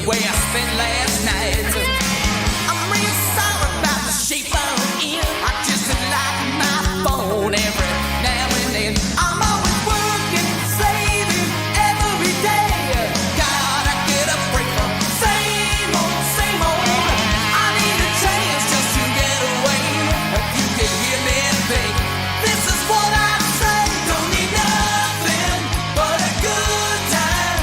way I spent last night. I'm real sorry about the shape I'm in. I just like my phone every now and then. I'm always working, saving every day. Gotta get a break from same old, same old. I need a chance just to get away. If you can hear me think, this is what I say. Don't need nothing but a good time.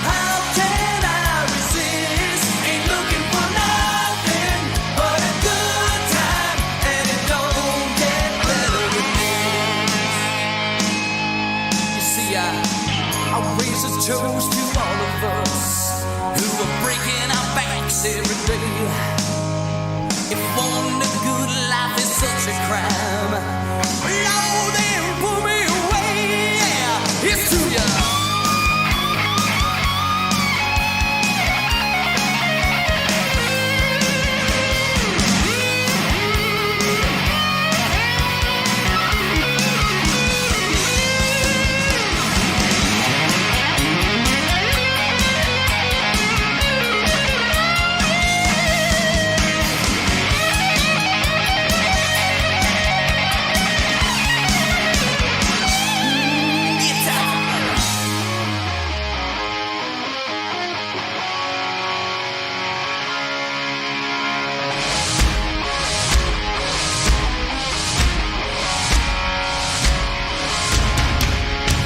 How can I resist? Ain't looking for nothing but a good time, and it don't get better than this. You see, I raise a toast to all of us who are breaking our backs every day. If wanting a good life is such a crime, Lord, then pull me away. Yeah, it's to ya.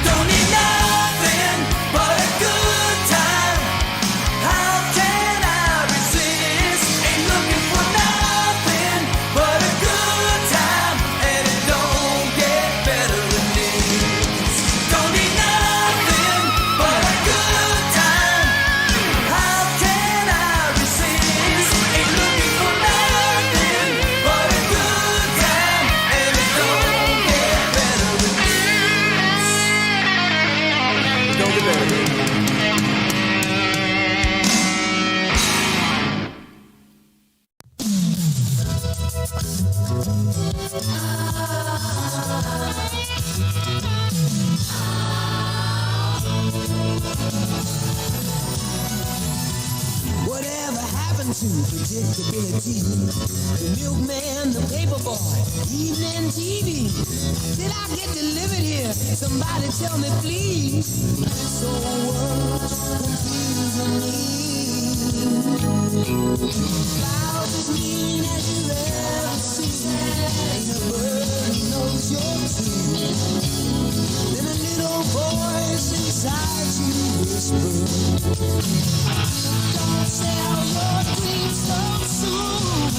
Don't need nothing but a good time. How can I resist? Ain't looking for nothing but a good time, and it don't get better than this. Don't need nothing but a good time. How can I resist? Ain't looking for nothing but a good time, and it don't get better than this. Don't get better than this. Whatever happened to predictability? The milkman, the paperboy, evening TV. Did I get delivered here? Somebody tell me, please. So what's confusing me? Clouds as mean as you've ever seen. Ain't a bird knows your tune. Then a little voice inside you whispers, don't sell your dreams so soon.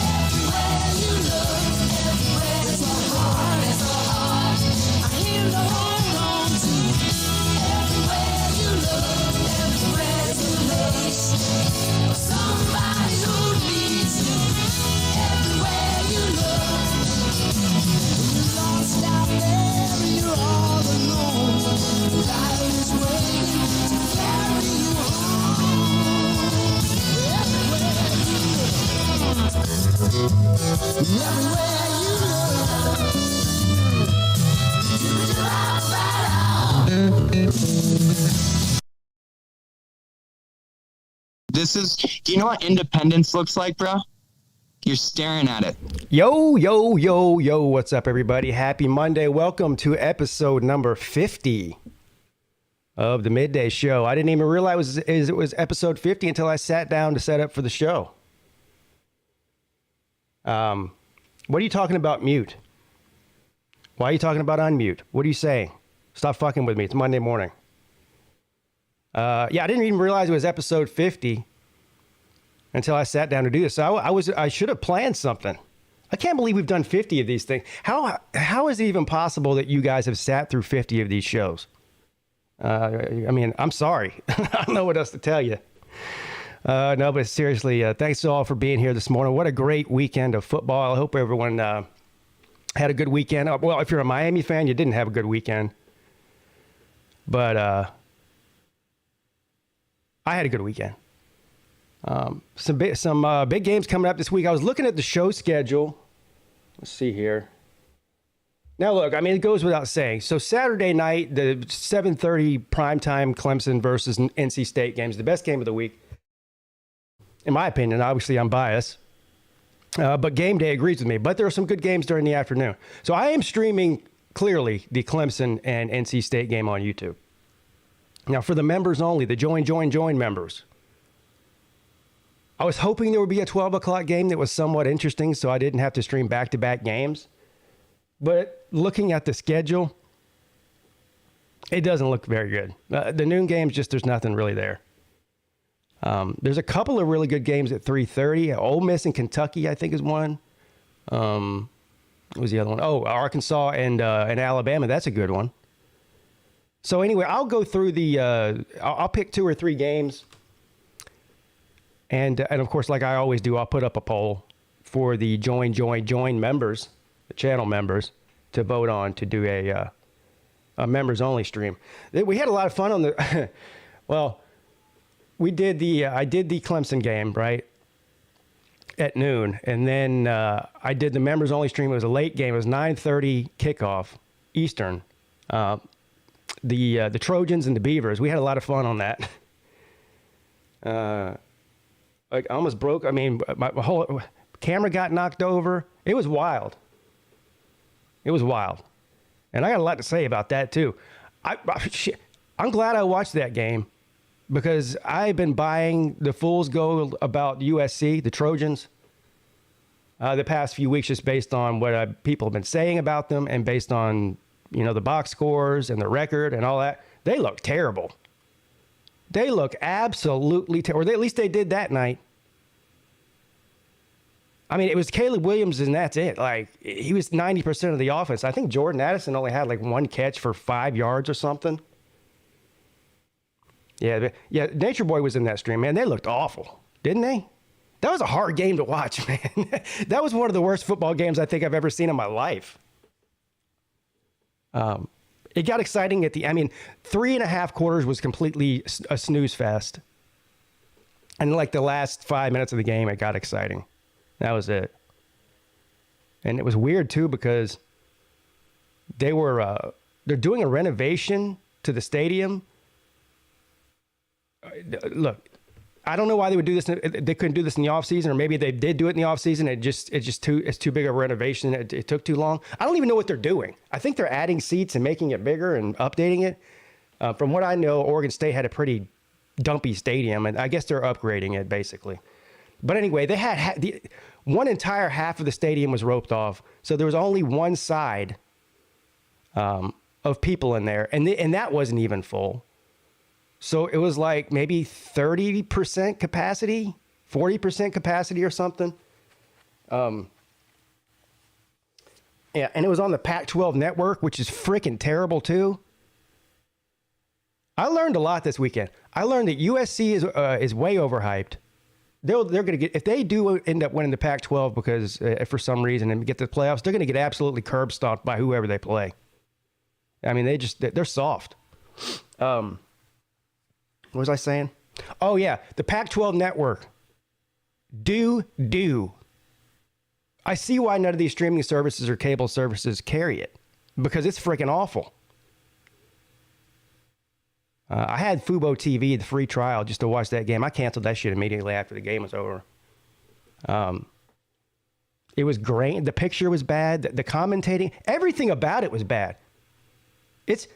Everywhere you look, everywhere there's a heart, there's a heart. I hear to hold on to. Everywhere you look, everywhere there's a place for somebody who needs you. Everywhere you look, when you're lost out there and you're all alone, life is waiting to carry you home. Everywhere you look, everywhere you look, you're right out. This is, do you know what independence looks like, bro? You're staring at it. Yo, yo, yo, yo, what's up, everybody? Happy Monday. Welcome to episode number 50 of the Midday Show. I didn't even realize it was episode 50 until I sat down to set up for the show. What are you talking about mute? Why are you talking about unmute? What are you saying? Stop fucking with me. It's Monday morning. Yeah, I didn't even realize it was episode 50 until I sat down to do this. So I should have planned something. I can't believe we've done 50 of these things. How is it even possible that you guys have sat through 50 of these shows? I mean, I'm sorry. I don't know what else to tell you. No, but seriously, thanks to all for being here this morning. What a great weekend of football. I hope everyone had a good weekend. Well, if you're a Miami fan, you didn't have a good weekend. But I had a good weekend. Some big games coming up this week. I was looking at the show schedule. Let's see here. Now, look, I mean, it goes without saying. So Saturday night, the 7:30 primetime Clemson versus NC State game is the best game of the week. In my opinion, obviously I'm biased. But game day agrees with me. But there are some good games during the afternoon. So I am streaming, clearly, the Clemson and NC State game on YouTube. Now, for the members only, the join members, I was hoping there would be a 12 o'clock game that was somewhat interesting so I didn't have to stream back-to-back games. But looking at the schedule, it doesn't look very good. The noon games, just there's nothing really there. There's a couple of really good games at 3:30. Ole Miss and Kentucky, I think, is one. What was the other one? Oh, Arkansas and Alabama. That's a good one. So anyway, I'll go through I'll pick 2 or 3 games. And of course, like I always do, I'll put up a poll for the join members, the channel members, to vote on to do a members only stream. We had a lot of fun on the, well, I did the Clemson game, right, at noon. And then I did the members only stream. It was a late game. It was 9:30 kickoff Eastern. The Trojans and the Beavers. We had a lot of fun on that. Like I almost broke. I mean, my whole camera got knocked over. It was wild. It was wild. And I got a lot to say about that too. I'm glad I watched that game because I've been buying the fool's gold about USC, the Trojans, the past few weeks, just based on what people have been saying about them and based on, the box scores and the record and all that. They look terrible. They look absolutely terrible. Or at least they did that night. I mean, it was Caleb Williams and that's it. Like, he was 90% of the offense. I think Jordan Addison only had like 1 catch for 5 yards or something. Yeah, Nature Boy was in that stream, man. They looked awful, didn't they? That was a hard game to watch, man. That was one of the worst football games I think I've ever seen in my life. It got exciting at 3.5 quarters was completely a snooze fest. And like the last 5 minutes of the game, it got exciting. That was it. And it was weird too because they're doing a renovation to the stadium. Look, I don't know why they would do this. They couldn't do this in the off season, or maybe they did do it in the off season. It's too big of a renovation. It took too long. I don't even know what they're doing. I think they're adding seats and making it bigger and updating it. From what I know, Oregon State had a pretty dumpy stadium, and I guess they're upgrading it basically. But anyway, they had the one entire half of the stadium was roped off, so there was only one side of people in there, and that wasn't even full. So it was like maybe 30% capacity, 40% capacity or something. Yeah, and it was on the Pac-12 network, which is freaking terrible too. I learned a lot this weekend. I learned that USC is way overhyped. They're going to get, if they do end up winning the Pac-12 because for some reason and get to the playoffs, they're going to get absolutely curb stomped by whoever they play. I mean, they're soft. What was I saying? Oh, yeah. The Pac-12 network. Do. I see why none of these streaming services or cable services carry it. Because it's freaking awful. I had Fubo TV, the free trial, just to watch that game. I canceled that shit immediately after the game was over. It was great. The picture was bad. The commentating, everything about it was bad. It's...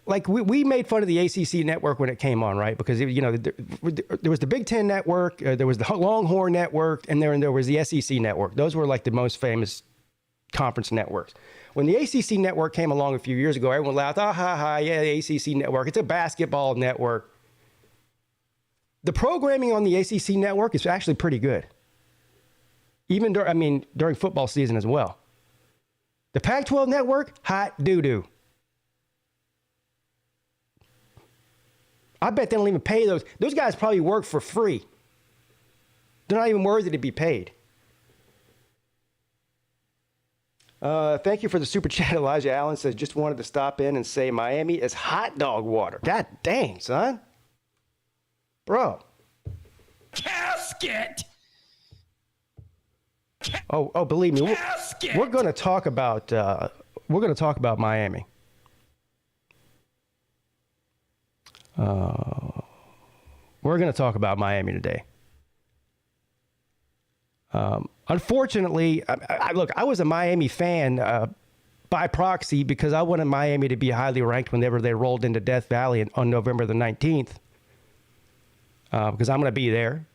Like, we made fun of the ACC network when it came on, right? Because, there was the Big Ten network, there was the Longhorn network, and there was the SEC network. Those were, like, the most famous conference networks. When the ACC network came along a few years ago, everyone laughed, yeah, the ACC network. It's a basketball network. The programming on the ACC network is actually pretty good. Even during football season as well. The Pac-12 network, hot doo-doo. I bet they don't even pay those. Those guys probably work for free. They're not even worthy to be paid. Thank you for the super chat. Elijah Allen says, just wanted to stop in and say Miami is hot dog water. God dang, son. Bro. Casket! Oh, believe me. We're going to talk about we're going to talk about Miami. We're going to talk about Miami today. Unfortunately, look, I was a Miami fan by proxy because I wanted Miami to be highly ranked whenever they rolled into Death Valley on November the 19th. Because I'm going to be there.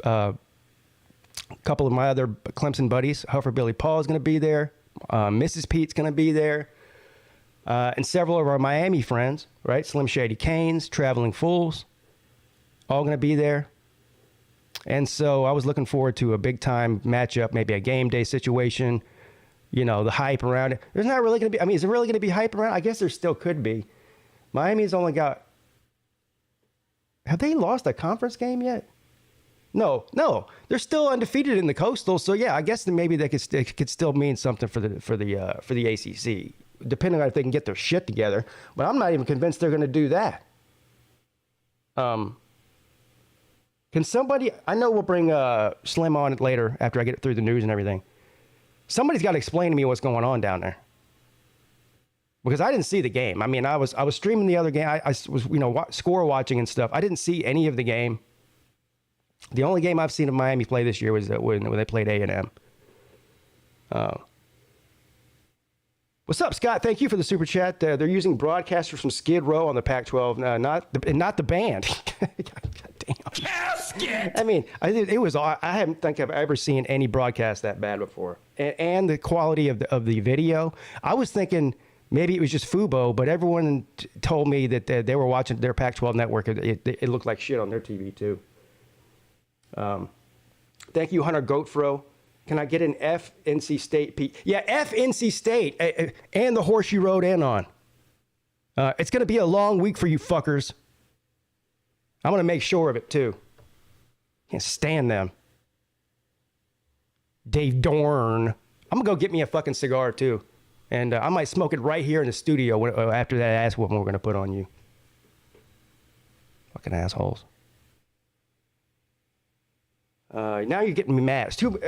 A couple of my other Clemson buddies, Huffer Billy Paul is going to be there. Mrs. Pete's going to be there. And several of our Miami friends, right? Slim Shady Canes, Traveling Fools, all going to be there. And so I was looking forward to a big time matchup, maybe a game day situation, you know, the hype around it. There's not really going to be, I mean, is there really going to be hype around it? I guess there still could be. Miami's only got, have they lost a conference game yet? No, they're still undefeated in the Coastal. So yeah, I guess that maybe they could still mean something for the ACC, depending on if they can get their shit together. But I'm not even convinced they're going to do that. Can somebody? I know we'll bring Slim on later after I get through the news and everything. Somebody's got to explain to me what's going on down there, because I didn't see the game. I mean, I was streaming the other game. I was score watching and stuff. I didn't see any of the game. The only game I've seen of Miami play this year was when they played A&M. What's up, Scott? Thank you for the super chat. They're using broadcasters from Skid Row on the Pac-12, not the band. God damn. Casket! I mean, I haven't think I've ever seen any broadcast that bad before. And the quality of the video. I was thinking maybe it was just Fubo, but everyone told me that they were watching their Pac-12 network. It looked like shit on their TV too. Thank you, Hunter Goatfro. Can I get an F NC State, Pete? Yeah, F NC State and the horse you rode in on. It's going to be a long week for you fuckers. I'm going to make sure of it, too. Can't stand them. Dave Dorn. I'm going to go get me a fucking cigar, too. And I might smoke it right here in the studio after that ass whooping we're going to put on you. Fucking assholes. Now you're getting me mad. It's too,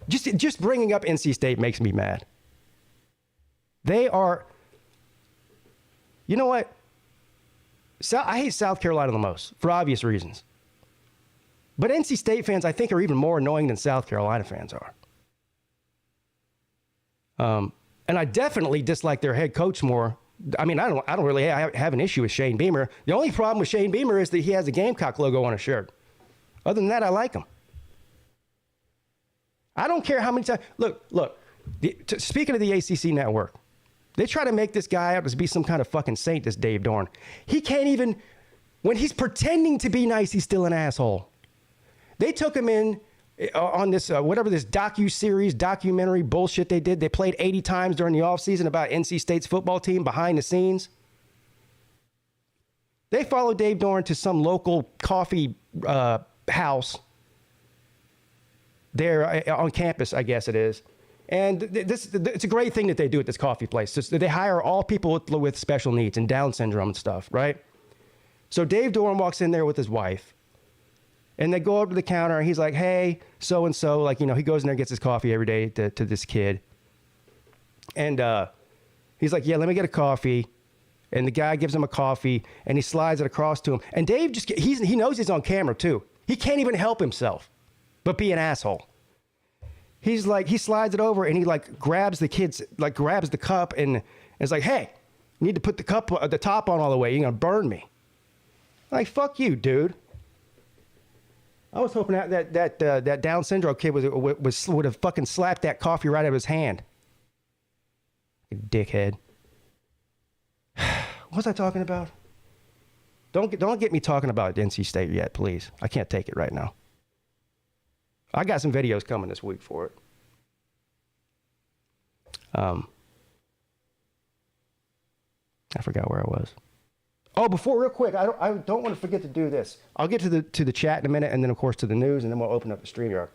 just bringing up NC State makes me mad. They are, you know what? I hate South Carolina the most for obvious reasons. But NC State fans, I think, are even more annoying than South Carolina fans are. And I definitely dislike their head coach more. I mean, I don't really have an issue with Shane Beamer. The only problem with Shane Beamer is that he has a Gamecock logo on his shirt. Other than that, I like him. I don't care how many times. Look. Speaking of the ACC network, they try to make this guy out to be some kind of fucking saint, this Dave Dorn. He can't even, when he's pretending to be nice, he's still an asshole. They took him in on this, whatever this documentary bullshit they did. They played 80 times during the offseason about NC State's football team behind the scenes. They followed Dave Dorn to some local coffee house there on campus, I guess it is. And it's a great thing that they do at this coffee place. They hire all people with special needs and Down syndrome and stuff, right? So Dave Dorn walks in there with his wife. And they go up to the counter, and he's like, hey, so-and-so. Like, he goes in there and gets his coffee every day to this kid. And he's like, yeah, let me get a coffee. And the guy gives him a coffee, and he slides it across to him. And Dave he knows he's on camera, too. He can't even help himself but be an asshole. He's like, he slides it over and he grabs the cup and is like, hey, you need to put the top on all the way. You're going to burn me. Like, fuck you, dude. I was hoping that Down syndrome kid would have fucking slapped that coffee right out of his hand. Dickhead. What was I talking about? Don't get me talking about NC State yet, please. I can't take it right now. I got some videos coming this week for it. I forgot where I was. Oh, real quick, I don't want to forget to do this. I'll get to the chat in a minute, and then of course to the news, and then we'll open up the StreamYard.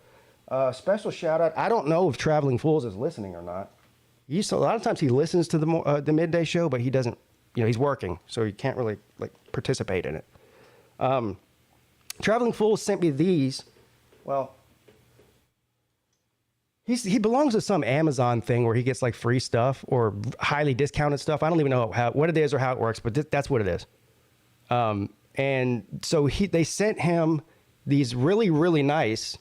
Special shout out. I don't know if Traveling Fools is listening or not. A lot of times he listens to the midday show, but he doesn't. He's working, so he can't really participate in it. Traveling Fools sent me these. Well, He belongs to some Amazon thing where he gets like free stuff or highly discounted stuff. I don't even know what it is or how it works, but that's what it is. And so they sent him these really, really nice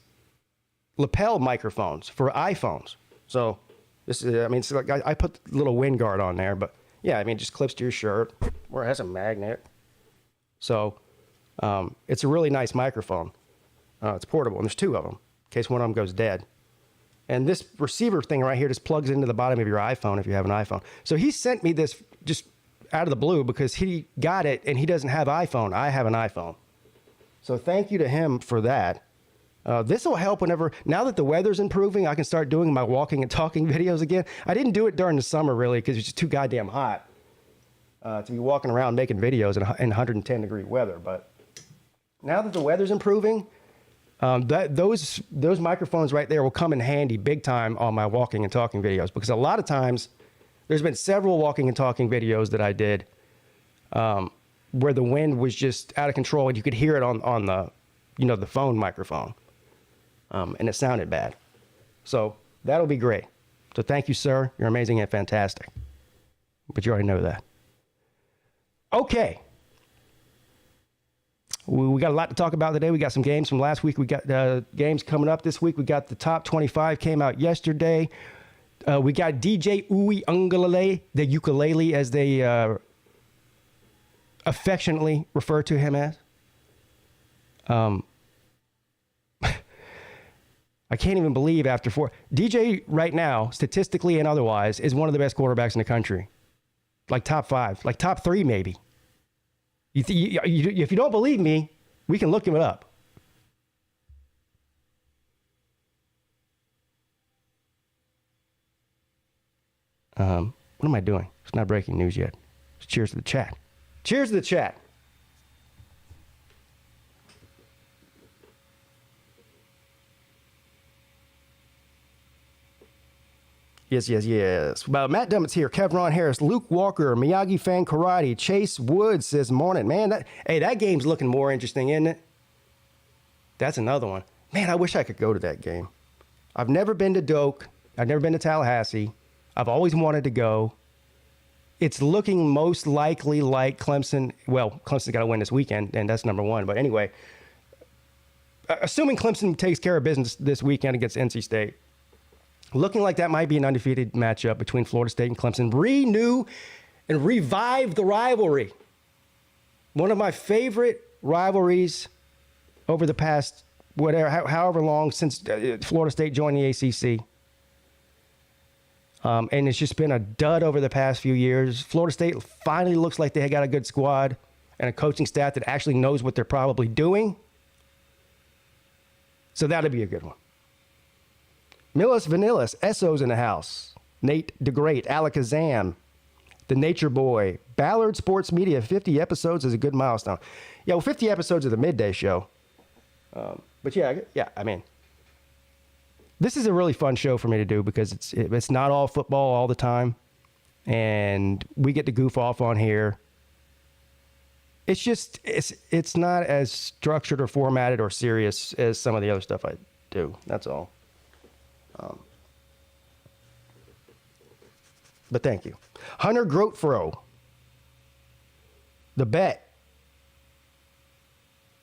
lapel microphones for iPhones. So this is, I mean, it's like I put the little wind guard on there, but yeah, I mean, it just clips to your shirt or it has a magnet. So it's a really nice microphone. It's portable, and there's two of them in case one of them goes dead. And this receiver thing right here just plugs into the bottom of your iPhone if you have an iPhone. So he sent me this just out of the blue because he got it and he doesn't have iPhone. I have an iPhone. So thank you to him for that. This will help now that the weather's improving, I can start doing my walking and talking videos again. I didn't do it during the summer really because it's just too goddamn hot to be walking around making videos in 110 degree weather. But now that the weather's improving, those microphones right there will come in handy big time on my walking and talking videos, because a lot of times there's been several walking and talking videos that I did where the wind was just out of control and you could hear it on the, the phone microphone, and it sounded bad. So that'll be great. So thank you, sir. You're amazing and fantastic. But you already know that. Okay. We got a lot to talk about today. We got some games from last week. We got games coming up this week. We got the top 25 came out yesterday. We got DJ Uwe Ungalale, the ukulele, as they affectionately refer to him as. I can't even believe after DJ right now, statistically and otherwise, is one of the best quarterbacks in the country. Like top 5, like top 3 maybe. If you don't believe me, we can look him up. What am I doing? It's not breaking news yet. Cheers to the chat. Cheers to the chat. Yes. Well, Matt Dummett's here. Kevron Harris, Luke Walker, Miyagi Fan Karate, Chase Woods says, morning. Man, that game's looking more interesting, isn't it? That's another one. Man, I wish I could go to that game. I've never been to Doak. I've never been to Tallahassee. I've always wanted to go. It's looking most likely like Clemson. Well, Clemson's got to win this weekend, and that's number one. But anyway, assuming Clemson takes care of business this weekend against NC State, looking like that might be an undefeated matchup between Florida State and Clemson. Renew and revive the rivalry. One of my favorite rivalries over the past however long since Florida State joined the ACC. And it's just been a dud over the past few years. Florida State finally looks like they got a good squad and a coaching staff that actually knows what they're probably doing. So that'll be a good one. Millis Vanillis, Esso's in the house. Nate DeGreat, Alakazam, The Nature Boy, Ballard Sports Media. 50 episodes is a good milestone. Yeah, well, 50 episodes of the Midday show. But yeah, I mean, this is a really fun show for me to do because it's not all football all the time, and we get to goof off on here. It's just it's not as structured or formatted or serious as some of the other stuff I do. That's all. But thank you. Hunter Grotfro. The Bet.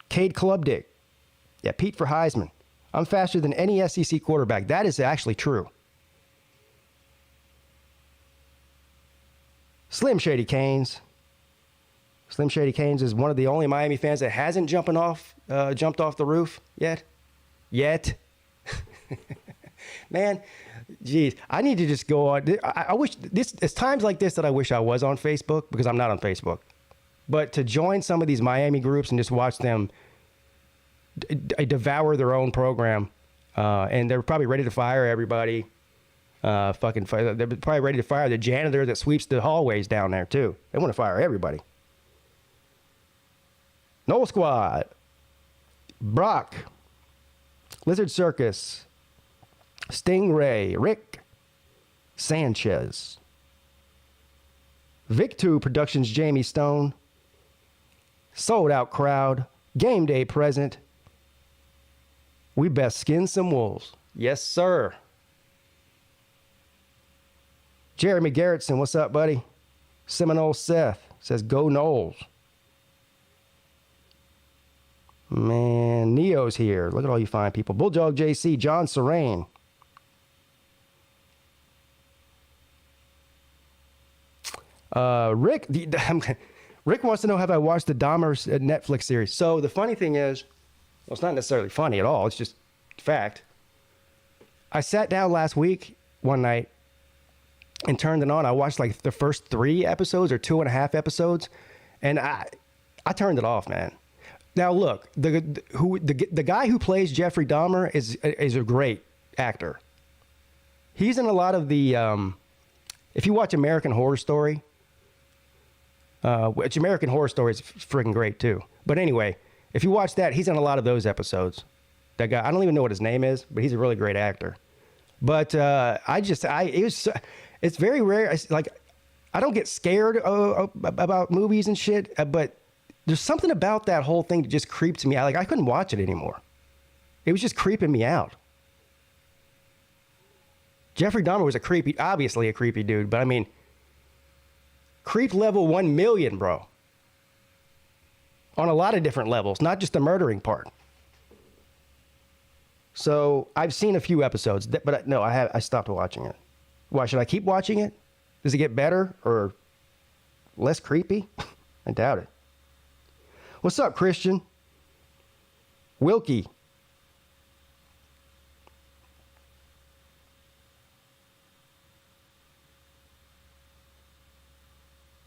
Cade Klubdick. Yeah, Pete for Heisman. I'm faster than any SEC quarterback. That is actually true. Slim Shady Canes. Slim Shady Canes is one of the only Miami fans that hasn't jumped off the roof yet. Man, geez, I need to just go on. I wish it's times like this that I wish I was on Facebook, because I'm not on Facebook. But to join some of these Miami groups and just watch them devour their own program, and they're probably ready to fire everybody. They're probably ready to fire the janitor that sweeps the hallways down there too. They want to fire everybody. Noel Squad, Brock, Lizard Circus, Stingray, Rick, Sanchez, Vic2 Productions, Jamie Stone, Sold Out Crowd, Game Day Present. We best skin some wolves. Yes, sir. Jeremy Garrettson, what's up, buddy? Seminole Seth says, go Noles. Man, Neo's here. Look at all you fine people. Bulldog JC, John Serrain. Rick Rick wants to know, have I watched the Dahmer Netflix series? So the funny thing is, well, it's not necessarily funny at all. It's just fact. I sat down last week, one night, and turned it on. I watched like the first 3 episodes or 2.5 episodes, and I turned it off, man. Now look, the guy who plays Jeffrey Dahmer is a great actor. He's in a lot of the if you watch American Horror Story, which American Horror Story is friggin' great too. But anyway, if you watch that, he's in a lot of those episodes. That guy, I don't even know what his name is, but he's a really great actor. But it's very rare. It's like, I don't get scared about movies and shit, but there's something about that whole thing that just creeps me out. Like, I couldn't watch it anymore. It was just creeping me out. Jeffrey Dahmer was obviously a creepy dude, but I mean, creep level 1 million, bro. On a lot of different levels, not just the murdering part. So I've seen a few episodes, but no, I stopped watching it. Why should I keep watching it? Does it get better or less creepy? I doubt it. What's up, Christian? Wilkie.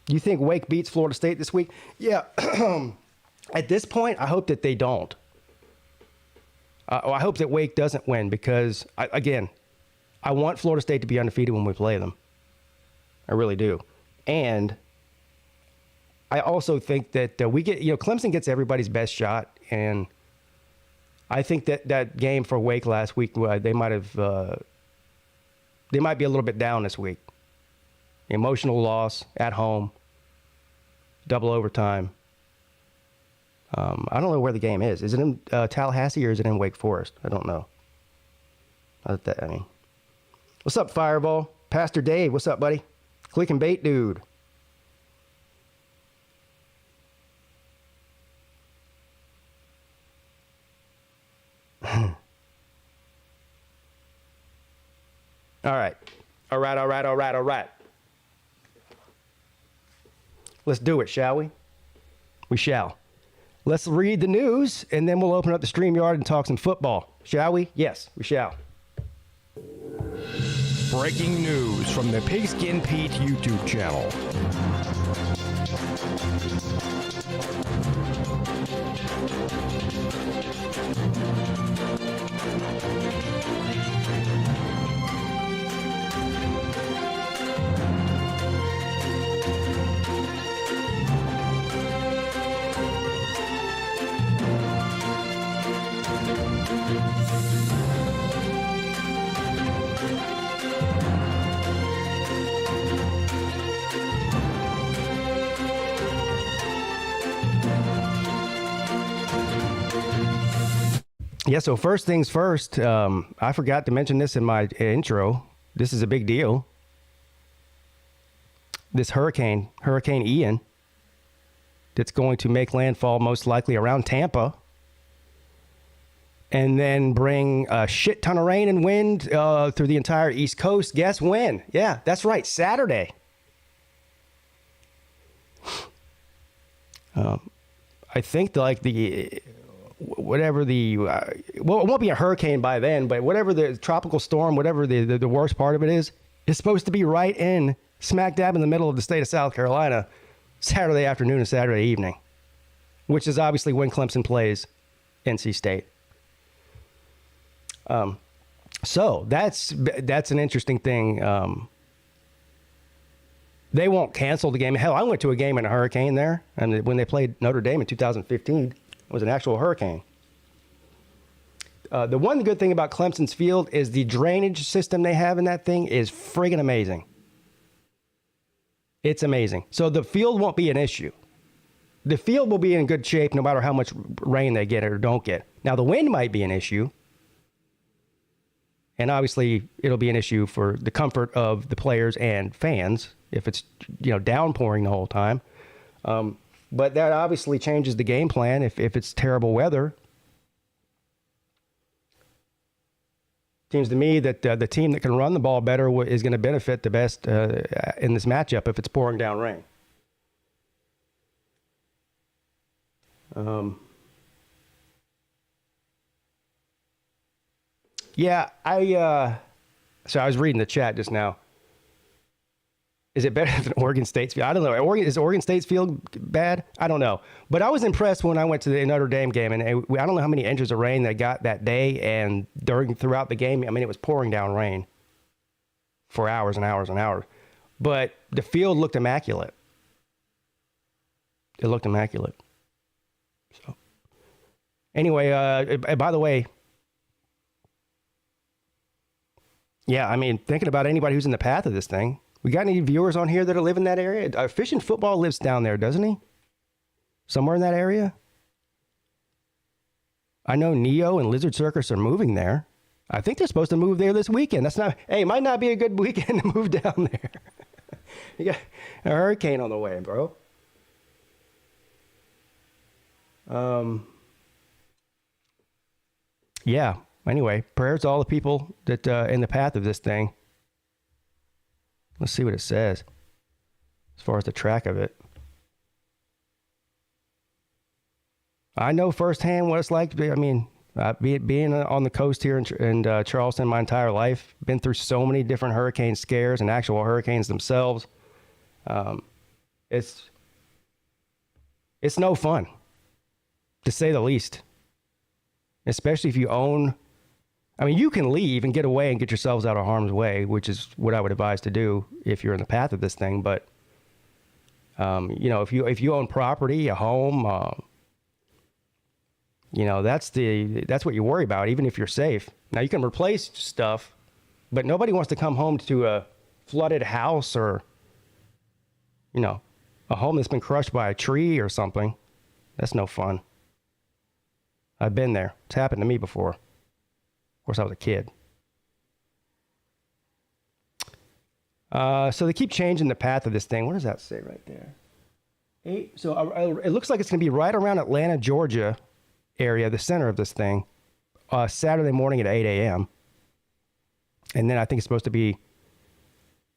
You think Wake beats Florida State this week? Yeah. At this point, I hope that they don't. I hope that Wake doesn't win because, I want Florida State to be undefeated when we play them. I really do. And I also think that Clemson gets everybody's best shot. And I think that game for Wake last week, they might be a little bit down this week. Emotional loss at home, double overtime. I don't know where the game is. Is it in Tallahassee or is it in Wake Forest? I don't know. What's up, Fireball? Pastor Dave, what's up, buddy? Click and bait, dude. All right. Let's do it, shall we? We shall. Let's read the news, and then we'll open up the StreamYard and talk some football. Shall we? Yes, we shall. Breaking news from the PigskinPeete YouTube channel. Yeah, so first things first, I forgot to mention this in my intro. This is a big deal. This hurricane Ian, that's going to make landfall most likely around Tampa and then bring a shit ton of rain and wind through the entire East Coast. Guess when? Yeah, that's right, Saturday. I think it won't be a hurricane by then, but whatever the tropical storm, whatever the worst part of it is supposed to be right in smack dab in the middle of the state of South Carolina, Saturday afternoon and Saturday evening, which is obviously when Clemson plays NC State. So that's an interesting thing. They won't cancel the game. Hell, I went to a game in a hurricane there, and when they played Notre Dame in 2015, it was an actual hurricane. The one good thing about Clemson's field is the drainage system they have in that thing is friggin' amazing. It's amazing. So the field won't be an issue. The field will be in good shape no matter how much rain they get or don't get. Now, the wind might be an issue. And obviously, it'll be an issue for the comfort of the players and fans if it's, downpouring the whole time. But that obviously changes the game plan if it's terrible weather. Seems to me that the team that can run the ball better is going to benefit the best in this matchup if it's pouring down rain. Yeah, so I was reading the chat just now. Is it better than Oregon State's field? I don't know. Is Oregon State's field bad? I don't know. But I was impressed when I went to the Notre Dame game, and I don't know how many inches of rain they got that day and throughout the game. I mean, it was pouring down rain for hours and hours and hours. But the field looked immaculate. It looked immaculate. So, anyway, by the way, yeah, I mean, thinking about anybody who's in the path of this thing, we got any viewers on here that live in that area? Fish and Football lives down there, doesn't he? Somewhere in that area? I know Neo and Lizard Circus are moving there. I think they're supposed to move there this weekend. It might not be a good weekend to move down there. You got a hurricane on the way, bro. Yeah. Anyway, prayers to all the people that in the path of this thing. Let's see what it says as far as the track of it. I know firsthand what it's like to be, I mean, being on the coast here in Charleston my entire life, been through so many different hurricane scares and actual hurricanes themselves. It's no fun, to say the least. Especially if you own, I mean, you can leave and get away and get yourselves out of harm's way, which is what I would advise to do if you're in the path of this thing. But, if you own property, a home, that's what you worry about, even if you're safe. Now, you can replace stuff, but nobody wants to come home to a flooded house or, a home that's been crushed by a tree or something. That's no fun. I've been there. It's happened to me before. Of course, I was a kid. So they keep changing the path of this thing. What does that say right there? It looks like it's going to be right around Atlanta, Georgia area, the center of this thing, Saturday morning at 8 a.m. And then I think it's supposed to be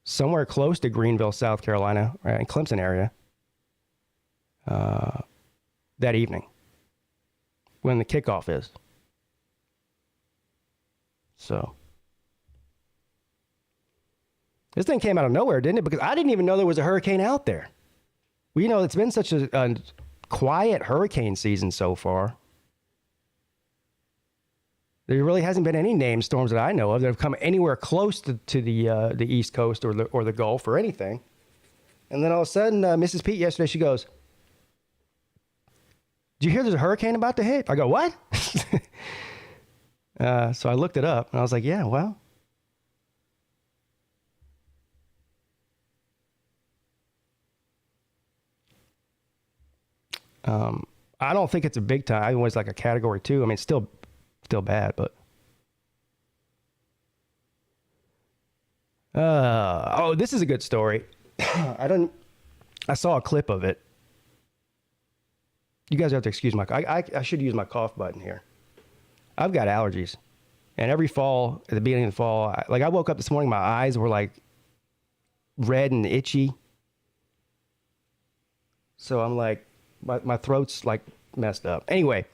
somewhere close to Greenville, South Carolina, in Clemson area, that evening when the kickoff is. So this thing came out of nowhere, didn't it? Because I didn't even know there was a hurricane out there. Well, it's been such a quiet hurricane season so far. There really hasn't been any named storms that I know of that have come anywhere close to the East Coast or the Gulf or anything. And then all of a sudden, Mrs. Peete yesterday, she goes, "Did you hear there's a hurricane about to hit?" I go, "What?" So I looked it up, and I was like, yeah, well. I don't think it's a big time. I was like a category 2. I mean, it's still bad, but. This is a good story. I saw a clip of it. You guys have to excuse I should use my cough button here. I've got allergies. And every fall, at the beginning of the fall, I woke up this morning, my eyes were like red and itchy. So I'm like, my throat's like messed up. Anyway,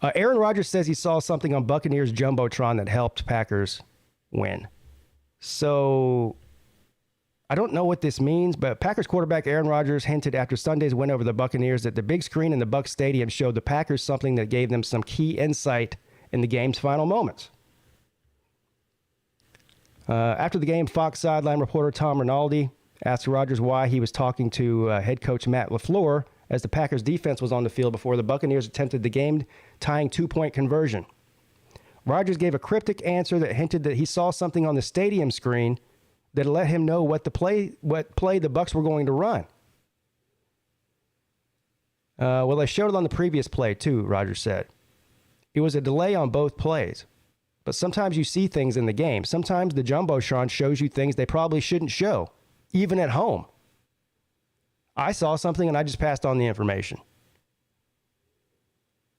Aaron Rodgers says he saw something on Buccaneers Jumbotron that helped Packers win. So I don't know what this means, but Packers quarterback Aaron Rodgers hinted after Sunday's win over the Buccaneers that the big screen in the Bucs Stadium showed the Packers something that gave them some key insight in the game's final moments. After the game, Fox sideline reporter Tom Rinaldi asked Rodgers why he was talking to head coach Matt LaFleur as the Packers defense was on the field before the Buccaneers attempted the game-tying 2-point conversion. Rodgers gave a cryptic answer that hinted that he saw something on the stadium screen that let him know what play the Bucs were going to run. Well, they showed it on the previous play too, Rodgers said. It was a delay on both plays, But sometimes you see things in the game. Sometimes the Jumbotron shows you things they probably shouldn't show, even at home. I saw something and I just passed on the information.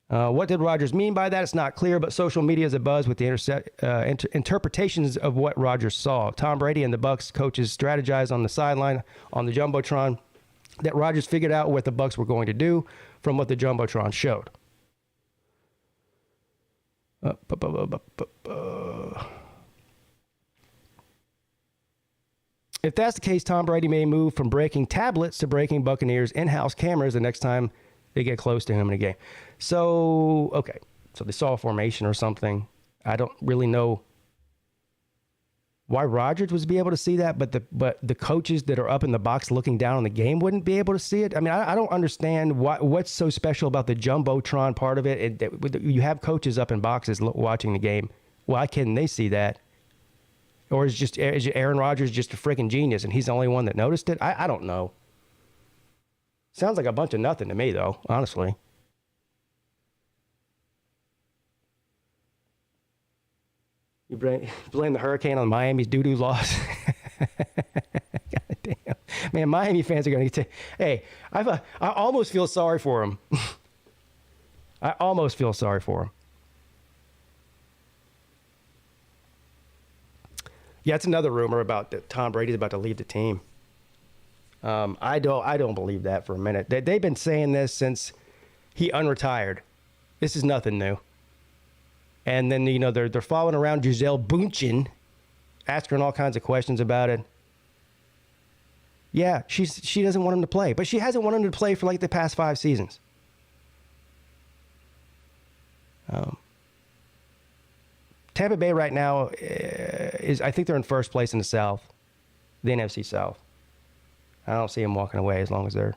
What did Rodgers mean by that? It's not clear, but social media is abuzz with the interpretations of what Rodgers saw. Tom Brady and the Bucs coaches strategized on the sideline on the Jumbotron that Rodgers figured out what the Bucs were going to do from what the Jumbotron showed. If that's the case, Tom Brady may move from breaking tablets to breaking Buccaneers in-house cameras the next time they get close to him in a game. So, okay. So they saw a formation or something. I don't really know why Rodgers would be able to see that, but the coaches that are up in the box looking down on the game wouldn't be able to see it. I mean, I don't understand what's so special about the Jumbotron part of it. You have coaches up in boxes watching the game. Why can't they see that? Or is Aaron Rodgers just a freaking genius and he's the only one that noticed it? I don't know. Sounds like a bunch of nothing to me, though, honestly. You blame the hurricane on Miami's doo-doo loss. God damn. Man, Miami fans are going to get hey, I almost feel sorry for them. I almost feel sorry for them. Yeah, it's another rumor about that Tom Brady's about to leave the team. I don't believe that for a minute. They've been saying this since he unretired. This is nothing new. And then, they're following around Gisele Bündchen, asking her all kinds of questions about it. Yeah, she doesn't want him to play, but she hasn't wanted him to play for like the past 5 seasons. Tampa Bay right now I think they're in first place in the South, the NFC South. I don't see them walking away as long as they're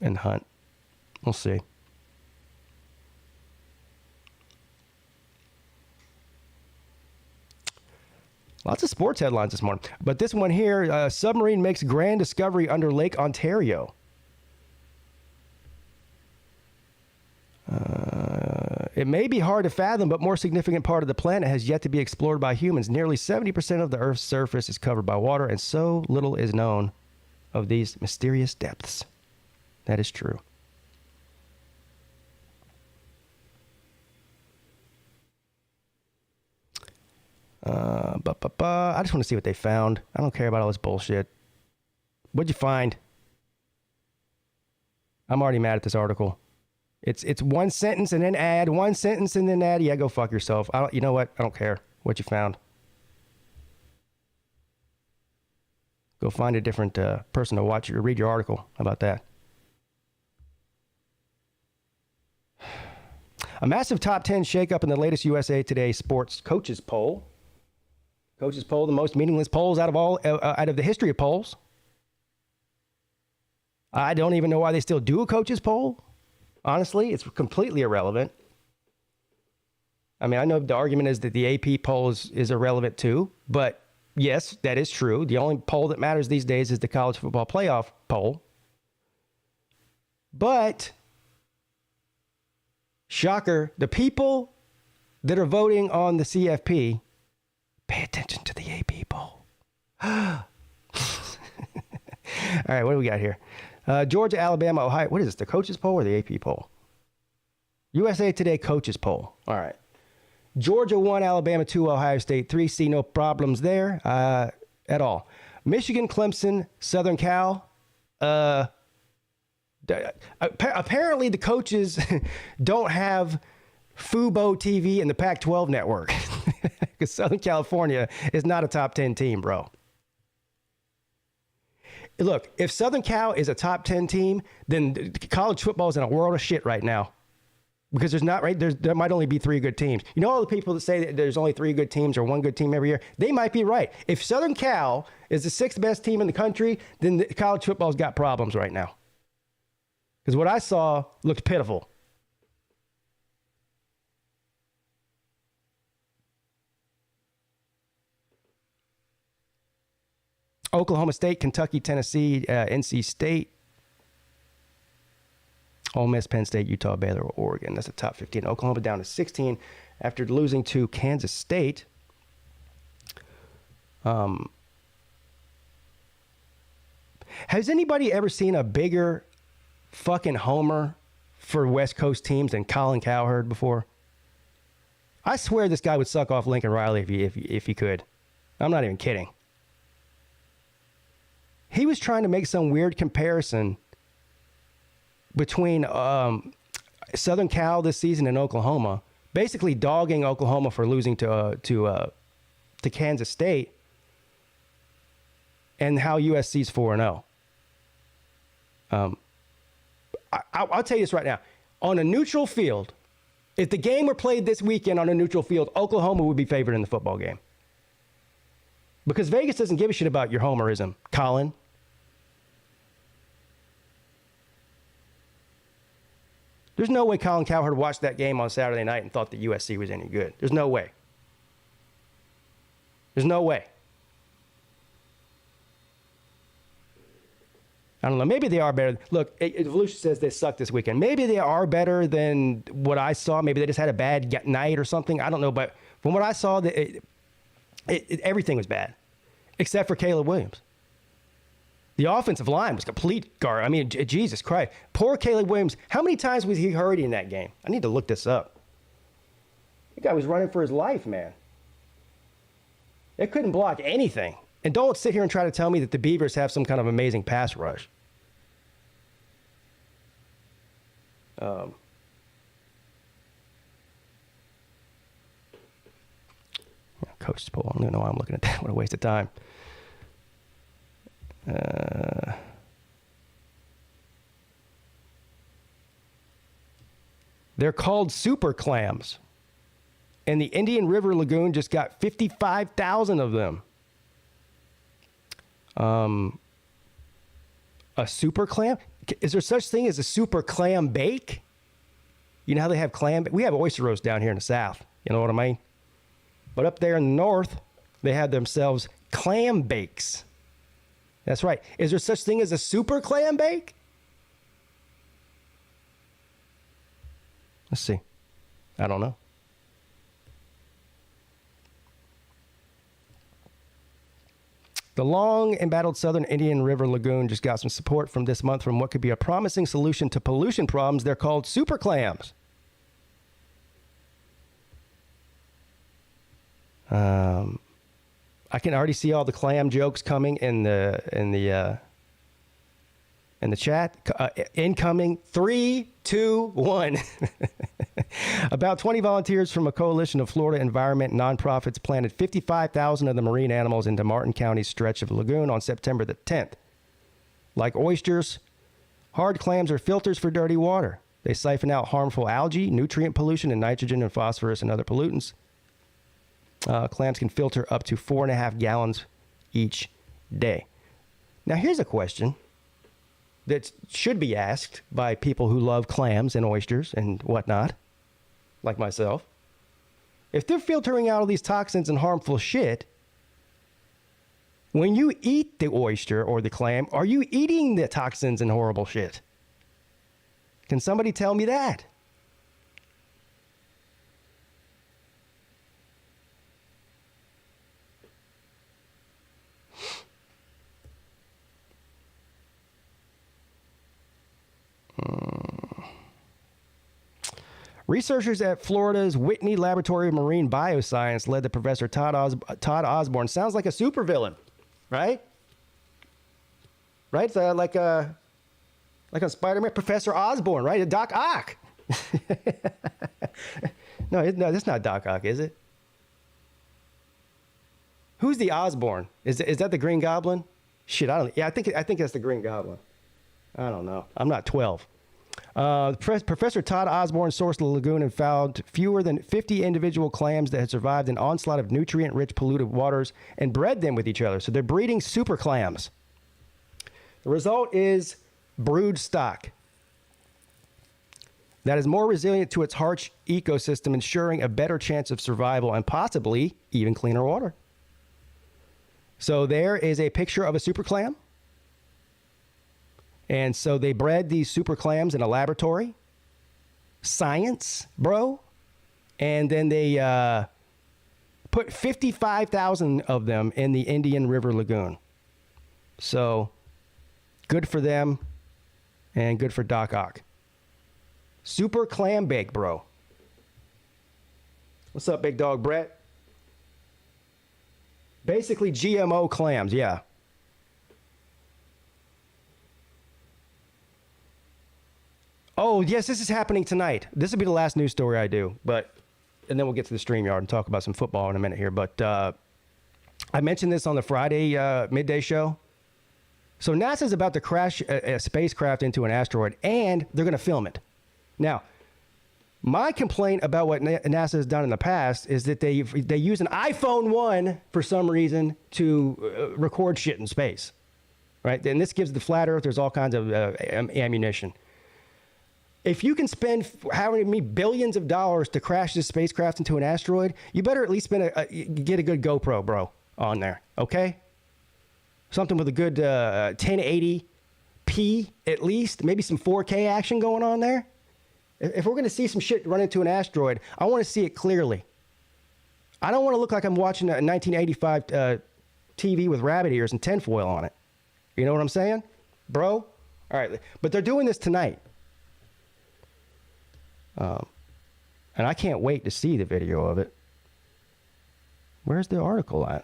in the hunt. We'll see. Lots of sports headlines this morning. But this one here, submarine makes grand discovery under Lake Ontario. It may be hard to fathom, but more significant part of the planet has yet to be explored by humans. Nearly 70% of the Earth's surface is covered by water, and so little is known of these mysterious depths. That is true. I just want to see what they found. I don't care about all this bullshit. What'd you find? I'm already mad at this article. It's one sentence and then add, one sentence and then add. Yeah, go fuck yourself. You know what? I don't care what you found. Go find a different person to watch or read your article. How about that? A massive top 10 shakeup in the latest USA Today Sports Coaches Poll. Coaches Poll, the most meaningless polls out of the history of polls. I don't even know why they still do a coaches poll. Honestly, it's completely irrelevant. I mean, I know the argument is that the AP poll is irrelevant too, but yes, that is true. The only poll that matters these days is the college football playoff poll. But, shocker, the people that are voting on the CFP, pay attention to the AP poll. All right, what do we got here? Georgia, Alabama, Ohio. What is this, the coaches poll or the AP poll? USA Today coaches poll. All right. Georgia 1, Alabama 2, Ohio State 3. See no problems there at all. Michigan, Clemson, Southern Cal. Apparently the coaches don't have Fubo TV and the Pac-12 network. Because Southern California is not a top 10 team, bro. Look, if Southern Cal is a top 10 team, then college football is in a world of shit right now. Because there might only be 3 good teams. You know all the people that say that there's only 3 good teams or 1 good team every year? They might be right. If Southern Cal is the 6th best team in the country, then the college football's got problems right now. Because what I saw looked pitiful. Oklahoma State, Kentucky, Tennessee, NC State. Ole Miss, Penn State, Utah, Baylor, Oregon. That's the top 15. Oklahoma down to 16 after losing to Kansas State. Has anybody ever seen a bigger fucking homer for West Coast teams than Colin Cowherd before? I swear this guy would suck off Lincoln Riley if he could. I'm not even kidding. He was trying to make some weird comparison between Southern Cal this season and Oklahoma, basically dogging Oklahoma for losing to Kansas State, and how USC's 4-0. I'll tell you this right now. On a neutral field, if the game were played this weekend on a neutral field, Oklahoma would be favored in the football game. Because Vegas doesn't give a shit about your homerism, Colin. There's no way Colin Cowherd watched that game on Saturday night and thought that USC was any good. There's no way. There's no way. I don't know. Maybe they are better. Look, Volusia says they suck this weekend. Maybe they are better than what I saw. Maybe they just had a bad night or something. I don't know. But from what I saw, everything was bad, except for Caleb Williams. The offensive line was complete garbage. I mean, Jesus Christ. Poor Caleb Williams. How many times was he hurt in that game? I need to look this up. The guy was running for his life, man. They couldn't block anything. And don't sit here and try to tell me that the Beavers have some kind of amazing pass rush. Coach's poll. I don't even know why I'm looking at that. What a waste of time. They're called super clams. And the Indian River Lagoon just got 55,000 of them. A super clam? Is there such thing as a super clam bake? You know how they have clam? We have oyster roast down here in the South. You know what I mean? But up there in the North, they have themselves clam bakes. That's right. Is there such thing as a super clam bake? Let's see. I don't know. The long embattled Southern Indian River Lagoon just got some support from this month from what could be a promising solution to pollution problems. They're called super clams. I can already see all the clam jokes coming in the chat. Incoming 3, 2, 1. About 20 volunteers from a coalition of Florida environment nonprofits planted 55,000 of the marine animals into Martin County's stretch of the lagoon on September the 10th. Like oysters, hard clams are filters for dirty water. They siphon out harmful algae, nutrient pollution, and nitrogen and phosphorus and other pollutants. Clams can filter up to 4.5 gallons each day. Now, here's a question that should be asked by people who love clams and oysters and whatnot, like myself. If they're filtering out all these toxins and harmful shit, when you eat the oyster or the clam, are you eating the toxins and horrible shit? Can somebody tell me that? Researchers at Florida's Whitney Laboratory of Marine Bioscience led to Professor Todd Osborne. Sounds like a supervillain, right? Right? Like a Spider-Man, Professor Osborne, right? Doc Ock. No, that's not Doc Ock, is it? Who's the Osborne? Is that the Green Goblin? Shit, I don't. Yeah, I think that's the Green Goblin. I don't know. I'm not 12. Professor Todd Osborne sourced the lagoon and found fewer than 50 individual clams that had survived an onslaught of nutrient-rich polluted waters and bred them with each other. So they're breeding super clams. The result is brood stock that is more resilient to its harsh ecosystem, ensuring a better chance of survival and possibly even cleaner water. So there is a picture of a super clam. And so they bred these super clams in a laboratory. Science, bro. And then they put 55,000 of them in the Indian River Lagoon. So good for them and good for Doc Ock. Super clam bake, bro. What's up, big dog Brett? Basically GMO clams, yeah. Oh, yes, this is happening tonight. This will be the last news story I do, and then we'll get to the StreamYard and talk about some football in a minute here. But I mentioned this on the Friday midday show. So NASA's about to crash a spacecraft into an asteroid, and they're going to film it. Now, my complaint about what NASA has done in the past is that they use an iPhone 1 for some reason to record shit in space, right? And this gives the flat Earth, there's all kinds of ammunition. If you can spend however many billions of dollars to crash this spacecraft into an asteroid, you better at least get a good GoPro, bro, on there, okay? Something with a good 1080p at least, maybe some 4K action going on there. If we're going to see some shit run into an asteroid, I want to see it clearly. I don't want to look like I'm watching a 1985 TV with rabbit ears and tinfoil on it. You know what I'm saying, bro? All right, but they're doing this tonight. And I can't wait to see the video of it. Where's the article at?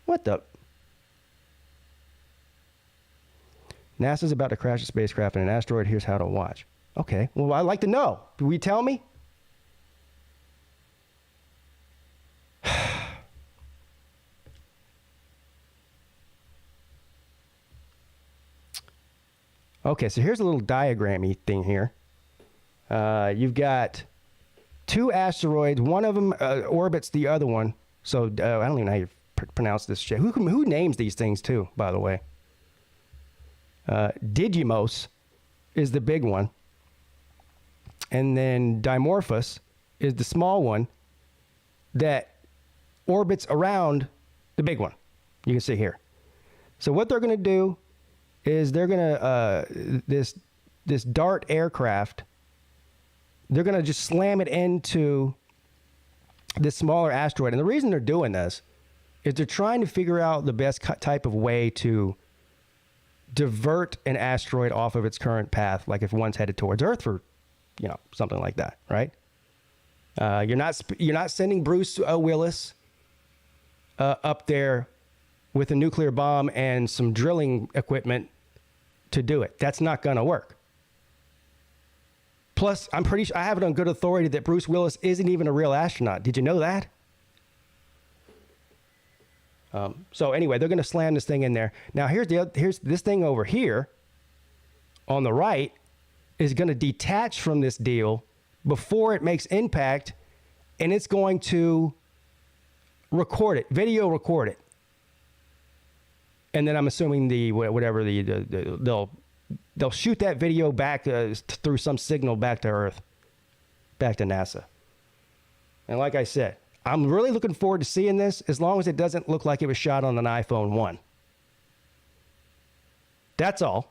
What the? NASA's about to crash a spacecraft in an asteroid. Here's how to watch. Okay, well, I'd like to know. Will you tell me? Okay, so here's a little diagram-y thing here. You've got two asteroids. One of them orbits the other one. So I don't even know how you pronounce this shit. Who names these things too, by the way? Didymos is the big one. And then Dimorphos is the small one that orbits around the big one. You can see here. So what they're going to do is they're going to, this DART aircraft, they're going to just slam it into this smaller asteroid. And the reason they're doing this is they're trying to figure out the best type of way to divert an asteroid off of its current path, like if one's headed towards Earth for, something like that, right? You're not sending Bruce Willis up there with a nuclear bomb and some drilling equipment to do it. That's not going to work. Plus, I'm pretty sure I have it on good authority that Bruce Willis isn't even a real astronaut. Did you know that? So anyway, they're going to slam this thing in there. Now here's this thing over here on the right is going to detach from this deal before it makes impact, and it's going to record it, video record it. And then I'm assuming they'll shoot that video back through some signal back to Earth, back to NASA. And like I said, I'm really looking forward to seeing this as long as it doesn't look like it was shot on an iPhone 1. That's all.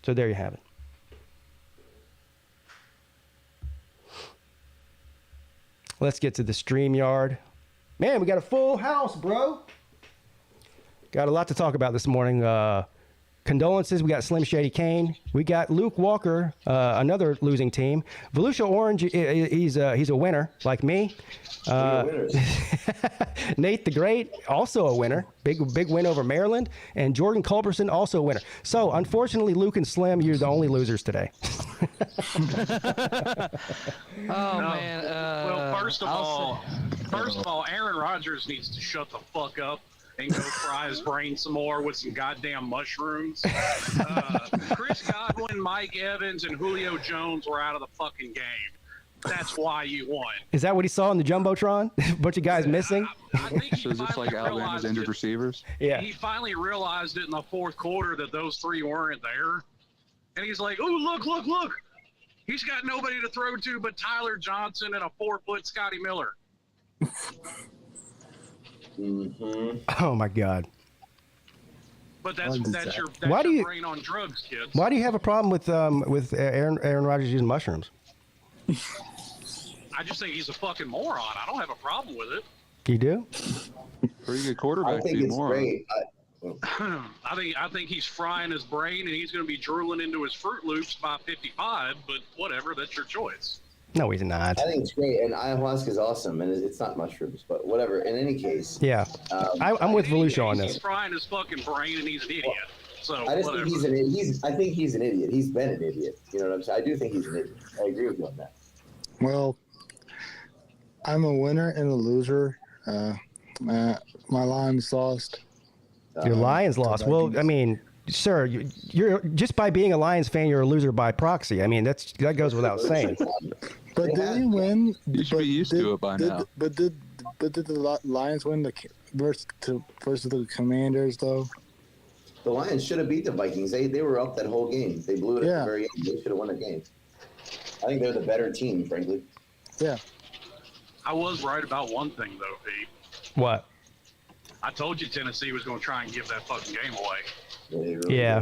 So there you have it. Let's get to the StreamYard. Man, we got a full house, bro. Got a lot to talk about this morning. Condolences. We got Slim Shady Kane. We got Luke Walker, another losing team. Volusia Orange, he's a winner, like me. Nate the Great, also a winner. Big win over Maryland. And Jordan Culberson, also a winner. So, unfortunately, Luke and Slim, you're the only losers today. Man. Well, first of all, Aaron Rodgers needs to shut the fuck up and go fry his brain some more with some goddamn mushrooms. Chris Godwin, Mike Evans, and Julio Jones were out of the fucking game. That's why you won. Is that what he saw in the Jumbotron? A bunch of guys missing? I think he So is this like Alabama's injured receivers? Yeah. He finally realized it in the fourth quarter that those three weren't there. And he's like, oh, look. He's got nobody to throw to but Tyler Johnson and a 4-foot Scotty Miller. Oh my God. But that's your Why do you- brain on drugs, kids. Why do you have a problem with Aaron Rodgers using mushrooms? I just think he's a fucking moron. I don't have a problem with it. You do? Pretty good quarterback. I think it's great. I think he's frying his brain and he's going to be drooling into his Fruit Loops by 55. But whatever, that's your choice. No, he's not. I think it's great, and ayahuasca is awesome, and it's not mushrooms, but whatever. In any case, Yeah. I'm with Volusia on He's this. frying his fucking brain and he's an idiot. So I just whatever. think I think he's an idiot. He's been an idiot. You know what I'm saying? I do think he's an idiot. I agree with you on that. Well, I'm a winner and a loser. My Lions lost. Your Lions lost. Well, I mean, sir, you're just by being a Lions fan, you're a loser by proxy. I mean, that goes without saying. But did he win? You should be used to it by now. But did the Lions win the versus the Commanders though? The Lions should have beat the Vikings. They were up that whole game. They blew it at the very end. They should have won the game. I think they're the better team, frankly. Yeah. I was right about one thing though, Pete. What? I told you Tennessee was going to try and give that fucking game away. Yeah.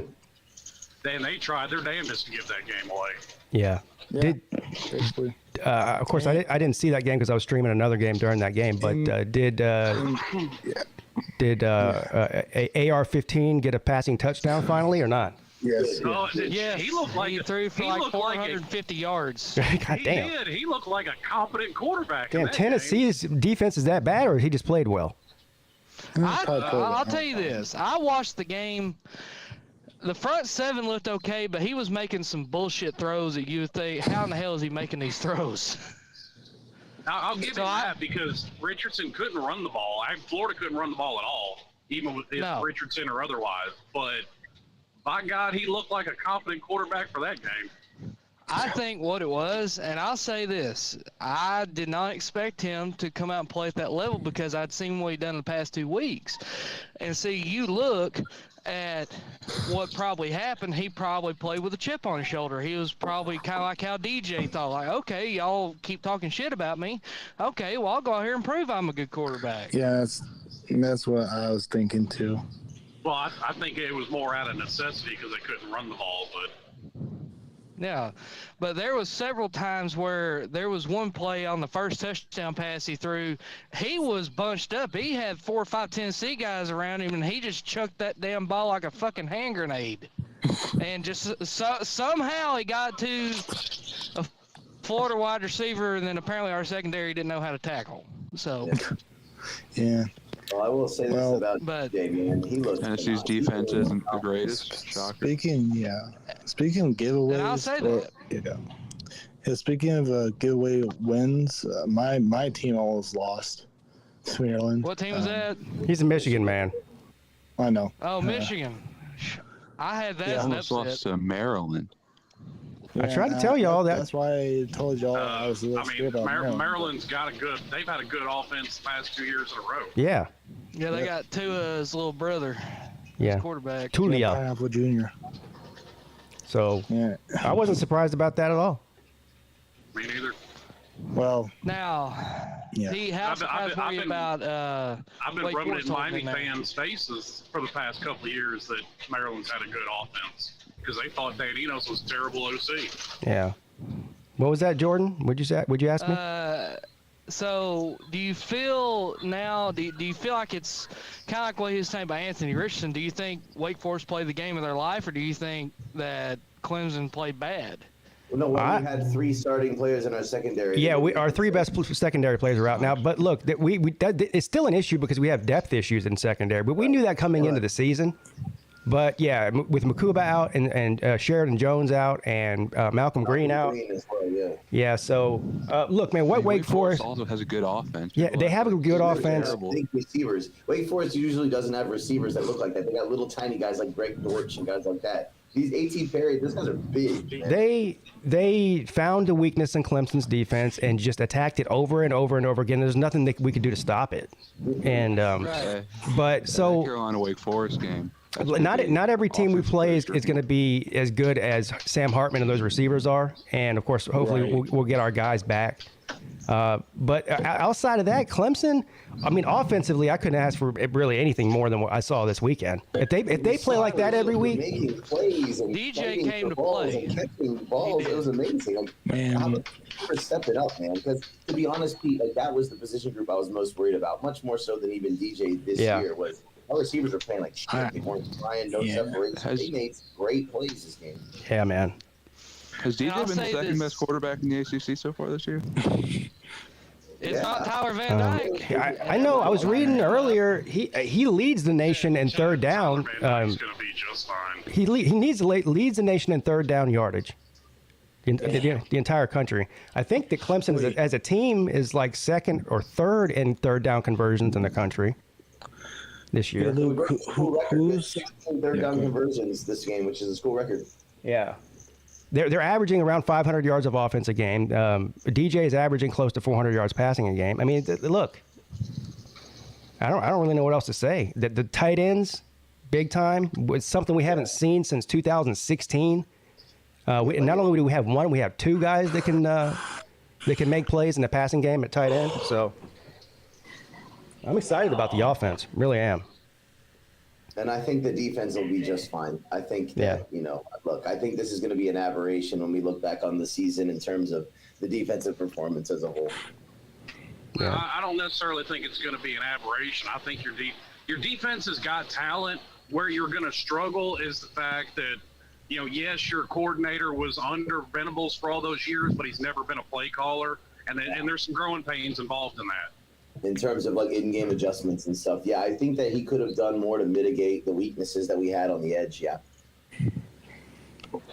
They tried their damnedest to give that game away. Yeah. Basically. Of course, I didn't see that game because I was streaming another game during that game. But did AR-15 get a passing touchdown finally or not? Yes. Yes. He looked like he threw for like 450 yards. God He damn. did. He looked like a competent quarterback. in Damn, that Tennessee's defense is that bad, or he just played well? I'll tell you this. I watched the game. The front seven looked okay, but he was making some bullshit throws that you would think, how in the hell is he making these throws? I'll give you that because Richardson couldn't run the ball. Florida couldn't run the ball at all, even with Richardson or otherwise. But by God, he looked like a competent quarterback for that game. I think what it was, and I'll say this, I did not expect him to come out and play at that level because I'd seen what he'd done in the past 2 weeks. And see, you look at what probably happened, he probably played with a chip on his shoulder. He was probably kind of like how DJ thought, like, okay, y'all keep talking shit about me. Okay, well, I'll go out here and prove I'm a good quarterback. Yeah, that's what I was thinking too. Well, I think it was more out of necessity because they couldn't run the ball, but Yeah, but there was several times where there was one play on the first touchdown pass he threw. He was bunched up. He had 4 or 5 Tennessee guys around him, and he just chucked that damn ball like a fucking hand grenade. And just somehow he got to a Florida wide receiver, and then apparently our secondary didn't know how to tackle. So, yeah. Well, I will say this about Damian. He looks Tennessee's defense isn't the greatest. Shocker. Speaking of giveaways, and I'll say that. Yeah, speaking of giveaway wins, my team almost lost to Maryland. What team was that? He's a Michigan man. I know. Oh, Michigan. I had that as an Almost upset. lost to Maryland. I tried to tell y'all that. That's why I told y'all I was a little scared about Maryland. Maryland's they've had a good offense the past 2 years in a row. Yeah. Yeah, they got Tua's little brother. Yeah. Quarterback. Tulia. Pineapple Jr. So I wasn't surprised about that at all. Me neither. Well, now, how surprised were you about I've been Wake rubbing it Forest in Miami opening night? fans' faces for the past couple of years that Maryland's had a good offense because they thought Dan Enos was a terrible OC. Yeah. What was that, Jordan? Would you ask me? So, do you feel now? Do you feel like it's kind of like what he was saying about Anthony Richardson? Do you think Wake Forest played the game of their life, or do you think that Clemson played bad? Well, no, we had 3 starting players in our secondary. Yeah, our 3 best secondary players are out now. But look, it's still an issue because we have depth issues in secondary. But we knew that coming into the season. But yeah, with Makuba out and Sheridan Jones out and Malcolm Green out. As well, yeah. So look, man, what Wake Forest also has a good offense. Yeah, they have a good offense. Big receivers. Wake Forest usually doesn't have receivers that look like that. They got little tiny guys like Greg Dortch and guys like that. These A.T. Perry, those guys are big. Man. They found a weakness in Clemson's defense and just attacked it over and over and over again. There's nothing that we could do to stop it. And but so Carolina Wake Forest game. Not every team we play is going to be as good as Sam Hartman and those receivers are. And of course, hopefully we'll get our guys back. But outside of that, Clemson, I mean, offensively, I couldn't ask for really anything more than what I saw this weekend. If they play like that every week, making plays and DJ fighting came for to balls play. and catching balls, it was amazing. Like, Man. for stepping up, man. Because to be honest, Pete, like that was the position group I was most worried about, much more so than even DJ this year. Was our receivers were playing like shit. They weren't trying, no separation. They made great plays this game. Yeah, man. Has DJ been the second best quarterback in the ACC so far this year? It's not Tyler Van Dyke. I know. I was reading earlier. He leads the nation in third down. He's going to be just fine. He leads the nation in third down yardage. The entire country. I think that Clemson as a team is like second or third in third down conversions in the country this year. Who's third down conversions this game, which is a school record? Yeah. They're averaging around 500 yards of offense a game. DJ is averaging close to 400 yards passing a game. I mean, look, I don't really know what else to say. The tight ends, big time, was something we haven't seen since 2016. Not only do we have one, we have two guys that can make plays in the passing game at tight end. So I'm excited about the offense. Really am. And I think the defense will be just fine. I think that, look, I think this is going to be an aberration when we look back on the season in terms of the defensive performance as a whole. Yeah. I don't necessarily think it's going to be an aberration. I think your defense has got talent. Where you're going to struggle is the fact that, yes, your coordinator was under Venables for all those years, but he's never been a play caller. And there's some growing pains involved in that. In terms of like in-game adjustments and stuff, yeah, I think that he could have done more to mitigate the weaknesses that we had on the edge.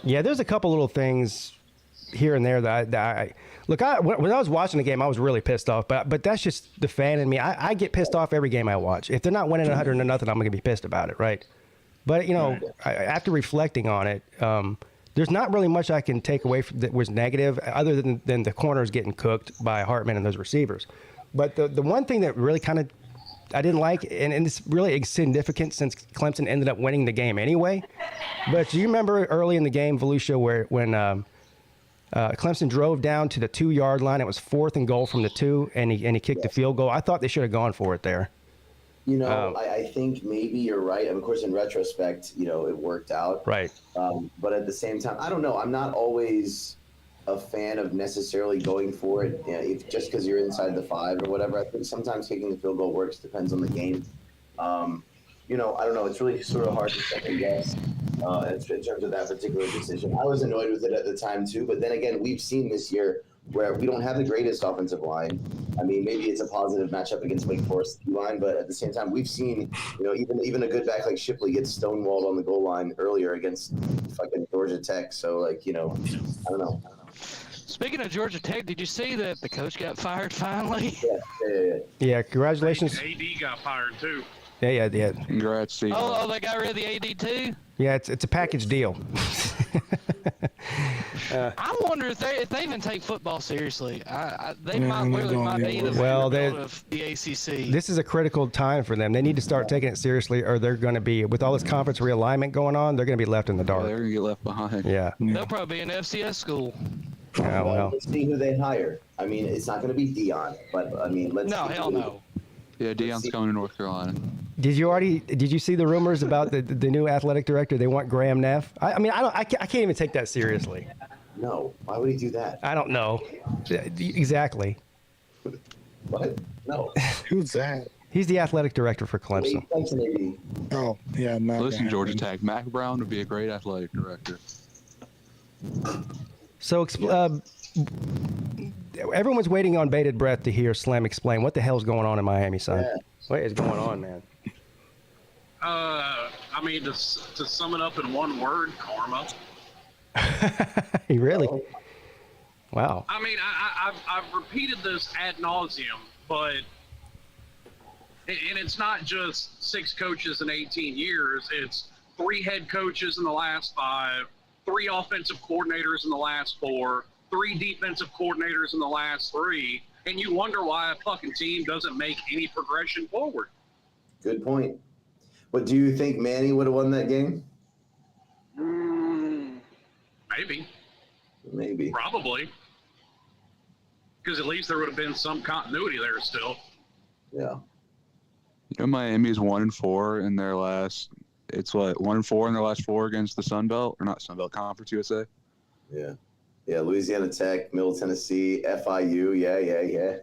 Yeah, there's a couple little things here and there that I look. When I was watching the game, I was really pissed off. But that's just the fan in me. I get pissed off every game I watch. If they're not winning 100-0, I'm going to be pissed about it, right? But after reflecting on it, there's not really much I can take away that was negative, other than the corners getting cooked by Hartman and those receivers. But the one thing that really kind of I didn't like, and it's really insignificant since Clemson ended up winning the game anyway. But do you remember early in the game, Volusia, when Clemson drove down to the 2-yard line? It was 4th and goal from the 2, and he kicked the field goal. I thought they should have gone for it there. I think maybe you're right. And of course, in retrospect, it worked out. Right. But at the same time, I don't know. I'm not always a fan of necessarily going for it just because you're inside the 5 or whatever. I think sometimes kicking the field goal works. Depends on the game. I don't know. It's really sort of hard to second guess in terms of that particular decision. I was annoyed with it at the time too. But then again, we've seen this year where we don't have the greatest offensive line. I mean, maybe it's a positive matchup against Wake Forest line, but at the same time, we've seen, even a good back like Shipley get stonewalled on the goal line earlier against fucking Georgia Tech. So, I don't know. Speaking of Georgia Tech, did you see that the coach got fired finally? Yeah, congratulations. AD got fired too. Yeah. Congrats, Steve. Oh, they got rid of the AD too? Yeah, it's a package deal. I wonder if they even take football seriously. They might be the Vanderbilt of the ACC. This is a critical time for them. They need to start taking it seriously, or they're going to be, with all this conference realignment going on, they're going to be left in the dark. They're going to get left behind. Yeah. They'll probably be an FCS school. Yeah, well. Let's see who they hire. I mean, it's not going to be Dion, but let's. No, hell no. Yeah, Dion's coming to North Carolina. Did you see the rumors about the new athletic director? They want Graham Neff. I can't even take that seriously. No, why would he do that? I don't know. Exactly. What? No. Who's that? He's the athletic director for Clemson. Oh, yeah. Not Listen, Georgia Tech. Mac Brown would be a great athletic director. So, everyone's waiting on bated breath to hear Slim explain what the hell's going on in Miami, son. Yeah. What is going on, man? To sum it up in one word, karma. He really? Wow. I mean, I've repeated this ad nauseum, and it's not just 6 coaches in 18 years. It's 3 head coaches in the last 5, 3 offensive coordinators in the last 4, 3 defensive coordinators in the last 3, and you wonder why a fucking team doesn't make any progression forward. Good point. But do you think Manny would have won that game? Maybe. Maybe. Probably. because at least there would have been some continuity there still. Yeah. You know, Miami's 1-4 in their last. It's what 1-4 in their last 4 against the Sun Belt, or not Sun Belt, Conference USA. Yeah. Yeah. Louisiana Tech, Middle Tennessee, FIU. Yeah.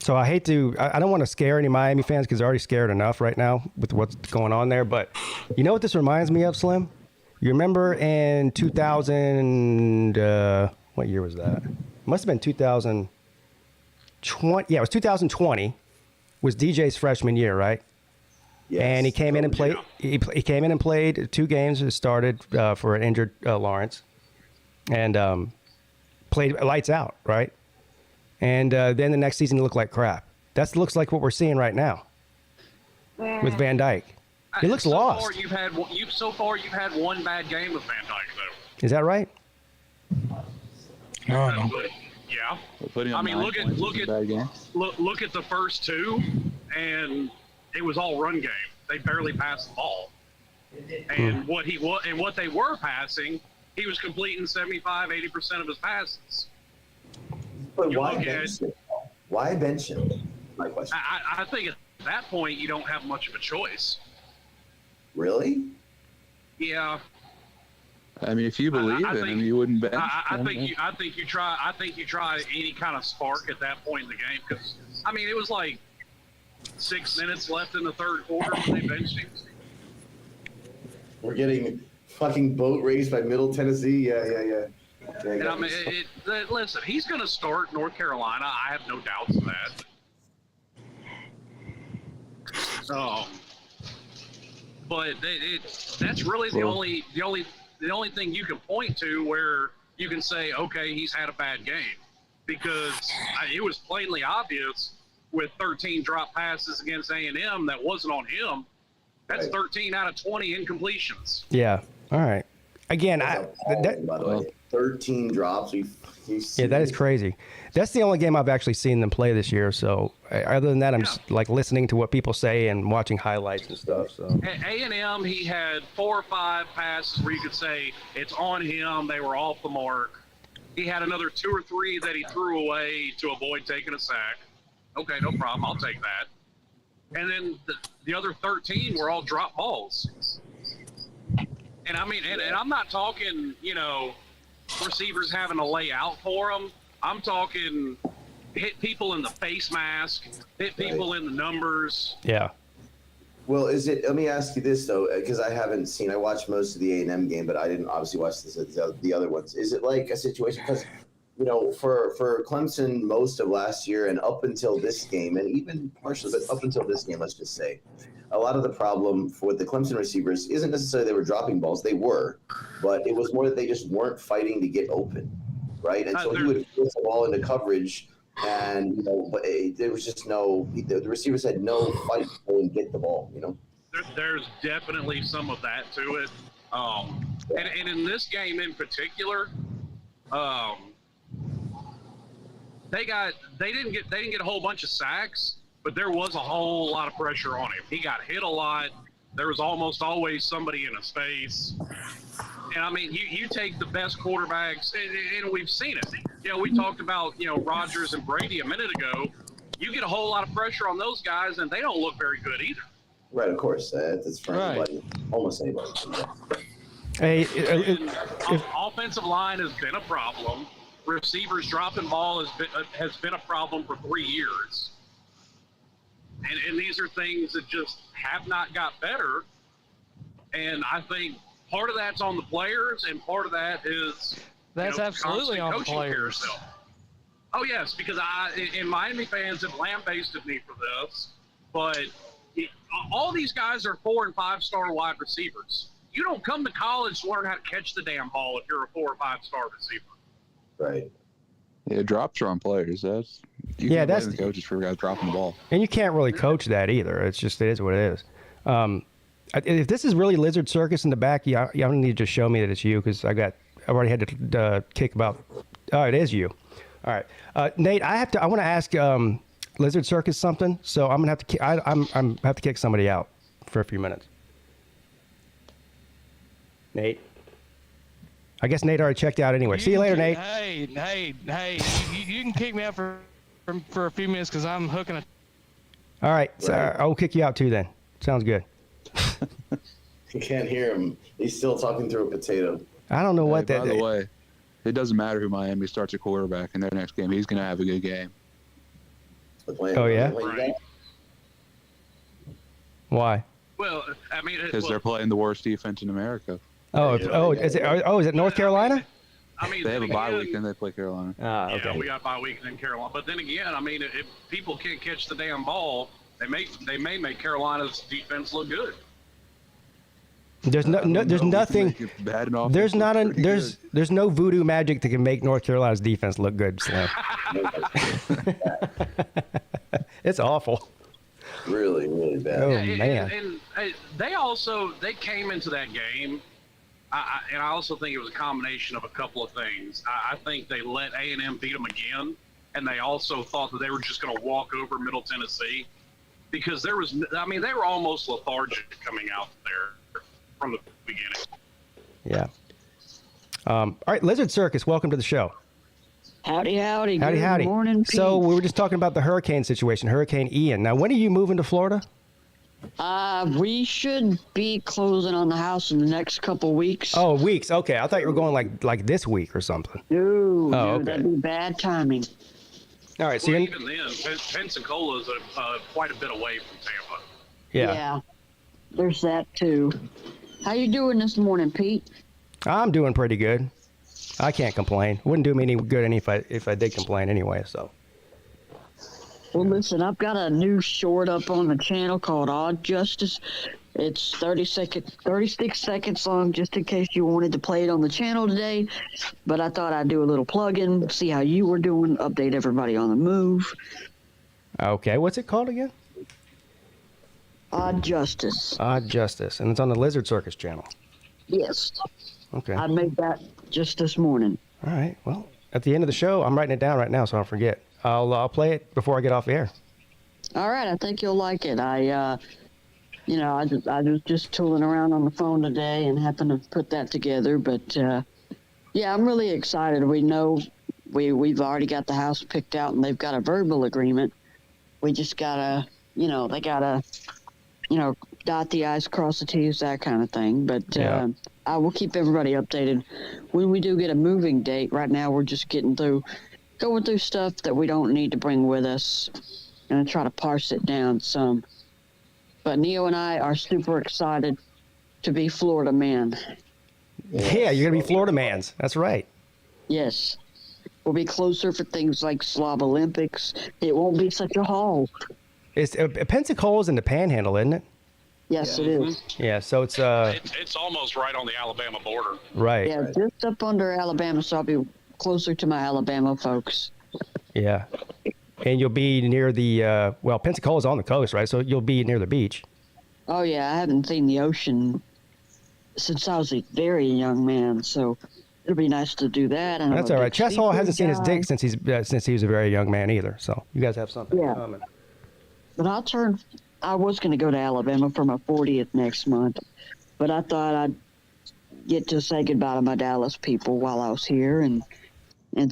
So I hate to, I don't want to scare any Miami fans because they're already scared enough right now with what's going on there. But you know what this reminds me of, Slim? You remember in 2000, what year was that? It must have been 2020. Yeah, it was 2020. Was DJ's freshman year, right? Yes. And he came in and played. He came in and played 2 games. It started for an injured Lawrence, and played lights out, right? And then the next season he looked like crap. That looks like what we're seeing right now with Van Dyke. He looks lost. So far you've had one bad game with Van Dyke, though. Is that right? No. Yeah. I mean, look at the first 2, and it was all run game. They barely passed the ball, and what they were passing, he was completing 75-80% of his passes. But why bench him? Why bench him? My question. I think at that point you don't have much of a choice. Really? Yeah. I mean, if you believe in him, you wouldn't bench. I think you try any kind of spark at that point in the game, because I mean it was like 6 minutes left in the third quarter when they benched him. We're getting fucking boat raced by Middle Tennessee. Yeah. And I mean, listen, he's going to start North Carolina. I have no doubts of that. But that's really the only thing you can point to where you can say, okay, he's had a bad game, because it was plainly obvious with 13 drop passes against A&M that wasn't on him. That's 13 out of 20 incompletions. Yeah. All right. Again, by the way, 13 drops. Yeah, that is crazy. That's the only game I've actually seen them play this year. So other than that, I'm just like listening to what people say and watching highlights and stuff. So At A&M, he had 4 or 5 passes where you could say it's on him. They were off the mark. He had another 2 or 3 that he threw away to avoid taking a sack. Okay, no problem. I'll take that. And then the other 13 were all drop balls. And I mean, and I'm not talking, receivers having to lay out for them. I'm talking hit people in the face mask, hit people in the numbers. Yeah. Well, let me ask you this, though, because I watched most of the A&M game, but I didn't obviously watch the other ones. Is it like a situation, because, for Clemson most of last year and up until this game, and even partially, but up until this game, let's just say, a lot of the problem for the Clemson receivers isn't necessarily they were dropping balls. They were, but it was more that they just weren't fighting to get open, right? And so he would force the ball into coverage, and but there was just the receivers had no fight to go and get the ball. There's definitely some of that to it, and in this game in particular, they didn't get a whole bunch of sacks. But there was a whole lot of pressure on him. He got hit a lot. There was almost always somebody in his face. And, I mean, you take the best quarterbacks, and we've seen it. We talked about, Rodgers and Brady a minute ago. You get a whole lot of pressure on those guys, and they don't look very good either. Right, of course. That's for anybody, almost anybody. Hey, offensive line has been a problem. Receivers dropping ball has been a problem for 3 years. And these are things that just have not got better. And I think part of that's on the players, and part of that is that's absolutely on the players. Oh yes, because and Miami fans have lambasted me for this, but all these guys are 4- and 5-star wide receivers. You don't come to college to learn how to catch the damn ball if you're a 4- or 5-star receiver. Right. Yeah, drops are on players. That's the coaches for guys dropping the ball. And you can't really coach that either. It's just, it is what it is. If this is really Lizard Circus in the back, you don't need to just show me that it's you, because I've already had to kick about. Oh, it is you. All right, Nate. I want to ask Lizard Circus something. So I'm gonna have to. I'm have to kick somebody out for a few minutes. Nate. I guess Nate already checked out anyway. See you later, Nate. Hey, you can kick me out for a few minutes because I'm hooking a. All right, so I'll kick you out too then. Sounds good. You can't hear him. He's still talking through a potato. I don't know what that. By the way, it doesn't matter who Miami starts a quarterback in their next game. He's going to have a good game. Oh yeah. Right. Why? Well, I mean, Because they're playing the worst defense in America. Is it North Carolina? I mean, They have a bye again, week and they play Carolina. Ah, okay. Yeah, we got bye week in Carolina. But then again, I mean, if people can't catch the damn ball, they may make Carolina's defense look good. There's nothing. There's no voodoo magic that can make North Carolina's defense look good, Slim. It's awful. Really, really bad. Oh Yeah, man. And they came into that game, and I also think it was a combination of a couple of things. I think they let A&M beat them again, and they also thought that they were just going to walk over Middle Tennessee, because they were almost lethargic coming out there from the beginning. Yeah. All right, Lizard Circus, welcome to the show. Howdy. Howdy. Good morning, Pete. So we were just talking about the hurricane situation, Hurricane Ian. Now, when are you moving to Florida? We should be closing on the house in the next couple weeks. Oh, weeks. Okay, I thought you were going like this week or something. No, okay. That'd be bad timing. All right, so Well, you're even then, Pensacola is quite a bit away from Tampa. yeah. There's that too. How you doing this morning, Pete? I'm doing pretty good. I can't complain. Wouldn't do me any good if I did complain anyway. So. Well, listen, I've got a new short up on the channel called Odd Justice. It's 36 seconds long, just in case you wanted to play it on the channel today. But I thought I'd do a little plug-in, see how you were doing, update everybody on the move. Okay, what's it called again? Odd Justice. Odd Justice, and it's on the Lizard Circus channel. Yes. Okay. I made that just this morning. All right. Well, at the end of the show, I'm writing it down right now, so I don't forget. I'll play it before I get off the air. All right, I think you'll like it. I was just tooling around on the phone today and happened to put that together. But yeah, I'm really excited. We know we've already got the house picked out, and they've got a verbal agreement. We just gotta, they gotta, dot the I's, cross the T's, that kind of thing. But I will keep everybody updated when we do get a moving date. Right now, we're just going through stuff that we don't need to bring with us and try to parse it down some. But Neo and I are super excited to be Florida men. Yeah, you're going to be Florida mans. That's right. Yes. We'll be closer for things like Slav Olympics. It won't be such a haul. It's Pensacola's in the Panhandle, isn't it? Yes, it is. Yeah, so it's It's almost right on the Alabama border. right. Yeah, just up under Alabama, so I'll be closer to my Alabama folks. Yeah. And you'll be near the Pensacola's on the coast, right? So you'll be near the beach. Oh, yeah, I haven't seen the ocean since I was a very young man, so it'll be nice to do that. And That's all right. Chess Hall hasn't seen his dick since he was a very young man either. So you guys have something in common. But I was going to go to Alabama for my 40th next month, but I thought I'd get to say goodbye to my Dallas people while I was here and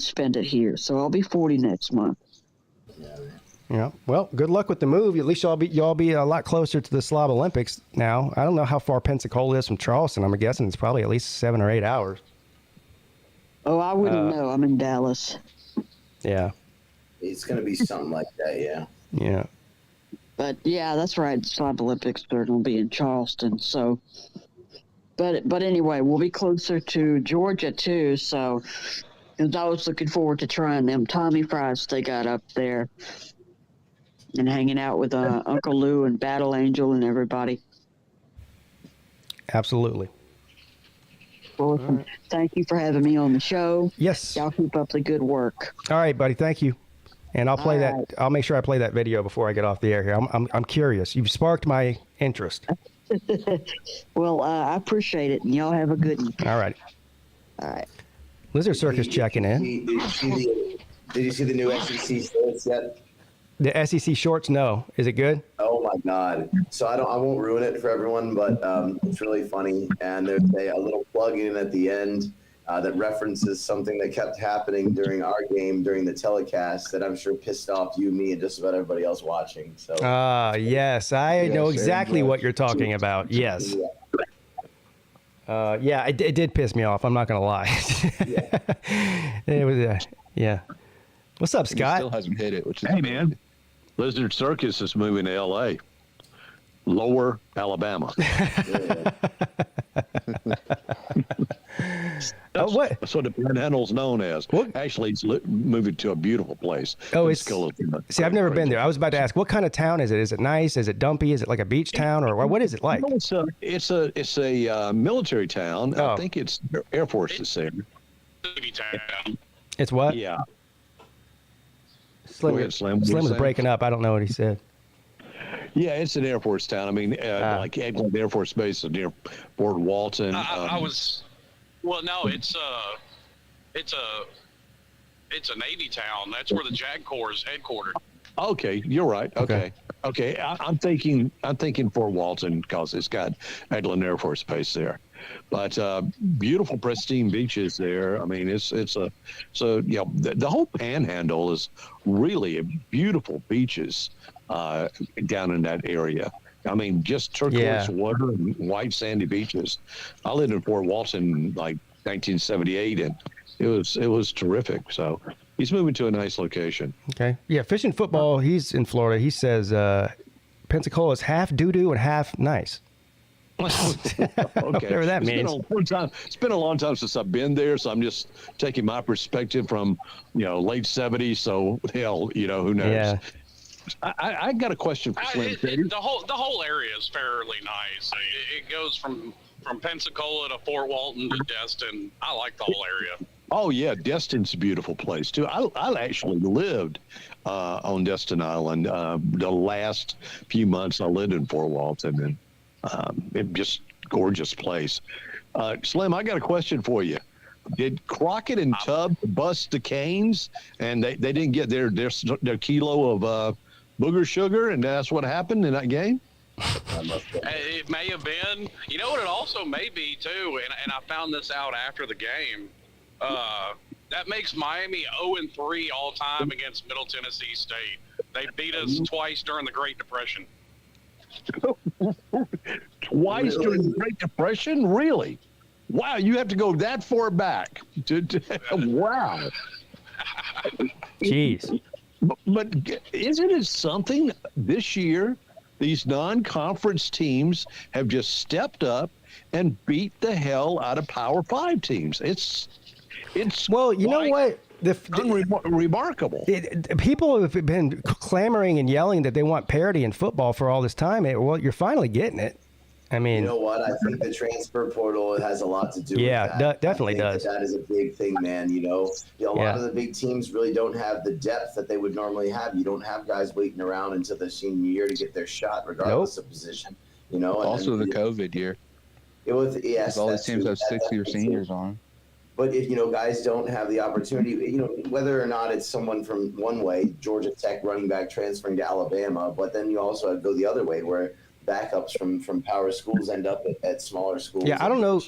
spend it here. So I'll be 40 next month. Yeah. Well, good luck with the move. At least y'all be a lot closer to the Slav Olympics now. I don't know how far Pensacola is from Charleston. I'm guessing it's probably at least 7 or 8 hours. Oh, I wouldn't know. I'm in Dallas. Yeah. It's going to be something like that, yeah. Yeah. But yeah, that's right. Slav Olympics are going to be in Charleston. So, but anyway, we'll be closer to Georgia too. So, I was looking forward to trying them Tommy fries they got up there, and hanging out with Uncle Lou and Battle Angel and everybody. Absolutely. Well, thank you for having me on the show. Yes. Y'all keep up the good work. All right, buddy. Thank you. And I'll play All that. right. I'll make sure I play that video before I get off the air here. I'm curious. You've sparked my interest. Well, I appreciate it, and y'all have a good one. All right. All right. Lizard Circus checking in. Did you see the new SEC shorts yet? The SEC shorts? No. Is it good? Oh my God! So I won't ruin it for everyone, but it's really funny. And there's a little plug-in at the end, that references something that kept happening during our game during the telecast that I'm sure pissed off you, me, and just about everybody else watching. So. Yes, I know exactly what you're talking about. Yes. Yeah, it did piss me off. I'm not gonna lie. It was, yeah. What's up, Scott? Still hasn't hit it. Which is Hey, man. Lizard Circus is moving to L.A. Lower Alabama. That's what the Panhandle's known as. Actually, it's moving to a beautiful place. Oh, see, I've never been there. I was about to ask, what kind of town is it? Is it nice? Is it dumpy? Is it like a beach town, or what is it like? It's a military town. Oh. I think it's Air Force is there. It's what? Yeah. Slim was breaking up. I don't know what he said. Yeah, it's an Air Force town. I mean, like Eglin Air Force Base is near Fort Walton. Well, no, it's a Navy town. That's where the JAG Corps is headquartered. Okay, you're right. Okay. I'm thinking Fort Walton because it's got Eglin Air Force Base there. But beautiful, pristine beaches there. I mean, the whole Panhandle is really beautiful beaches down in that area. I mean, just turquoise water and white sandy beaches. I lived in Fort Walton like 1978, and it was terrific. So he's moving to a nice location. Okay. Yeah, fishing football. He's in Florida. He says Pensacola is half doo-doo and half nice. Okay. Whatever that means. It's been a long time since I've been there, so I'm just taking my perspective from late 70s. So hell, who knows? Yeah. I got a question for Slim. The whole area is fairly nice. It goes from Pensacola to Fort Walton to Destin. I like the whole area. Oh yeah, Destin's a beautiful place too. I actually lived on Destin Island. The last few months I lived in Fort Walton, and it just gorgeous place. Slim, I got a question for you. Did Crockett and Tubb bust the canes, and they didn't get their kilo of booger sugar, and that's what happened in that game? It may have been. You know what it also may be too, and I found this out after the game. That makes Miami 0-3 all time against Middle Tennessee State. They beat us twice during the Great Depression. Twice during the Great Depression? Really? Wow, you have to go that far back. Wow. Jeez. But isn't it something this year? These non-conference teams have just stepped up and beat the hell out of Power 5 teams. It's well, you know what? Remarkable. People have been clamoring and yelling that they want parity in football for all this time. Well, you're finally getting it. I mean, you know what? I think the transfer portal has a lot to do with that. Yeah, definitely does. That is a big thing, man. A lot of the big teams really don't have the depth that they would normally have. You don't have guys waiting around until the senior year to get their shot, regardless of position. Also the COVID year. All these teams have 6-year seniors on. But if guys don't have the opportunity, whether or not it's someone from one way, Georgia Tech running back transferring to Alabama, but then you also go the other way where backups from power schools end up at smaller schools. Yeah, I don't know,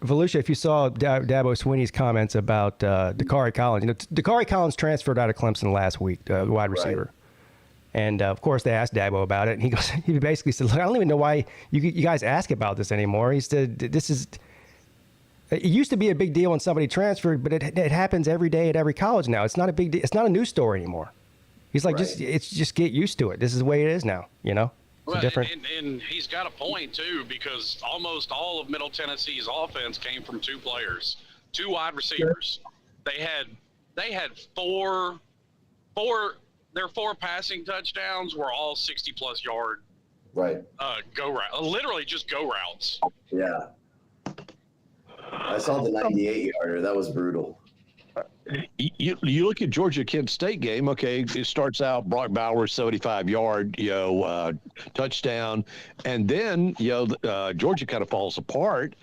Volusia, if you saw Dabo Swinney's comments about Dakari Collins. Dakari Collins transferred out of Clemson last week, the wide receiver. Right. And, of course, they asked Dabo about it. And he basically said, look, I don't even know why you guys ask about this anymore. He said, it used to be a big deal when somebody transferred, but it happens every day at every college now. It's not a big deal. It's not a news story anymore. He's like, just get used to it. This is the way it is now, Well, and he's got a point, too, because almost all of Middle Tennessee's offense came from two players, two wide receivers. They had their four passing touchdowns were all 60-plus yard go route, literally just go routes. Yeah. I saw the 98-yarder. That was brutal. You look at Georgia-Kent State game. Okay, it starts out Brock Bowers 75-yard touchdown, and then Georgia kind of falls apart.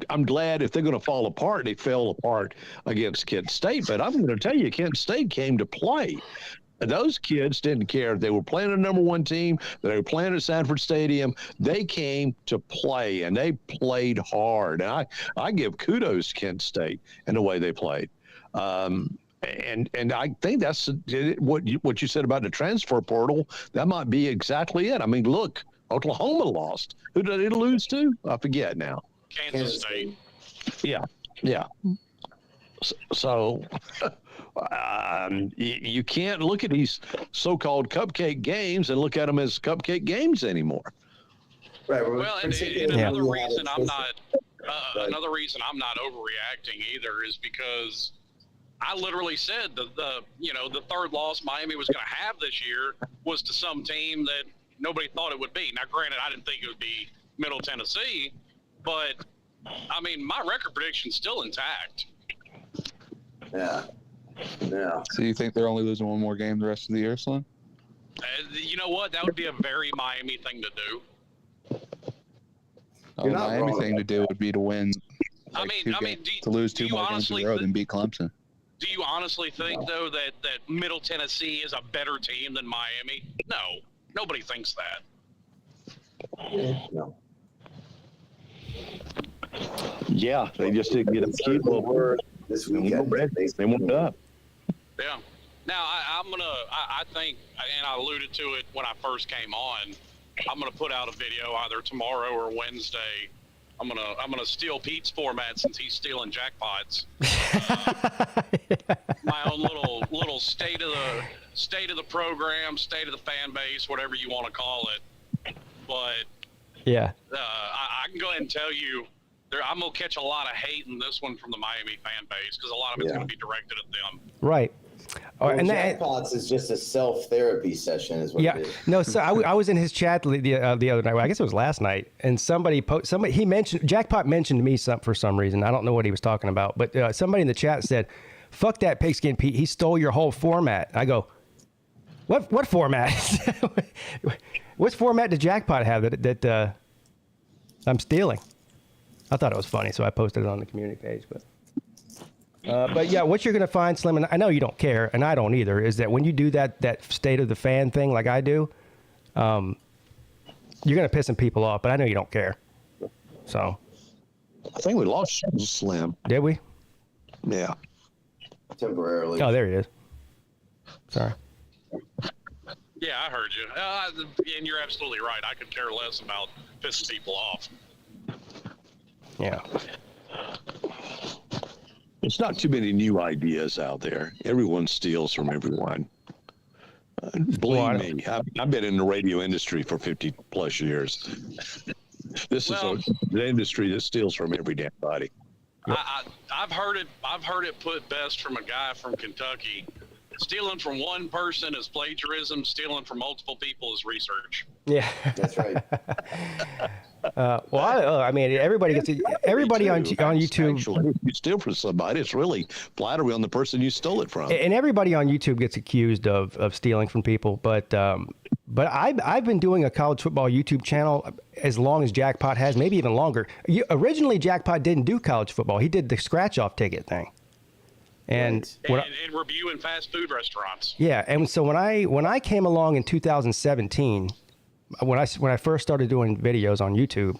I'm glad if they're going to fall apart, they fell apart against Kent State. But I'm going to tell you, Kent State came to play. Those kids didn't care if they were playing a number one team, they were playing at Sanford Stadium. They came to play, and they played hard. And I give kudos to Kent State and the way they played. And I think that's what you said about the transfer portal. That might be exactly it. I mean, look, Oklahoma lost. Who did it lose to? I forget now. Kansas State. Yeah. So you can't look at these so-called cupcake games and look at them as cupcake games anymore. Right. Well, and another reason I'm not overreacting either is because I literally said the third loss Miami was going to have this year was to some team that nobody thought it would be. Now, granted, I didn't think it would be Middle Tennessee, but I mean, my record prediction's still intact. Yeah. So you think they're only losing one more game the rest of the year, Slim? You know what? That would be a very Miami thing to do. The Miami thing to do would be to win. To lose two more games in a row than beat Clemson. Do you honestly think, though, that Middle Tennessee is a better team than Miami? No. Nobody thinks that. No. Yeah, they just didn't get a cute little word this weekend. They went up. Yeah. Now, I think, and I alluded to it when I first came on, I'm gonna put out a video either tomorrow or Wednesday. I'm gonna steal Pete's format since he's stealing jackpots. My own little state of the program, state of the fan base, whatever you want to call it. But yeah, I can go ahead and tell you, I'm gonna catch a lot of hate in this one from the Miami fan base because a lot of it's gonna be directed at them. Right. And jackpots is just a self-therapy session, is what it is. No, so I was in his chat the other night. Well, I guess it was last night, and somebody he mentioned Jackpot mentioned me for some reason. I don't know what he was talking about, but somebody in the chat said, "Fuck that Pigskin Pete. He stole your whole format." I go, "What format? What format did Jackpot have that I'm stealing?" I thought it was funny, so I posted it on the community page, But yeah, what you're going to find, Slim, and I know you don't care, and I don't either, is that when you do that state of the fan thing like I do, you're going to piss some people off, but I know you don't care. So. I think we lost Slim. Did we? Yeah. Temporarily. Oh, there he is. Sorry. Yeah, I heard you. And you're absolutely right. I could care less about pissing people off. Yeah. It's not too many new ideas out there. Everyone steals from everyone. Believe me, I've been in the radio industry for 50 plus years. This is the industry that steals from every damn body. I've heard it put best from a guy from Kentucky. Stealing from one person is plagiarism. Stealing from multiple people is research. Yeah, that's right. I mean, everybody on YouTube. Actually, if you steal from somebody, it's really flattery on the person you stole it from. And everybody on YouTube gets accused of stealing from people, but I've been doing a college football YouTube channel as long as Jackpot has, maybe even longer. Originally, Jackpot didn't do college football; he did the scratch-off ticket thing. And reviewing fast food restaurants. Yeah, and so when I came along in 2017, when I first started doing videos on YouTube,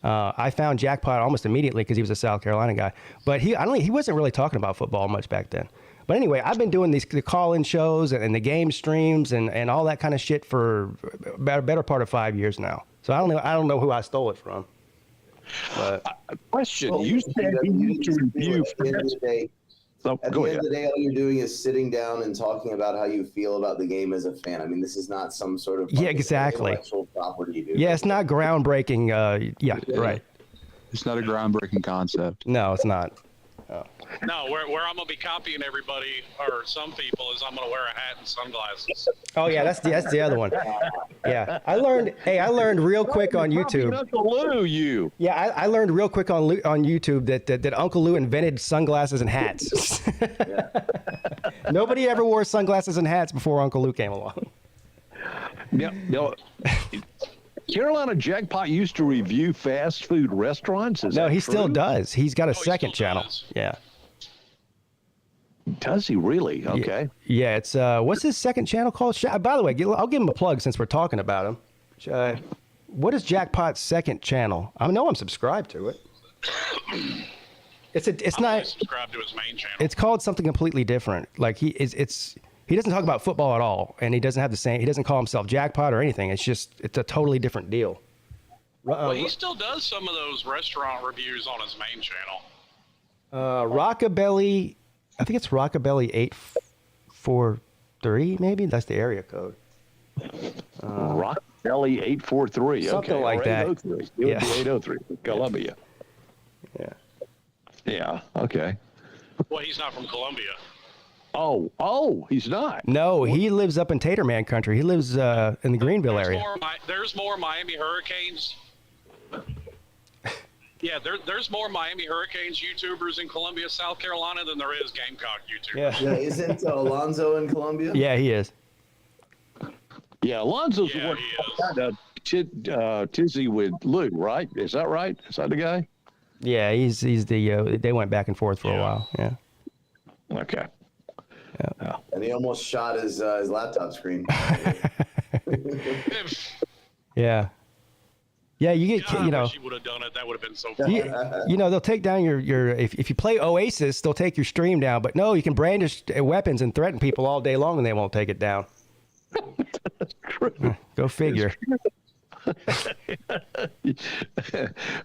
I found Jackpot almost immediately because he was a South Carolina guy. But he wasn't really talking about football much back then. But anyway, I've been doing the call-in shows and the game streams and all that kind of shit for a better part of 5 years now. So I don't know who I stole it from. But question: you said you used to review. At the end of the day, all you're doing is sitting down and talking about how you feel about the game as a fan. I mean, this is not some sort of exactly intellectual property, dude. Yeah, it's not groundbreaking. Right. It's not a groundbreaking concept. No, it's not. Oh. No, where I'm gonna be copying everybody or some people is I'm gonna wear a hat and sunglasses. Oh yeah, that's the other one. Yeah, I learned real quick on YouTube. Uncle Lou, you. Yeah, I learned real quick on YouTube that Uncle Lou invented sunglasses and hats. Nobody ever wore sunglasses and hats before Uncle Lou came along. Yeah, no. Carolina Jackpot used to review fast food restaurants. No, he still does. He's got a second channel. Yeah. Does he really? Okay. Yeah, it's what's his second channel called? By the way, I'll give him a plug since we're talking about him. What is Jackpot's second channel? I know I'm subscribed to it. It's not subscribed to his main channel. It's called something completely different. Like he doesn't talk about football at all, and he doesn't have the same. He doesn't call himself Jackpot or anything. It's a totally different deal. Well, he still does some of those restaurant reviews on his main channel. Rockabelly, I think it's Rockabelly 843. Maybe that's the area code. Rockabelly 843. Something okay. like that. 803. It would be 803. Columbia. Yeah. Yeah. Okay. Well, he's not from Columbia. Oh, he's not. No, he lives up in Taterman country. He lives in the Greenville area. There's more Miami Hurricanes. Yeah, there's more Miami Hurricanes YouTubers in Columbia, South Carolina than there is Gamecock YouTubers. Yeah, isn't Alonzo in Columbia? Yeah, he is. Yeah, Alonzo's the one tizzy with Lou, right? Is that right? Is that the guy? Yeah, he's the. They went back and forth for a while. Yeah. Okay. Yeah. And he almost shot his laptop screen. Yeah. Yeah, you get, God, I wish he would have done it. That would have been so fun. They'll take down your if you play Oasis, they'll take your stream down. But no, you can brandish weapons and threaten people all day long, and they won't take it down. Go figure.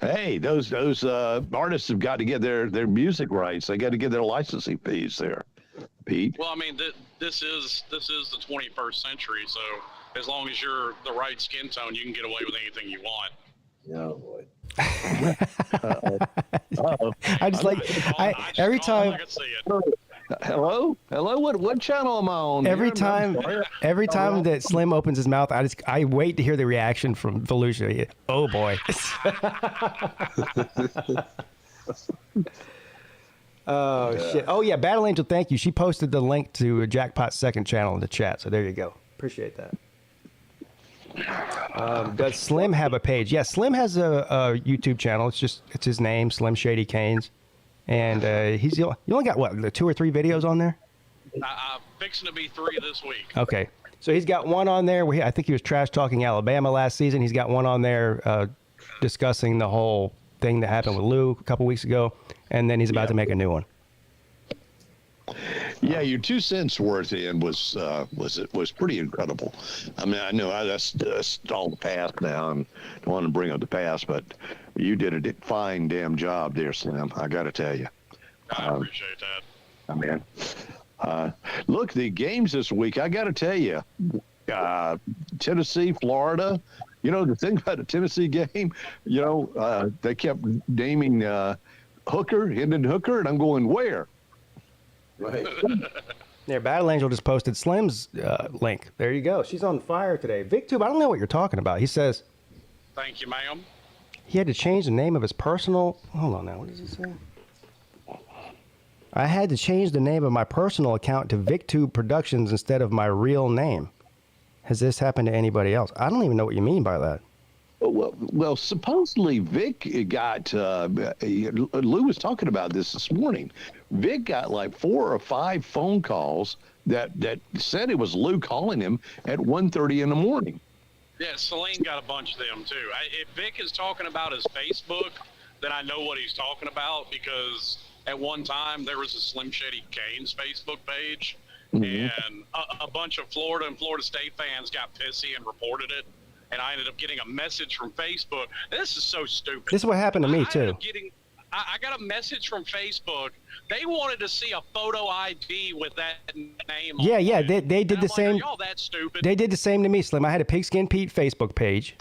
Hey, those artists have got to get their music rights. They got to get their licensing fees there, Pete. Well, I mean, this is the 21st century, so as long as you're the right skin tone, you can get away with anything you want. Oh boy. I just every time. Hello. What channel am I on? Every time that Slim opens his mouth, I wait to hear the reaction from Volusia. Oh boy. Oh shit. Oh yeah, Battle Angel. Thank you. She posted the link to Jackpot's second channel in the chat. So there you go. Appreciate that. Does Slim have a page? Yeah, Slim has a YouTube channel. It's his name, Slim Shady Canes, and you only got what, 2 or 3 videos on there? I'm fixing to be 3 this week. Okay, so he's got one on there where I think he was trash talking Alabama last season. He's got one on there discussing the whole thing that happened with Lou a couple weeks ago, and then he's about to make a new one. Yeah, your 2 cents worth in was pretty incredible. I mean, I know that's all the past now, and don't want to bring up the past, but you did a fine damn job there, Slim. I got to tell you. I appreciate that. I mean, look, the games this week. I got to tell you, Tennessee, Florida. You know the thing about the Tennessee game. You know they kept naming Hooker, Hendon Hooker, and I'm going where. Right. Yeah, Battle Angel just posted Slim's link. There you go. She's on fire today. VicTube, I don't know what you're talking about. He says, Thank you, ma'am. He had to change the name of his personal. Hold on now. What does it say? I had to change the name of my personal account to VicTube Productions instead of my real name. Has this happened to anybody else? I don't even know what you mean by that. Well, supposedly Vic got. Lou was talking about this morning. Vic got like 4 or 5 phone calls that said it was Lou calling him at 1:30 in the morning. Yeah, Celine got a bunch of them too. If Vic is talking about his Facebook, then I know what he's talking about, because at one time there was a Slim Shady Canes Facebook page, and a bunch of Florida and Florida State fans got pissy and reported it. And I ended up getting a message from Facebook. This is so stupid. This is what happened to me, too. I got a message from Facebook. They wanted to see a photo ID with that name on Yeah, it. they did the same. Y'all that stupid. They did the same to me, Slim. I had a PigskinPeete Facebook page.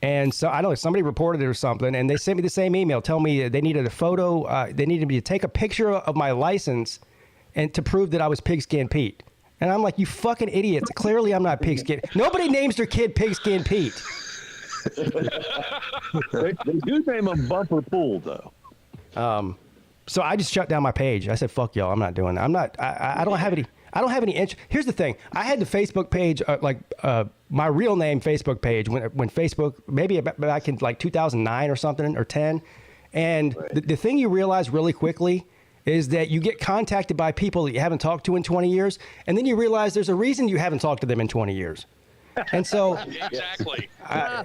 And so, I don't know, somebody reported it or something, and they sent me the same email telling me they needed a photo. They needed me to take a picture of my license and to prove that I was PigskinPeete. And I'm like, you fucking idiots. Clearly, I'm not Pigskin. Nobody names their kid PigskinPeete. They do name him Bumper Pool, though. So I just shut down my page. I said, fuck y'all. I'm not doing that. I'm not. I don't have any. I don't have any interest. Here's the thing. I had the Facebook page, my real name Facebook page when Facebook, maybe back in like 2009 or something, or 10. And the thing you realize really quickly is that you get contacted by people that you haven't talked to in 20 years, and then you realize there's a reason you haven't talked to them in 20 years. And so Exactly. I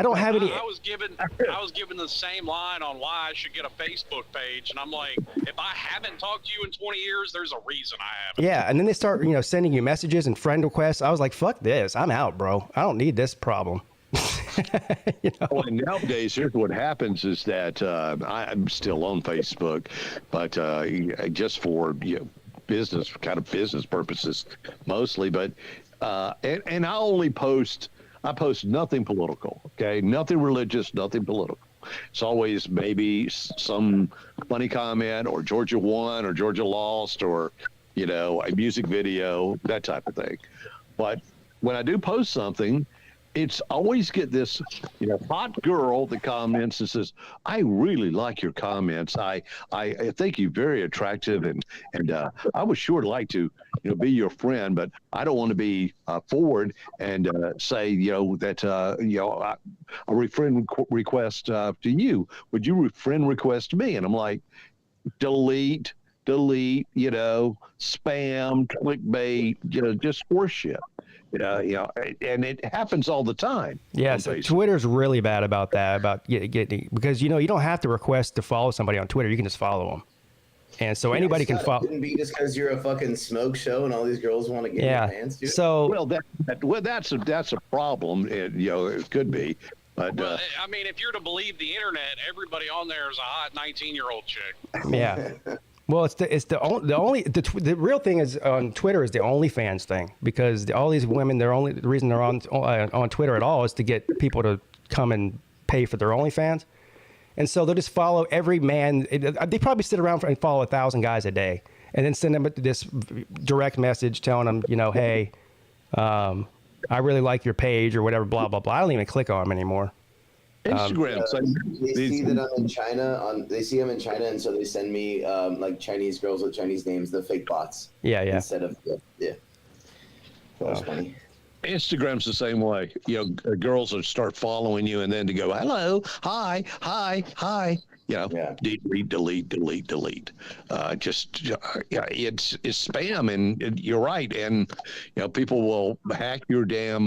don't have any. I was given the same line on why I should get a Facebook page, and I'm like, if I haven't talked to you in 20 years, there's a reason I haven't. Yeah, and then they start, sending you messages and friend requests. I was like, fuck this. I'm out, bro. I don't need this problem. Well, and nowadays, here's what happens is that I'm still on Facebook, but just for business purposes mostly. But and I only post nothing political. Okay, nothing religious, nothing political. It's always maybe some funny comment, or Georgia won, or Georgia lost, or a music video, that type of thing. But when I do post something, it's always get this, hot girl that comments and says, "I really like your comments. I think you're very attractive, and I would sure like to, be your friend, but I don't want to be forward and say, that a friend request to you. Would you friend request me?" And I'm like, delete, spam, clickbait, just horseshit. And it happens all the time. Yeah, so Twitter's really bad about that, getting, because you don't have to request to follow somebody on Twitter. You can just follow them, and so anybody can follow. Couldn't be just because you're a fucking smoke show and all these girls want to get your hands, dude. So that's a problem. It could be. But I mean, if you're to believe the internet, everybody on there is a hot 19-year-old chick. Yeah. Well, the real thing is on Twitter is the OnlyFans thing, because all these women, the reason they're on Twitter at all is to get people to come and pay for their OnlyFans, and so they'll just follow every man. They probably sit around and follow 1,000 guys a day, and then send them this direct message telling them, hey, I really like your page or whatever, blah blah blah. I don't even click on them anymore. Instagram. They see that I'm in China. They see I'm in China, and so they send me like Chinese girls with Chinese names, the fake bots. Yeah. Instead of That's funny. Instagram's the same way. Girls will start following you, and then to go, hello, hi. Delete. It's spam, and you're right. And people will hack your damn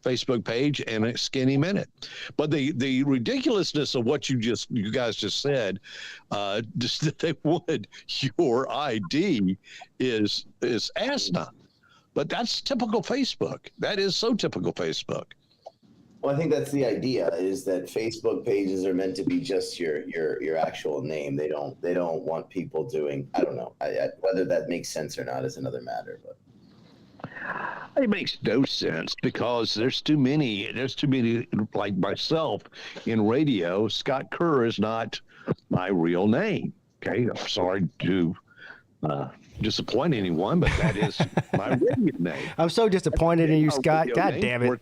Facebook page in a skinny minute. But the ridiculousness of what you guys just said, just that they wanted your ID is asinine. But that's typical Facebook. That is so typical Facebook. Well, I think that's the idea, is that Facebook pages are meant to be just your actual name. They don't want people doing, I don't know, whether that makes sense or not is another matter. But it makes no sense, because there's too many like myself in radio. Scott Kerr is not my real name. Okay, I'm sorry to disappoint anyone, but that is my radio name. I'm so disappointed in you, Scott. God damn it.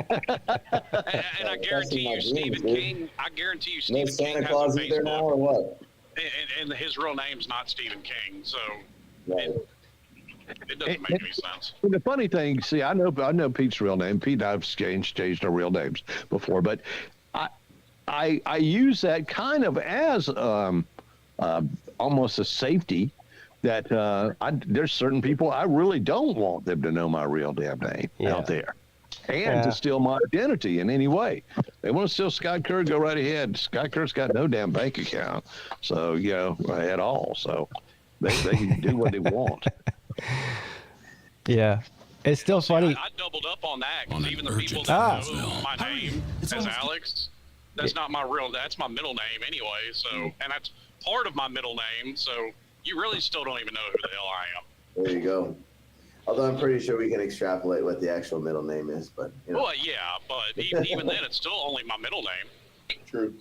And I guarantee you, Stephen King. King Santa has Claus a is there now, Facebook, or what? and his real name's not Stephen King, so Right. it doesn't make any sense. The funny thing, see, I know Pete's real name. Pete and I've changed our real names before, but I use that kind of as almost a safety. That there's certain people I really don't want them to know my real damn name out there, and to steal my identity in any way. They want to steal Scott Kerr, go right ahead. Scott Kerr's got no damn bank account, so at all. So they can do what they want. Yeah, it's still funny. I doubled up on that, because even the people that know my name as Alex, that's not my real. That's my middle name anyway. So, and that's part of my middle name. So. You really still don't even know who the hell I am. There you go. Although I'm pretty sure we can extrapolate what the actual middle name is, but Well, yeah, but even then, it's still only my middle name. True.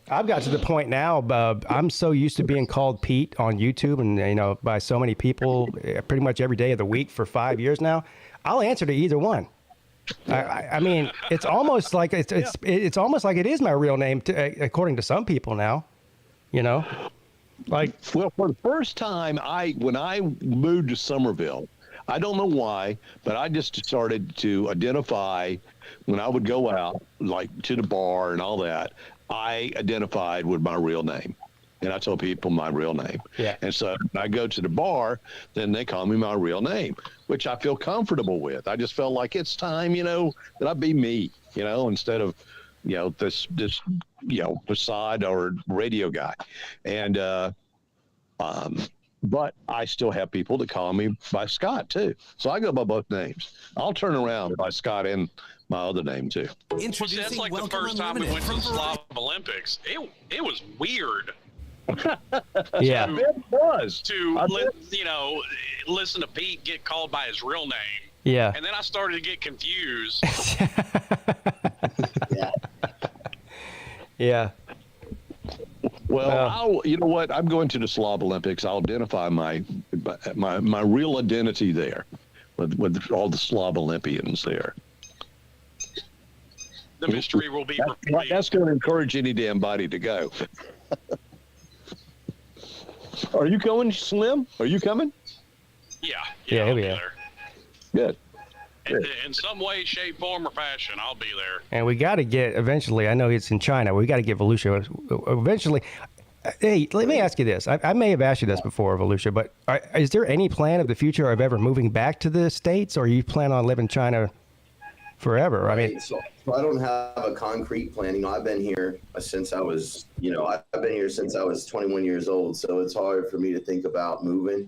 I've got to the point now, I'm so used to being called Pete on YouTube, and by so many people, pretty much every day of the week for 5 years now. I'll answer to either one. I mean, it's almost like it's almost like it is my real name, according to some people now. Well, for the first time, when I moved to Somerville, I don't know why, but I just started to identify when I would go out, like to the bar and all that. I identified with my real name. and I tell people my real name. Yeah. And so when I go to the bar, then they call me my real name, which I feel comfortable with. I just felt like it's time, that I be me, instead of, this facade or radio guy. And, but I still have people that call me by Scott too. So I go by both names. I'll turn around by Scott and my other name too. That's like the first time we went to the Slav Olympics. It was weird. Yeah. It was. Listen to Pete get called by his real name. Yeah. And then I started to get confused. Yeah. Well, you know what? I'm going to the Slav Olympics. I'll identify my real identity there with all the Slav Olympians there. The mystery will be revealed. That's going to encourage any damn body to go. Are you going, Slim? Are you coming? Yeah, he'll be there. Good. In some way, shape, form, or fashion, I'll be there. And we got to get eventually. I know it's in China. We got to get Volusia eventually. Hey, let me ask you this. I may have asked you this before, Volusia, but is there any plan of the future of ever moving back to the States, or you plan on living in China forever? Right. I mean, so I don't have a concrete plan. I've been here since I was, I've been here since I was 21 years old. So it's hard for me to think about moving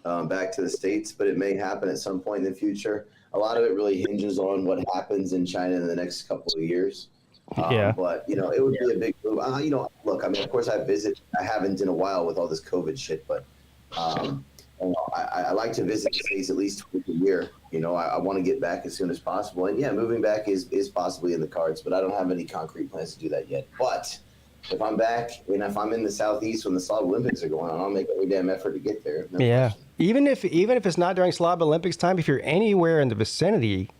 back to the States, but it may happen at some point in the future. A lot of it really hinges on what happens in China in the next couple of years. But, it would be a big move. Look, of course I haven't in a while with all this COVID shit, but I like to visit the States at least twice a year. I want to get back as soon as possible. And moving back is possibly in the cards, but I don't have any concrete plans to do that yet. But if I'm back and if I'm in the Southeast when the Slav Olympics are going on, I'll make every damn effort to get there. No question. Even if it's not during Slav Olympics time, if you're anywhere in the vicinity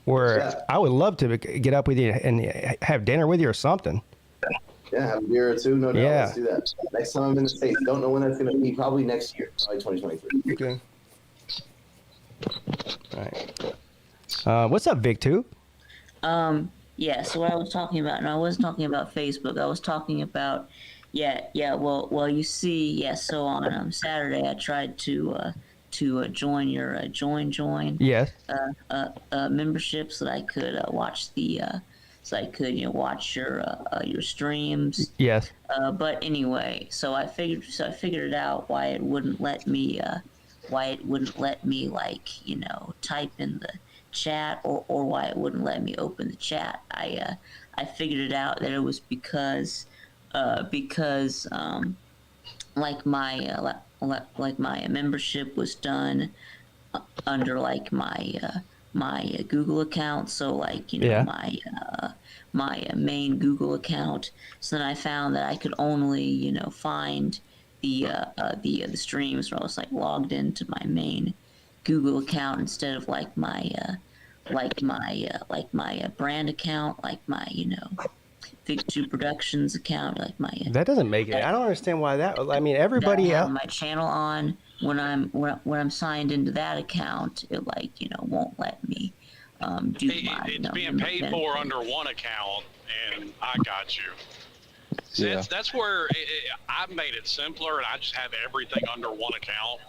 where I would love to get up with you and have dinner with you or something. Yeah, have a beer or two. No doubt. Let's do that. Next time I'm in the States, don't know when that's going to be. Probably next year, probably 2023. Okay. All right. What's up, Vic? Too? Yeah. So what I was talking about, and I wasn't talking about Facebook. I was talking about, Well, you see, So on Saturday, I tried to join your join. Yes. Membership so that I could watch watch your streams. Yes. But anyway, so I figured it out why it wouldn't let me type in the chat or why it wouldn't let me open the chat. I figured it out that it was because my membership was done under my Google account, so my main Google account. So then I found that I could only find the streams when I was logged into my main Google account instead of my brand account, my Big2 Productions account, That doesn't make it. I don't understand why that. I mean, everybody else. My channel on when I'm signed into that account, it won't let me do my. It's being paid for under one account, and I got you. See, that's where I've made it simpler, and I just have everything under one account.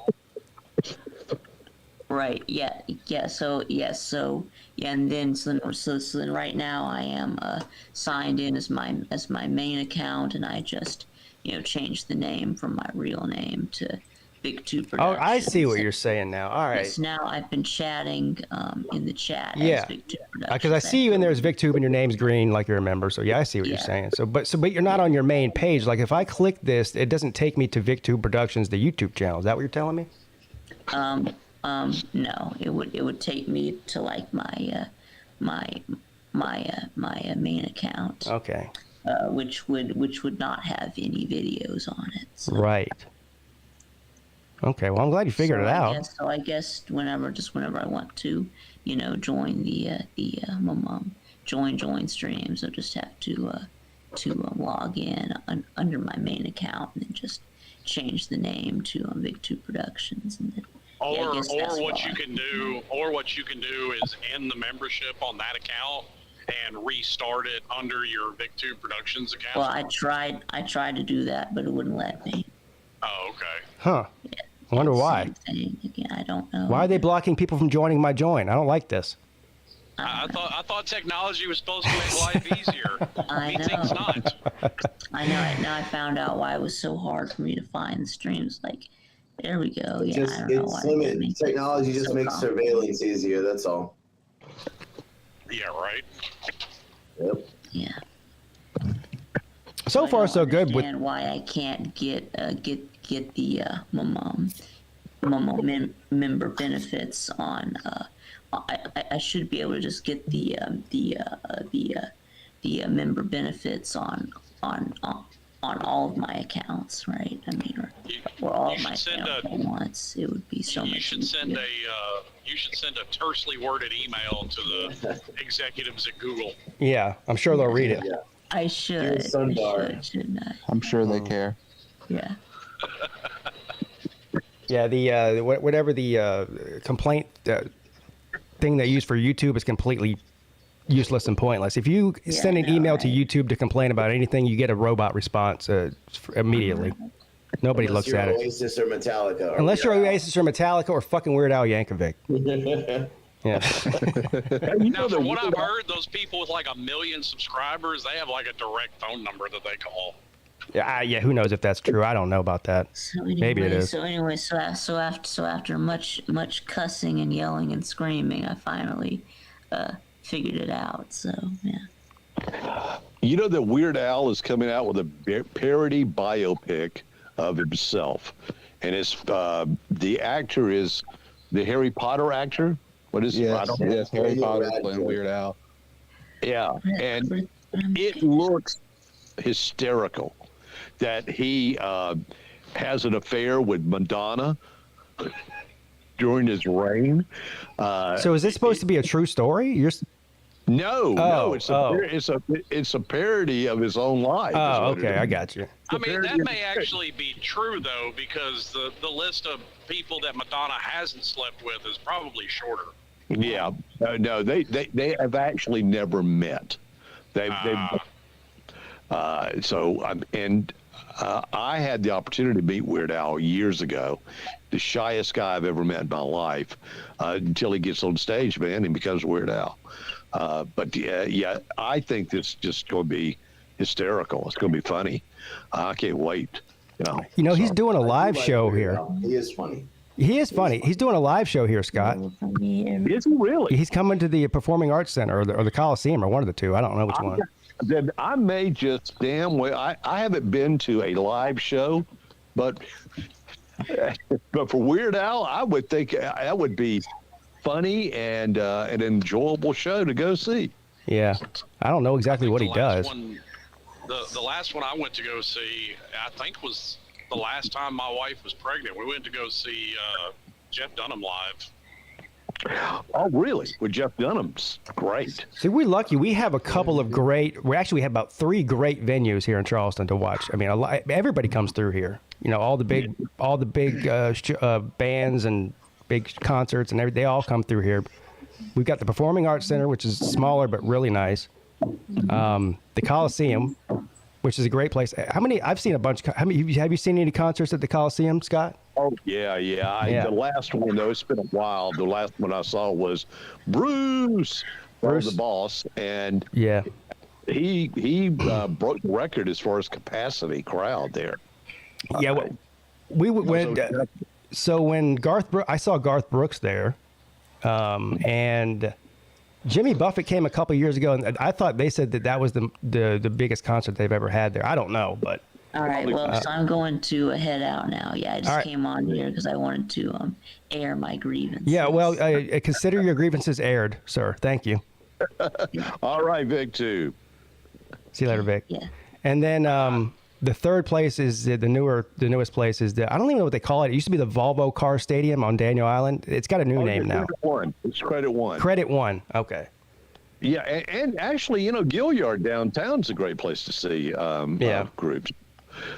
Right. Yeah. So and then so then right now I am signed in as my main account, and I just changed the name from my real name to Big2 Productions. Oh, I see what you're saying now. All right. Yes, now I've been chatting in the chat as Big2 Productions. Because I see you in there as VicTube and your name's green, like you're a member. So I see what you're saying. But you're not on your main page. Like if I click this, it doesn't take me to Big2 Productions, the YouTube channel. Is that what you're telling me? No, it would take me to my main account. Okay. Which would not have any videos on it. So. Right. Okay. Well, I'm glad you figured it out. I guess whenever I want to, join the join streams, I'll just have to log in under my main account and then just change the name to Big2 Productions, and then. Or what you can do is end the membership on that account and restart it under your Vic2 Productions account? Well, I tried to do that, but it wouldn't let me. Oh, okay. Huh. I wonder why. Same thing. Again, I don't know. Why are they blocking people from joining my join? I don't like this. I thought technology was supposed to make life easier. I know. It's not. I know. Now I found out why it was so hard for me to find the streams. Like, there we go. Yeah, I don't know why. Technology just makes surveillance easier. That's all. Yeah, right. Yep. Yeah. So far, so good. And why I can't get the member benefits on. I should be able to just get the member benefits on all of my accounts, right? I mean, or all of my accounts at once. It would be so much. You should send a tersely worded email to the executives at Google. Yeah, I'm sure they'll read it. I should. Shouldn't I? I'm sure they care. Yeah. Yeah, the whatever the complaint thing they use for YouTube is completely useless and pointless. If you send an email to YouTube to complain about anything, you get a robot response immediately. Nobody Unless looks at you're it. Oasis or Metallica. Unless you're Oasis or Metallica or fucking Weird Al Yankovic. Yeah. Now, from what I've heard, those people with like 1 million subscribers, they have like a direct phone number that they call. Yeah, who knows if that's true? I don't know about that. So anyway, Maybe it is. So after much cussing and yelling and screaming, I finally figured it out. So yeah. You know that Weird Al is coming out with a parody biopic of himself, and it's the actor is the Harry Potter actor. What is it? Yes, Harry Potter playing Weird Al. Yeah, and it looks hysterical that he has an affair with Madonna during his reign. So is this supposed to be a true story? No, it's a parody of his own life. Oh, okay, I got you. I mean, that may actually be true though, because the list of people that Madonna hasn't slept with is probably shorter. Yeah, no, they have actually never met. I had the opportunity to meet Weird Al years ago, the shyest guy I've ever met in my life, until he gets on stage, man, and becomes Weird Al. But I think this is just going to be hysterical. It's going to be funny. I can't wait. He's doing a live show here. He is funny. He is funny. He's doing a live show here, Scott. Is he really? He's coming to the Performing Arts Center or the Coliseum or one of the two. I don't know which one. Then I may just I haven't been to a live show, but for Weird Al, I would think that would be funny and an enjoyable show to go see. Yeah, I don't know exactly what he does. The last one I went to go see, I think, was the last time my wife was pregnant. We went to go see Jeff Dunham live. Oh, really? With Jeff Dunham's great. See, we're lucky. We have a couple of we have about 3 great venues here in Charleston to watch. I mean, everybody comes through here. All the big bands and big concerts and everything. They all come through here. We've got the Performing Arts Center, which is smaller but really nice. The Coliseum, which is a great place. I've seen a bunch. Have you seen any concerts at the Coliseum, Scott? Oh, yeah. The last one, though, it's been a while. The last one I saw was Bruce, the boss, and he broke the record as far as capacity crowd there. Yeah, we went. So when I saw Garth Brooks there, and Jimmy Buffett came a couple years ago, and I thought they said that was the biggest concert they've ever had there. I don't know, but. All right, well, so I'm going to head out now. Yeah, I just came on here because I wanted to air my grievances. Yeah, well, consider your grievances aired, sir. Thank you. All right, Vic, too. See you later, Vic. Yeah. And then the third place is the newest place is I don't even know what they call it. It used to be the Volvo Car Stadium on Daniel Island. It's got a new name now. It's Credit One. Credit One. Okay. Yeah, and actually, Gilliard downtown's a great place to see groups.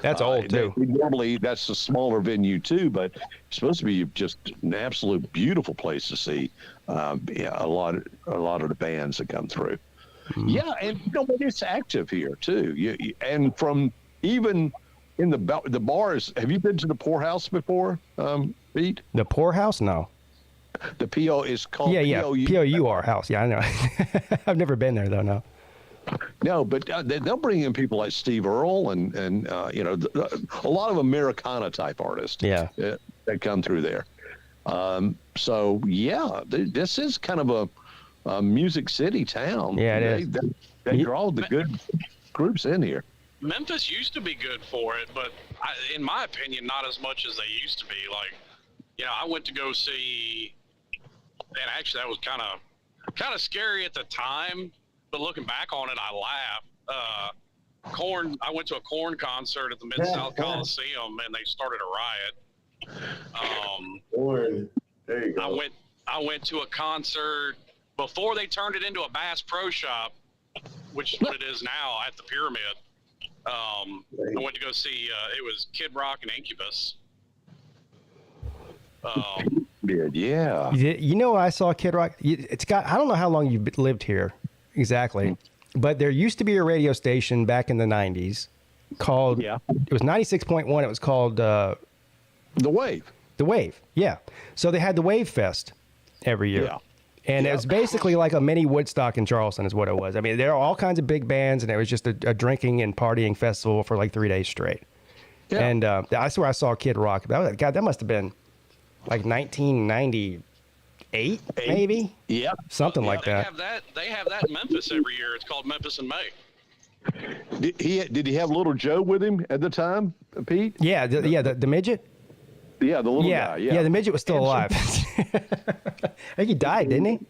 That's old too. Normally, that's a smaller venue too, but it's supposed to be just an absolute beautiful place to see. A lot of the bands that come through. Yeah, and but it's active here too. And from even in the bars. Have you been to the Poorhouse before, Pete? The Poorhouse? No. The PO is called POUR house. Yeah, I know. I've never been there though. No. No, but they'll bring in people like Steve Earle and a lot of Americana type artists. Yeah. That come through there. So yeah, this is kind of a music city town. Yeah, it is. They draw the good groups in here. Memphis used to be good for it, but in my opinion, not as much as they used to be. Like, I went to go see, and actually that was kind of scary at the time, but looking back on it, I laugh. Korn. I went to a Korn concert at the Mid-South Coliseum, and they started a riot. Korn. There you go. I went to a concert before they turned it into a Bass Pro Shop, which is what it is now at the Pyramid. I went to go see, it was Kid Rock and Incubus. Yeah. I saw Kid Rock. I don't know how long you've lived here exactly, but there used to be a radio station back in the 90s called, it was 96.1. It was called The Wave. The Wave, yeah. So they had the Wave Fest every year. Yeah. And it was basically like a mini Woodstock in Charleston is what it was. I mean, there are all kinds of big bands, and it was just a drinking and partying festival for like 3 days straight. Yeah. And that's where I saw Kid Rock. That must have been like 1998, maybe? Yeah. Something like that. They have that in Memphis every year. It's called Memphis in May. Did he have Little Joe with him at the time, Pete? Yeah, the midget? Yeah, the little guy. Yeah, the midget was still alive. I think he died, didn't he?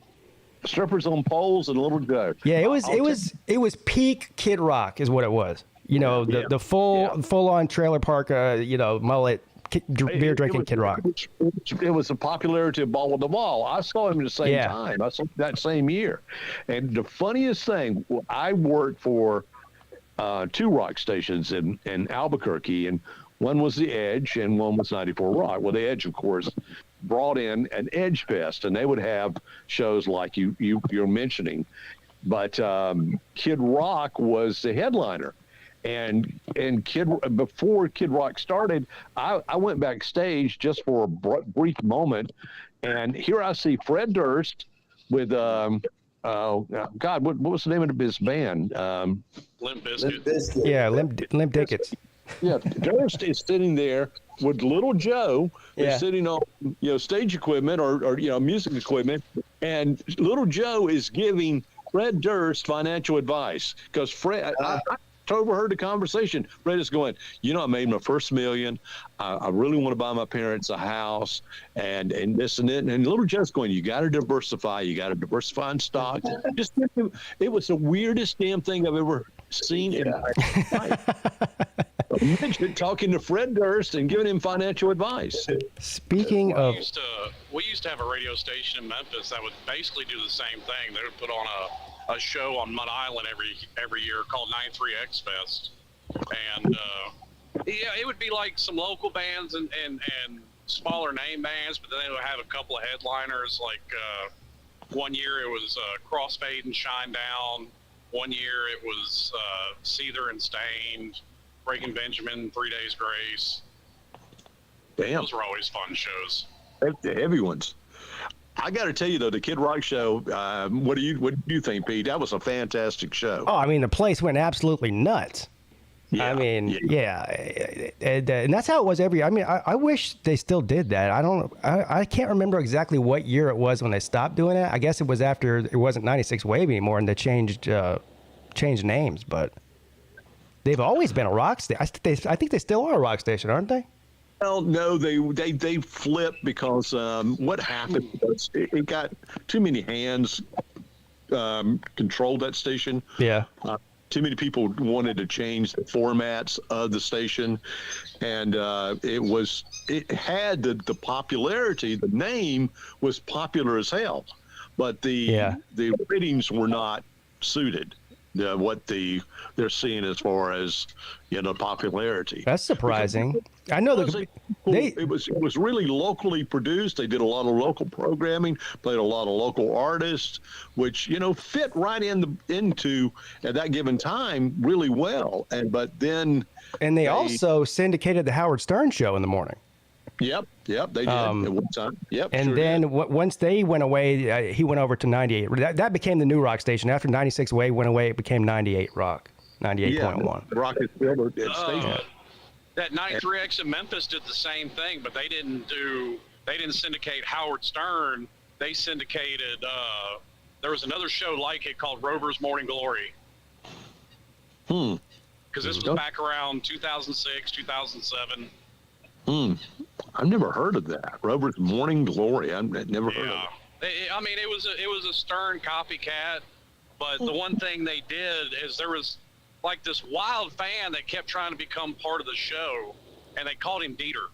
Strippers on poles and Little Joe. Yeah, it was peak Kid Rock is what it was. The full on trailer park, mullet, beer drinking Kid Rock. It was the popularity of Ball with the Ball. I saw him at the same time. I saw that same year. And the funniest thing, I worked for 2 rock stations in Albuquerque, and one was The Edge and one was 94 Rock. Well, The Edge, of course, brought in an Edge Fest, and they would have shows like you're mentioning. But Kid Rock was the headliner. And before Kid Rock started, I went backstage just for a brief moment, and here I see Fred Durst with what was the name of his band? Limp Bizkit. Yeah, Limp Dickets. Yeah, Durst is sitting there with Little Joe. Is sitting on stage equipment or music equipment, and Little Joe is giving Fred Durst financial advice because Fred. I overheard the conversation. Fred is going, I made my first $1 million. I really want to buy my parents a house and this and that. And Little Joe's going, you got to diversify. You got to diversify in stock. It was the weirdest damn thing I've ever seen in my life. Imagine talking to Fred Durst and giving him financial advice. Speaking of, we used to have a radio station in Memphis that would basically do the same thing. They would put on a show on Mud Island every year called 93 X Fest, and it would be like some local bands and smaller name bands, but then they would have a couple of headliners. Like one year it was Crossfade and Shinedown. One year it was Seether and Stained, Breaking Benjamin, 3 Days Grace. Damn, those were always fun shows. The heavy ones. I got to tell you though, the Kid Rock show. What do you think, Pete? That was a fantastic show. Oh, I mean, the place went absolutely nuts. Yeah, I mean, and that's how it was every year. I mean, I wish they still did that. I can't remember exactly what year it was when they stopped doing it. I guess it was after it wasn't 96 Wave anymore, and they changed names. But they've always been a rock station. I think they still are a rock station, aren't they? Well, no, they flipped because what happened was it got too many hands controlled that station. Yeah. Too many people wanted to change the formats of the station, and it had the popularity. The name was popular as hell, but the ratings were not suited. what they're seeing as far as popularity. That's surprising. I know it was really locally produced. They did a lot of local programming, played a lot of local artists, which fit right into at that given time really well. But then they also syndicated the Howard Stern show in the morning. Yep, they did at one time. Yep, and sure then did. Once they went away, he went over to 98. That became the new rock station. After 96 went away, it became 98 Rock, 98.1. Yeah, Rock is still at station. That 93X in Memphis did the same thing, but they didn't syndicate Howard Stern. They syndicated. There was another show like it called Rover's Morning Glory. Because this was back around 2006, 2007. I've never heard of that. Rover's Morning Glory. I've never heard of it. I mean, it was a Stern copycat, but the one thing they did is there was like this wild fan that kept trying to become part of the show, and they called him Dieter,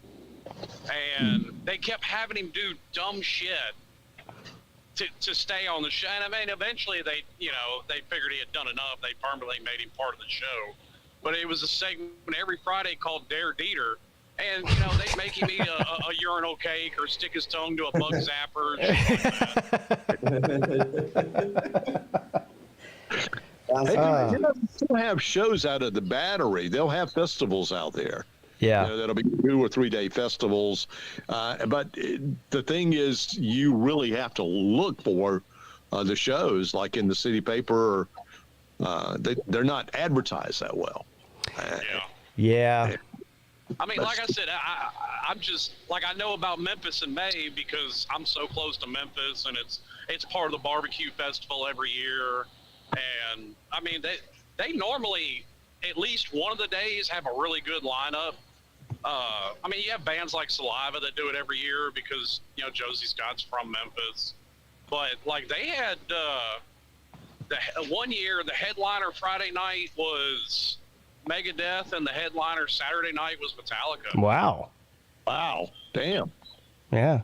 and they kept having him do dumb shit to stay on the show. And I mean, eventually they figured he had done enough. They permanently made him part of the show, but it was a segment every Friday called Dare Dieter. And, they'd make him eat a urinal cake or stick his tongue to a bug zapper. They'll have shows out of the Battery. They'll have festivals out there. Yeah. That'll be 2 or 3 day festivals. But the thing is, you really have to look for the shows, like in the city paper. They're not advertised that well. Yeah. I mean, like I said, I'm just like, I know about Memphis in May because I'm so close to Memphis, and it's part of the barbecue festival every year. And I mean, they normally at least one of the days have a really good lineup. I mean, you have bands like Saliva that do it every year because Josie Scott's from Memphis. But like they had one year, the headliner Friday night was Megadeth, and the headliner Saturday night was Metallica. Wow. Damn. Yeah.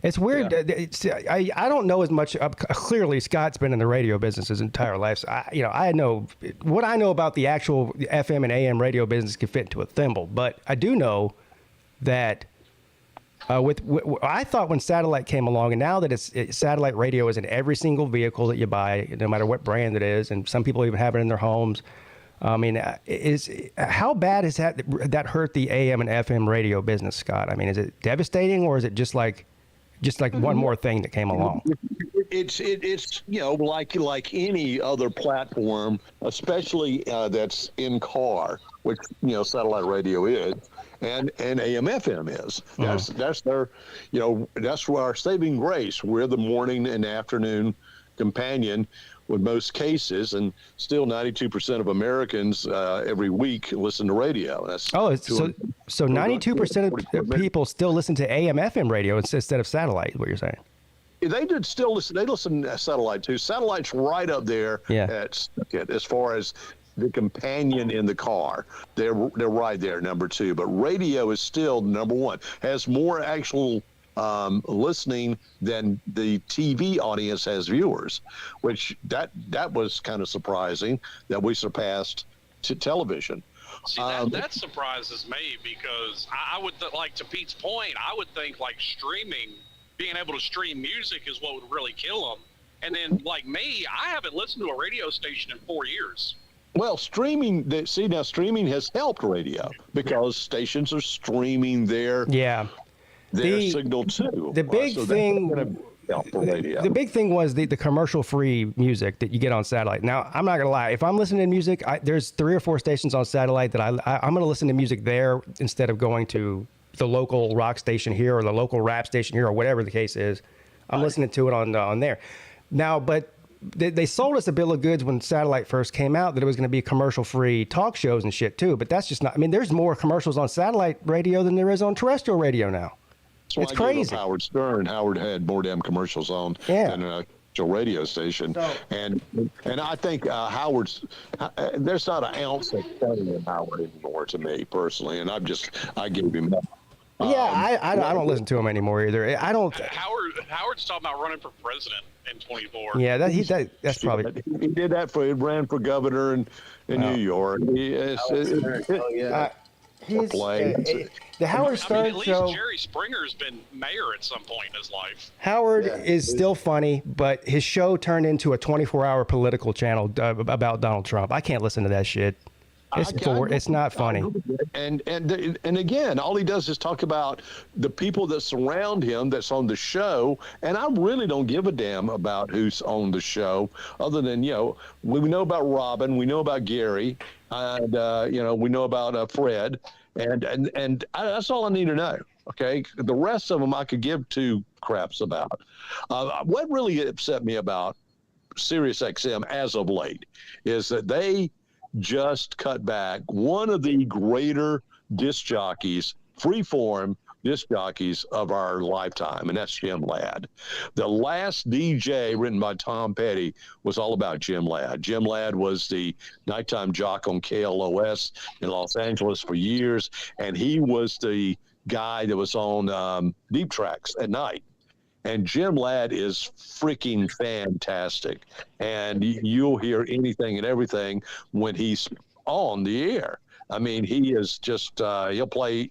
It's weird. Yeah. I don't know as much. Clearly, Scott's been in the radio business his entire life. So I know what I know about the actual FM and AM radio business can fit into a thimble. But I do know that I thought when satellite came along, and now that satellite radio is in every single vehicle that you buy, no matter what brand it is, and some people even have it in their homes. I mean, how bad has that hurt the AM and FM radio business, Scott? I mean, is it devastating, or is it just like one more thing that came along? It's like any other platform, especially that's in car, which satellite radio is, and AM FM is. That's their that's our saving grace. We're the morning and afternoon companion with most cases, and still 92% of Americans every week listen to radio. So 92% of people still listen to AM FM radio instead of satellite, is what you're saying? They did still listen. They listen to satellite too. Satellite's right up there as far as the companion in the car. They're right there, number 2. But radio is still number 1. Has more actual listening than the TV audience has viewers, which that was kind of surprising that we surpassed to television. See, that surprises me because I would like, to Pete's point, I would think like being able to stream music is what would really kill them. And then like me, I haven't listened to a radio station in 4 years. Well, streaming has helped radio because stations are streaming their signal too. The big thing. The big thing was the commercial-free music that you get on satellite. Now, I'm not gonna lie. If I'm listening to music, there's 3 or 4 stations on satellite that I'm gonna listen to music there instead of going to the local rock station here or the local rap station here or whatever the case is. I'm listening to it on there. Now, but they sold us a bill of goods when satellite first came out that it was going to be commercial-free talk shows and shit too. But that's just not. I mean, there's more commercials on satellite radio than there is on terrestrial radio now. It's crazy. Howard Stern. Howard had more damn commercials on than a radio station, and I think Howard's. There's not an ounce of funny in Howard anymore to me personally, and I gave him that. I don't listen to him anymore either. I don't. Howard's talking about running for president in 24. Yeah, that's probably. He did that he ran for governor in New York. His, the Howard Stern at least show. Jerry Springer's been mayor at some point in his life. Howard is still funny, but his show turned into a 24-hour political channel about Donald Trump. I can't listen to that shit. It's not funny. And again, all he does is talk about the people that surround him that's on the show, and I really don't give a damn about who's on the show, other than, we know about Robin, we know about Gary, and we know about Fred, and that's all I need to know. Okay, the rest of them I could give two craps about. What really upset me about SiriusXM as of late is that they just cut back one of the greater disc jockeys, freeform disc jockeys of our lifetime, and that's Jim Ladd. The last DJ written by Tom Petty was all about Jim Ladd. Jim Ladd was the nighttime jock on KLOS in Los Angeles for years, and he was the guy that was on Deep Tracks at night. And Jim Ladd is freaking fantastic. And you'll hear anything and everything when he's on the air. I mean, he is just, he'll play,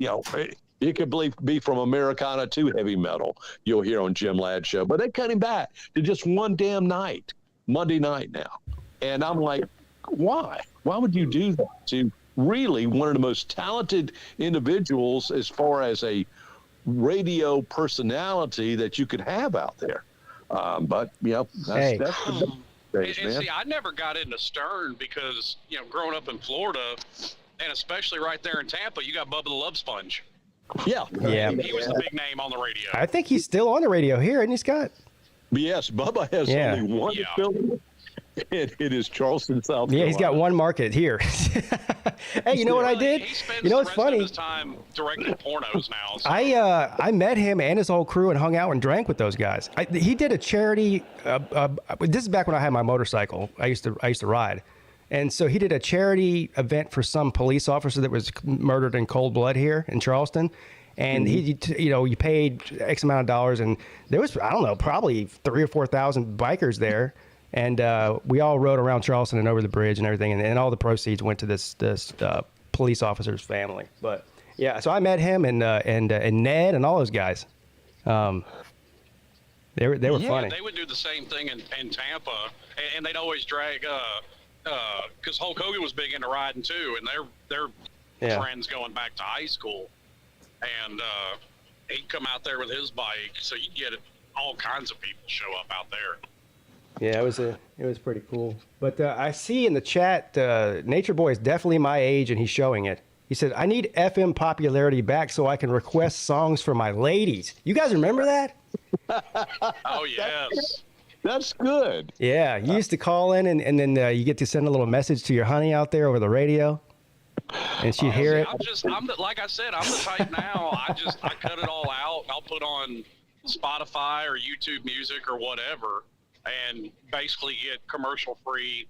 it could be from Americana to heavy metal. You'll hear on Jim Ladd's show. But they cut him back to just one damn night, Monday night now. And I'm like, why? Why would you do that to really one of the most talented individuals as far as a radio personality that you could have out there? But that's the days, and man. see, I never got into Stern because, growing up in Florida, and especially right there in Tampa, you got Bubba the Love Sponge. Yeah. He was the big name on the radio. I think he's still on the radio here, isn't he, Scott? Yes, Bubba has only one affiliate. It is Charleston, South Carolina. Yeah, he's got one market here. Hey, you know what I did? He spends What's the rest funny? of his time directing pornos now. So. I met him and his whole crew and hung out and drank with those guys. He did a charity. This is back when I had my motorcycle. I used to ride, and so he did a charity event for some police officer that was murdered in cold blood here in Charleston. And you paid X amount of dollars, and there was, I don't know, probably 3,000 or 4,000 bikers there. And we all rode around Charleston and over the bridge and everything, and all the proceeds went to this police officer's family. But yeah, so I met him and Ned and all those guys. They were funny. They would do the same thing in Tampa, and they'd always drag because Hulk Hogan was big into riding too, and they're friends going back to high school, and he'd come out there with his bike, so you'd get all kinds of people show up out there. Yeah, it was pretty cool. But I see in the chat, Nature Boy is definitely my age, and he's showing it. He said, "I need FM popularity back so I can request songs for my ladies." You guys remember that? Oh yes, that's good. Yeah, you used to call in, and then you get to send a little message to your honey out there over the radio, and she'd hear it. Like I said, I'm the type now. I cut it all out. I'll put on Spotify or YouTube Music or whatever, and basically get commercial free,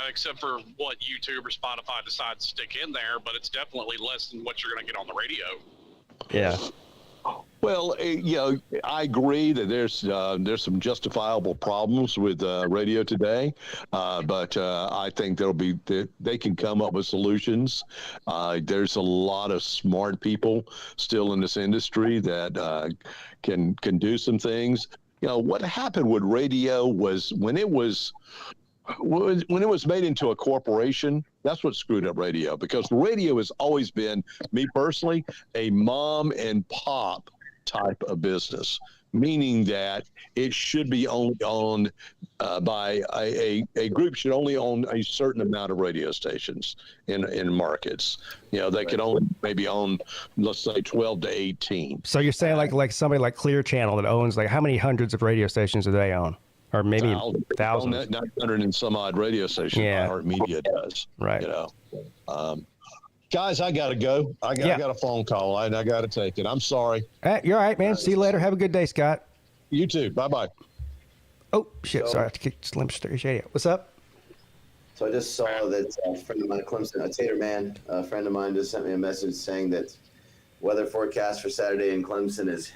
except for what YouTube or Spotify decides to stick in there, but it's definitely less than what you're going to get on the radio. Yeah. Well, I agree that there's some justifiable problems with radio today, but I think they can come up with solutions. There's a lot of smart people still in this industry that can do some things. What happened with radio was when it was made into a corporation, that's what screwed up radio, because radio has always been, me personally, a mom and pop type of business, meaning that it should be only owned by a group should only own a certain amount of radio stations in markets. They could only maybe own, let's say, 12 to 18. So you're saying like somebody like Clear Channel that owns how many hundreds of radio stations do they own? Or maybe thousands. 900 and some odd radio stations. Yeah. Heart Media does. Right. Guys, I gotta go. I got a phone call. I gotta take it. I'm sorry. You're all right, man. See you later. Have a good day, Scott. You too. Bye. Oh shit! Sorry, I have to kick Slim Shady. What's up? So I just saw that a friend of mine, Clemson, a Tater Man, a friend of mine just sent me a message saying that weather forecast for Saturday in Clemson is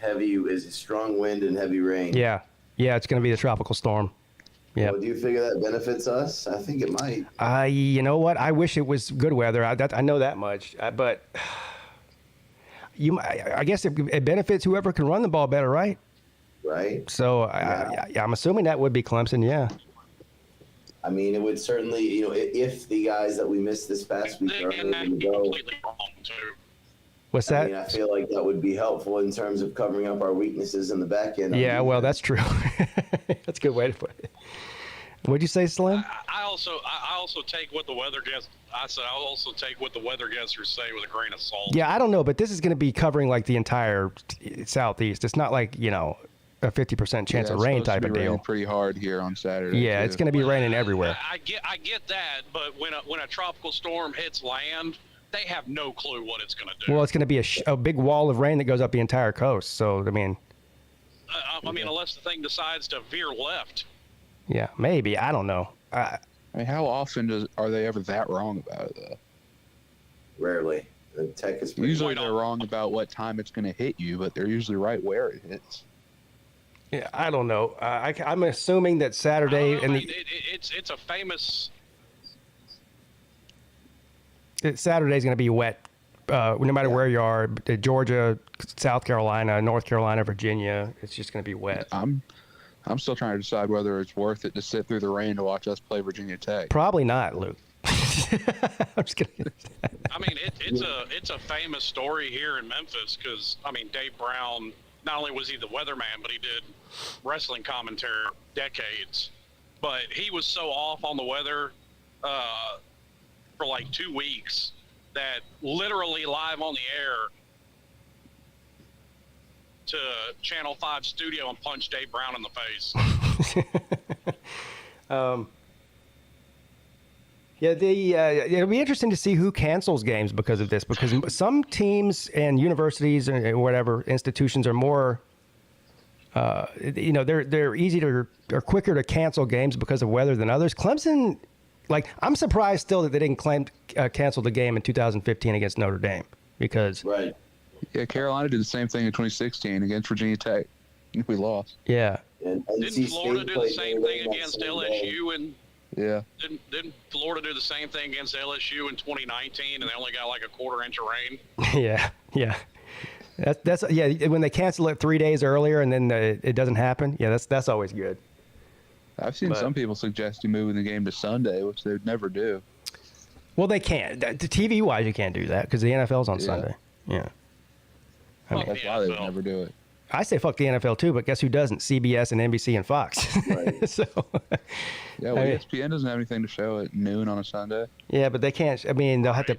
strong wind and heavy rain. Yeah, it's going to be the tropical storm. Yeah. Well, do you figure that benefits us? I think it might. You know what? I wish it was good weather. I know that much. But I guess it benefits whoever can run the ball better, right? Right. So I'm assuming that would be Clemson. Yeah. I mean, it would certainly, if the guys that we missed this past week are able to go. What's that? I mean, I feel like that would be helpful in terms of covering up our weaknesses in the back end. Yeah, well, that's true. That's a good way to put it. What'd you say, Slim? I also take what the weather guest. I said I'll also take what the weather guessers say with a grain of salt. Yeah, I don't know, but this is going to be covering like the entire southeast. It's not like a 50% chance of rain type of deal. Pretty hard here on Saturday. Yeah, it's going to be raining everywhere. I get that, but when a tropical storm hits land, they have no clue what it's going to do. Well, it's going to be a big wall of rain that goes up the entire coast. So I mean, unless the thing decides to veer left. Yeah, maybe. I don't know. I mean, how often are they ever that wrong about it, though? Rarely. The tech is usually they're wrong about what time it's going to hit you, but they're usually right where it hits. Yeah, I don't know. I'm assuming that Saturday it's a famous. Saturday's going to be wet, no matter where you are. Georgia, South Carolina, North Carolina, Virginia. It's just going to be wet. I'm still trying to decide whether it's worth it to sit through the rain to watch us play Virginia Tech. Probably not, Luke. I'm just kidding. I mean, it's a famous story here in Memphis because Dave Brown. Not only was he the weatherman, but he did wrestling commentary decades. But he was so off on the weather for like 2 weeks that literally live on the air to Channel 5 studio and punch Dave Brown in the face. It'll be interesting to see who cancels games because of this, because some teams and universities and whatever institutions are more, they're easier or quicker to cancel games because of weather than others. Clemson, I'm surprised still that they didn't cancel the game in 2015 against Notre Dame because. Right. Yeah, Carolina did the same thing in 2016 against Virginia Tech. We lost. Yeah. And didn't Florida do the same thing against LSU? Yeah. Didn't Florida do the same thing against LSU in 2019, and they only got like a quarter-inch of rain? Yeah. That's when they cancel it 3 days earlier and then it doesn't happen. Yeah, that's always good. I've seen some people suggesting moving the game to Sunday, which they would never do. Well, they can't. TV-wise, you can't do that because the NFL's on Sunday. Yeah. That's why they would never do it. I say fuck the NFL too, but guess who doesn't? CBS and NBC and Fox. Right. So. Yeah, well, ESPN doesn't have anything to show at noon on a Sunday. Yeah, but they can't. They'll have to.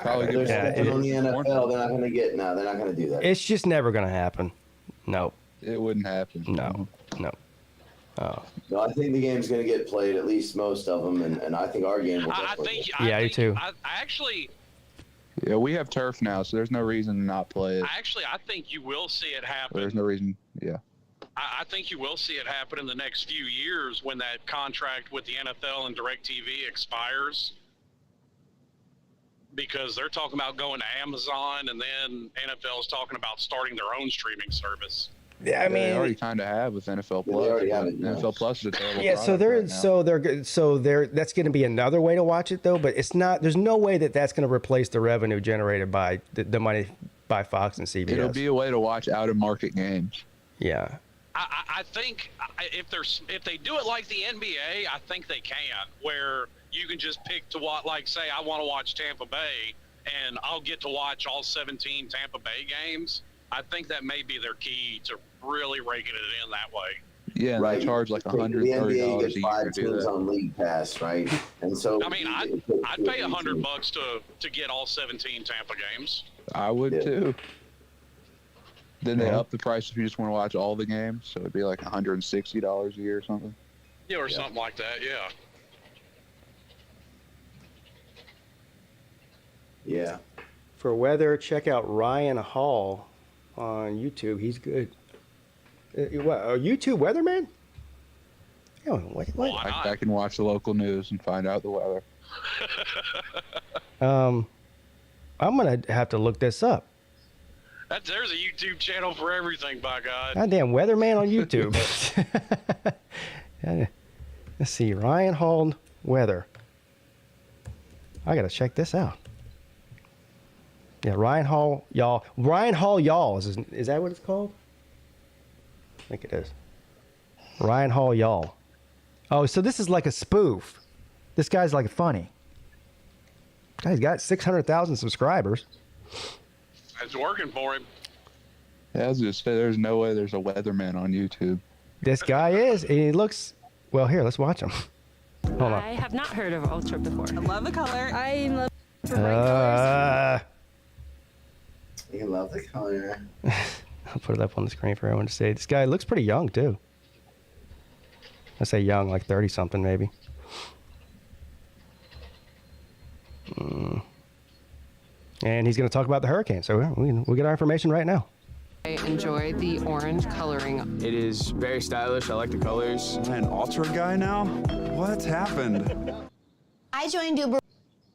Probably on the NFL. They're not going to get. No, they're not going to do that. It's just never going to happen. No. It wouldn't happen. No. No, I think the game's going to get played, at least most of them, and I think our game will definitely. I do too. I actually. Yeah, we have turf now, so there's no reason to not play it. I think you will see it happen. There's no reason. Yeah. I think you will see it happen in the next few years when that contract with the NFL and DirecTV expires. Because they're talking about going to Amazon, and then NFL is talking about starting their own streaming service. Yeah, they already kind of have with NFL Plus. They already have it. NFL Plus is a terrible. Yeah, so that's going to be another way to watch it though. But it's not. There's no way that's going to replace the revenue generated by the money by Fox and CBS. It'll be a way to watch out of market games. Yeah. I think if they do it like the NBA, I think they can, where you can just pick to what, like, say I want to watch Tampa Bay, and I'll get to watch all 17 Tampa Bay games. I think that may be their key to really raking it in that way. Yeah, right. They charge like $130 the NBA a gets 5 year to do teams that. on League Pass, right? And so I'd pay $100 to get all 17 Tampa games. I would too. Then they up the price if you just want to watch all the games, so it'd be like $160 a year or something. Yeah, or something like that. Yeah. Yeah. For weather, check out Ryan Hall on YouTube. He's good. What, a YouTube weatherman? Oh, what? I can watch the local news and find out the weather. I'm gonna have to look this up. There's a YouTube channel for everything, by God. Goddamn weatherman on YouTube. Let's see, Ryan Hall weather. I gotta check this out. Yeah, Ryan Hall y'all. Ryan Hall y'all is that what it's called? I think it is. Ryan Hall y'all. Oh, so this is like a spoof. This guy's like funny. Guy's got 600,000 subscribers. It's working for him. Yeah, I was gonna say there's no way there's a weatherman on YouTube. This guy is. And he looks. Well, here, let's watch him. Hold on. I have not heard of Ultra before. I love the color. I love the You love the color. I'll put it up on the screen for everyone to see. This guy looks pretty young, too. I say young, like 30-something, maybe. And he's going to talk about the hurricane, so we'll get our information right now. I enjoy the orange coloring. It is very stylish. I like the colors. Am I an ultra guy now? What happened? I joined Uber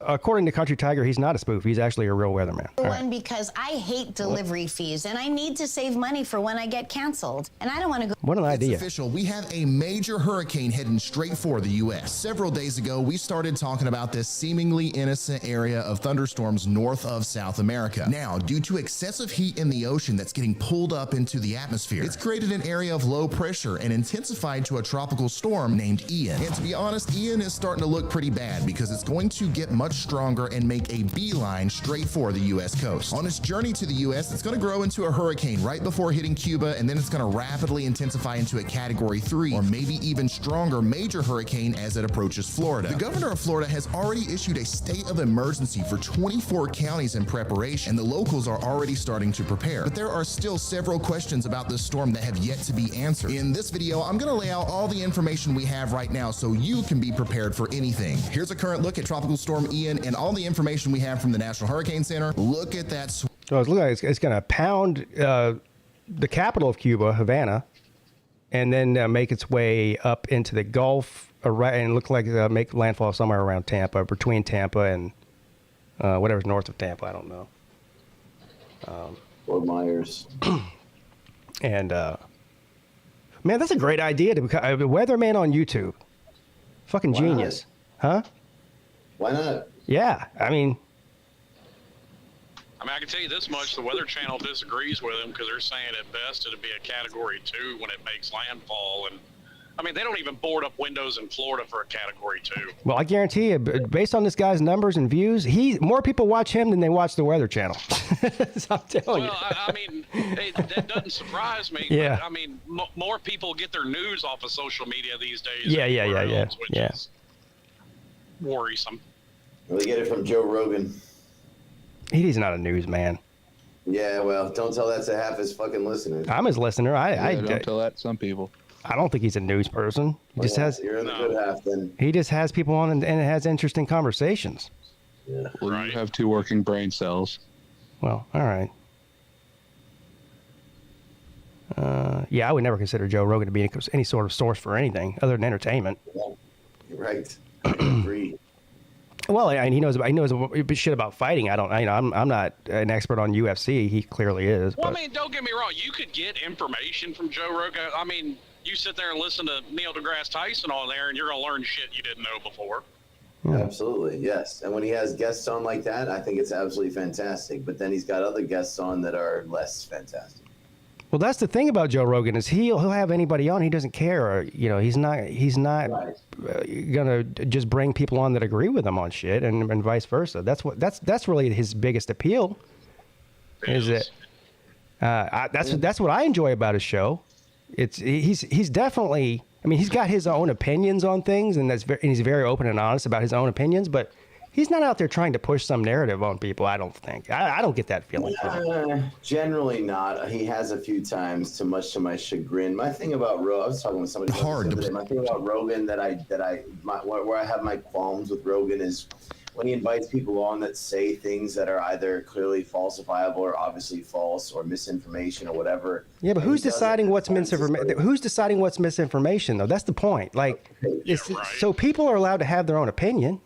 According to Country Tiger, he's not a spoof. He's actually a real weatherman. All right. One because I hate delivery fees and I need to save money for when I get canceled. And I don't want to go. What an idea. It's official. We have a major hurricane heading straight for the U.S. Several days ago, we started talking about this seemingly innocent area of thunderstorms north of South America. Now, due to excessive heat in the ocean that's getting pulled up into the atmosphere, it's created an area of low pressure and intensified to a tropical storm named Ian. And to be honest, Ian is starting to look pretty bad because it's going to get much stronger and make a beeline straight for the U.S. coast. On its journey to the U.S., it's going to grow into a hurricane right before hitting Cuba, and then it's going to rapidly intensify into a Category 3 or maybe even stronger major hurricane as it approaches Florida. The governor of Florida has already issued a state of emergency for 24 counties in preparation, and the locals are already starting to prepare. But there are still several questions about this storm that have yet to be answered. In this video, I'm going to lay out all the information we have right now so you can be prepared for anything. Here's a current look at Tropical Storm Ian and all the information we have from the National Hurricane Center. Look at that. So it looks like it's going to pound the capital of Cuba, Havana, and then make its way up into the Gulf and look like make landfall somewhere around Tampa, between Tampa and whatever's north of Tampa. I don't know. Fort Myers. And man, that's a great idea to become a weatherman on YouTube. Fucking Why genius, huh? Why not? Yeah, I mean, I can tell you this much: the Weather Channel disagrees with them because they're saying at best it'd be a Category 2 when it makes landfall, and I mean they don't even board up windows in Florida for a Category 2. well, I guarantee you, based on this guy's numbers and views, more people watch him than they watch the Weather Channel. So I'm telling you. Well, I mean, that doesn't surprise me. Yeah. But, I mean, more people get their news off of social media these days. Yeah. Which is worrisome. Well, they get it from Joe Rogan. He's not a newsman. Yeah, well, don't tell that to half his fucking listeners. I'm his listener. Don't tell that to some people. I don't think he's a news person. He just has. You're in the good half then. He just has people on and has interesting conversations. Yeah. Well, you have 2 working brain cells. Well, all right. Yeah, I would never consider Joe Rogan to be any sort of source for anything other than entertainment. Yeah, you're right. I agree. Well, and he knows shit about fighting. I'm not an expert on UFC. He clearly is. Well, but. I mean, don't get me wrong. You could get information from Joe Rogan. I mean, you sit there and listen to Neil deGrasse Tyson on there, and you're gonna learn shit you didn't know before. Yeah. Absolutely, yes. And when he has guests on like that, I think it's absolutely fantastic. But then he's got other guests on that are less fantastic. Well, that's the thing about Joe Rogan is he'll have anybody on. He doesn't care. Or, he's not Right. Gonna just bring people on that agree with him on shit, and vice versa. That's really his biggest appeal. Is it? That's what I enjoy about his show. He's definitely. I mean, he's got his own opinions on things, and he's very open and honest about his own opinions. But he's not out there trying to push some narrative on people. I don't think. I don't get that feeling. Generally not. He has a few times, much to my chagrin. My thing about Rogan, I was talking with somebody about this the other day. My thing about Rogan where I have my qualms with Rogan is when he invites people on that say things that are either clearly falsifiable or obviously false or misinformation or whatever. Yeah, but who's deciding what's misinformation? Who's deciding what's misinformation, though? That's the point. Like, so people are allowed to have their own opinion.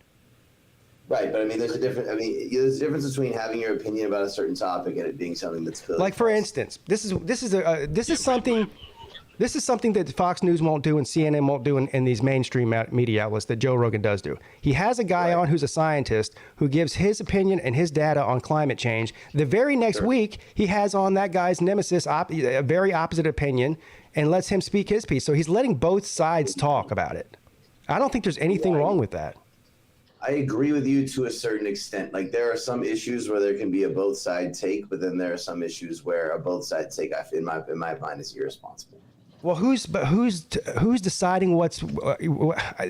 Right, but I mean, there's a difference between having your opinion about a certain topic and it being something that's clearly Like for instance, this is something that Fox News won't do and CNN won't do in these mainstream media outlets that Joe Rogan does do. He has a guy on who's a scientist who gives his opinion and his data on climate change. The very next week, he has on that guy's nemesis a very opposite opinion and lets him speak his piece. So he's letting both sides talk about it. I don't think there's anything wrong with that. I agree with you to a certain extent. Like there are some issues where there can be a both side take, but then there are some issues where a both side take, in my mind, is irresponsible. Well, who's deciding what's?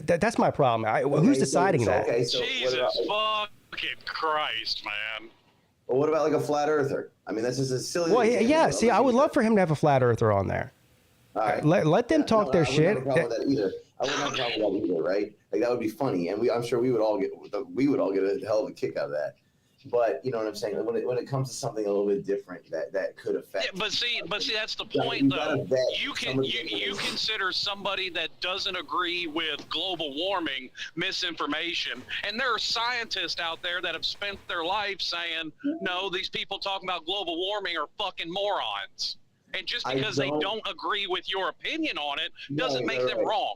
That's my problem. Who's deciding that? Okay, so Jesus fucking Christ, man. Well, what about like a flat earther? I mean, that's just a silly. Well, yeah. See, I would love for him to have a flat earther on there. All right. Let them talk their shit. I wouldn't have a problem with that either. I wouldn't have a problem with that either, right? Like that would be funny, and I'm sure we would all get a hell of a kick out of that. But you know what I'm saying? Like when it comes to something a little bit different that could affect. Yeah, but see, that's the point, though. You consider somebody that doesn't agree with global warming misinformation, and there are scientists out there that have spent their life saying, no, these people talking about global warming are fucking morons. And just because they don't agree with your opinion on it doesn't make them wrong.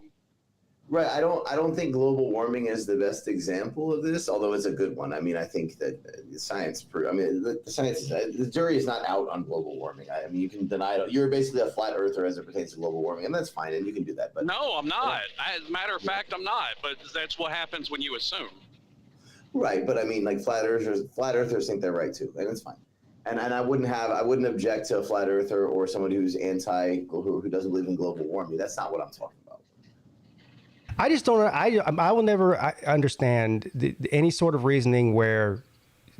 Right. I don't think global warming is the best example of this, although it's a good one. I mean, I think that the science the jury is not out on global warming. I mean, you can deny it. You're basically a flat earther as it pertains to global warming, and that's fine, and you can do that. But no, I'm not. As a matter of fact, I'm not. But that's what happens when you assume. Right. But I mean, like flat earthers think they're right too, and it's fine. And I wouldn't object to a flat earther or someone who's who doesn't believe in global warming. That's not what I'm talking about. I just don't. I will never understand any sort of reasoning where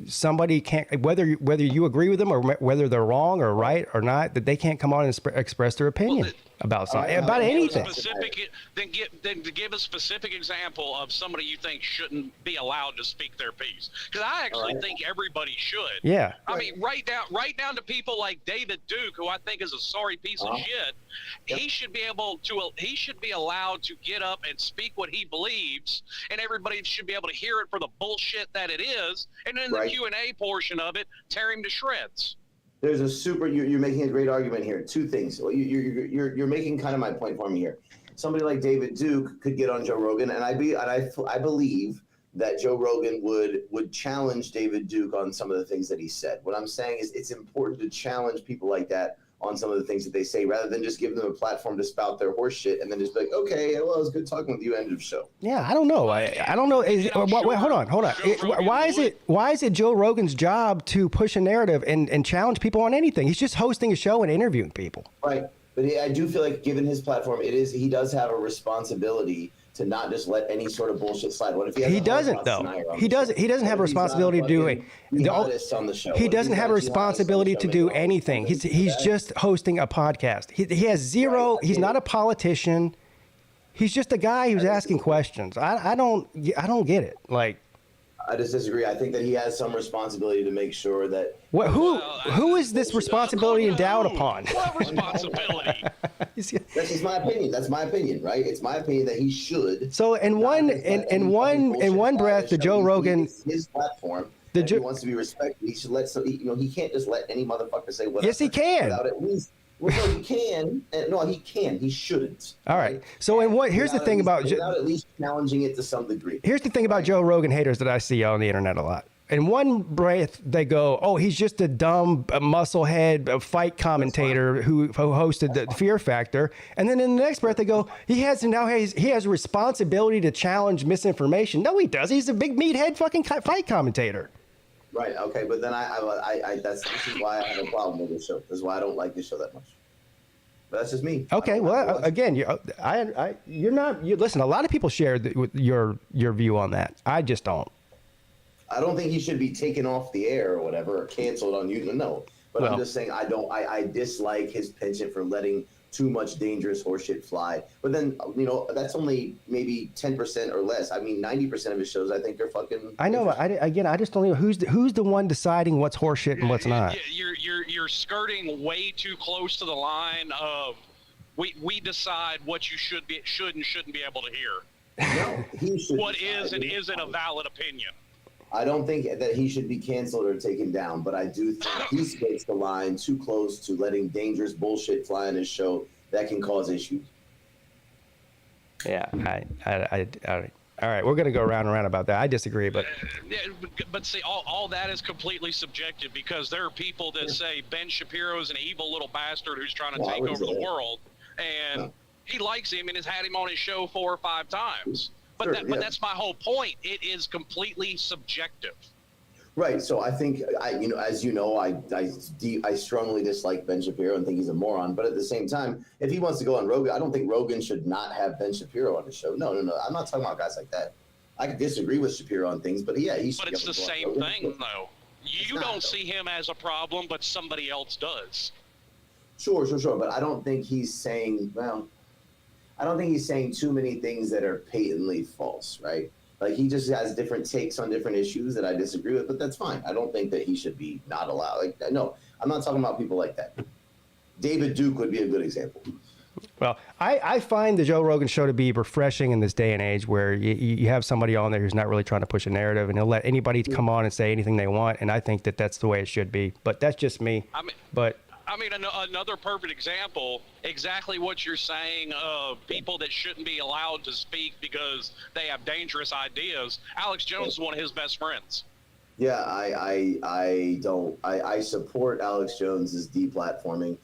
somebody can't, whether you agree with them or whether they're wrong or right or not, that they can't come on and express their opinion about something, about anything. Then give a specific example of somebody you think shouldn't be allowed to speak their piece. Because I actually think everybody should. Yeah. I mean, right down to people like David Duke, who I think is a sorry piece of shit. Yep. He should be allowed to get up and speak what he believes, and everybody should be able to hear it for the bullshit that it is. And then the Q&A portion of it, tear him to shreds. There's you're making a great argument here. Two things. Well, you're making kind of my point for me here. Somebody like David Duke could get on Joe Rogan, and I believe that Joe Rogan would challenge David Duke on some of the things that he said. What I'm saying is it's important to challenge people like that on some of the things that they say, rather than just giving them a platform to spout their horse shit and then just be like, okay, well, it was good talking with you, end of show. Yeah, I don't know. I don't know. Wait, hold on. Why is it Joe Rogan's job to push a narrative and challenge people on anything? He's just hosting a show and interviewing people. Right. But I do feel like, given his platform, he does have a responsibility to not just let any sort of bullshit slide. What if he doesn't though? He doesn't have a responsibility to do it. He doesn't have a responsibility to do anything. He's just hosting a podcast. He has zero. He's not a politician. He's just a guy who's asking questions. I don't get it. Like, I just disagree. I think that he has some responsibility to make sure that. Who is this responsibility endowed upon? What responsibility? That's just my opinion. That's my opinion, right? It's my opinion that he should. So in one breath, the Joe Rogan, his platform. If he wants to be respected, he should let he can't just let any motherfucker say whatever. Yes, he can. Without at least. Well, no, he can. No, he can. He shouldn't. All right. So, here's the thing about without at least challenging it to some degree. Here's the thing about Joe Rogan haters that I see on the internet a lot. In one breath, they go, "Oh, he's just a dumb musclehead fight commentator who hosted the Fear Factor," and then in the next breath, they go, "He has a responsibility to challenge misinformation." No, he does. He's a big meathead fucking fight commentator. Right. Okay. But then this is why I have a problem with this show. This is why I don't like this show that much. But that's just me. Okay. Well, again, listen. A lot of people share your view on that. I just don't. I don't think he should be taken off the air or whatever, or canceled on YouTube. No. But I'm just saying I dislike his penchant for letting too much dangerous horseshit fly. But then, that's only maybe 10% or less. I mean, 90% of his shows, I think, are fucking. I know. I just don't know who's the one deciding what's horseshit and what's not. You're skirting way too close to the line of we decide what you should and shouldn't be able to hear. No, he should. What is and isn't a valid opinion. I don't think that he should be canceled or taken down, but I do think he skates the line too close to letting dangerous bullshit fly on his show that can cause issues. Yeah, all right, we're going to go round and round about that. I disagree, but But see, all that is completely subjective because there are people that say Ben Shapiro is an evil little bastard who's trying to take over the world, and he likes him and has had him on his show 4 or 5 times. But but that's my whole point. It is completely subjective. Right. So I think as you know, I strongly dislike Ben Shapiro and think he's a moron. But at the same time, if he wants to go on Rogan, I don't think Rogan should not have Ben Shapiro on his show. No. I'm not talking about guys like that. I could disagree with Shapiro on things, but yeah, he's. But it's the same thing, though. You don't see him as a problem, but somebody else does. Sure. But I don't think he's saying. Well, I don't think he's saying too many things that are patently false, right? Like, he just has different takes on different issues that I disagree with, but that's fine. I don't think that he should be not allowed. Like, no, I'm not talking about people like that. David Duke would be a good example. Well, I find the Joe Rogan show to be refreshing in this day and age where you have somebody on there who's not really trying to push a narrative, and he'll let anybody come on and say anything they want, and I think that that's the way it should be. But that's just me. I mean, another perfect example, exactly what you're saying of people that shouldn't be allowed to speak because they have dangerous ideas. Alex Jones is one of his best friends. Yeah, I support Alex Jones's deplatforming.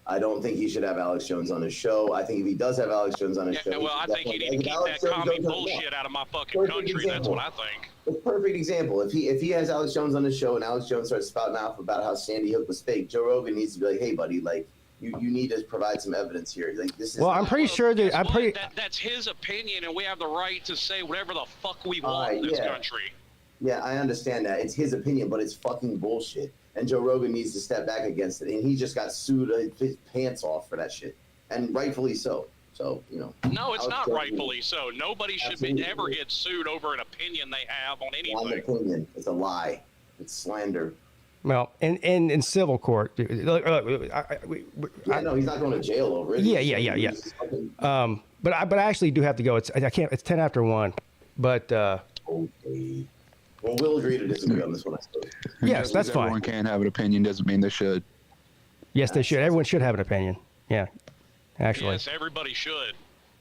I don't think he should have Alex Jones on his show. I think if he does have Alex Jones on his show, well, I think he need to keep that commie bullshit out of my fucking country. That's what I think. A perfect example. If he has Alex Jones on his show and Alex Jones starts spouting off about how Sandy Hook was fake, Joe Rogan needs to be like, hey, buddy, like you need to provide some evidence here. Like this is. Well, I'm pretty sure that that's his opinion, and we have the right to say whatever the fuck we want in this country. Yeah, I understand that. It's his opinion, but it's fucking bullshit. And Joe Rogan needs to step back against it. And he just got sued his pants off for that shit. And rightfully so. So, No, it's not rightfully so. Nobody should ever get sued over an opinion they have on anything. Not an opinion. It's a lie. It's slander. Well, in civil court. No, he's not going to jail over it. Yeah. But I actually do have to go. It's 10 after 1. But okay. Well, we'll agree to disagree on this one, I suppose. Yes, that's fine. Everyone can't have an opinion doesn't mean they should. Yes, they should. Everyone should have an opinion. Yeah, actually. Yes, everybody should.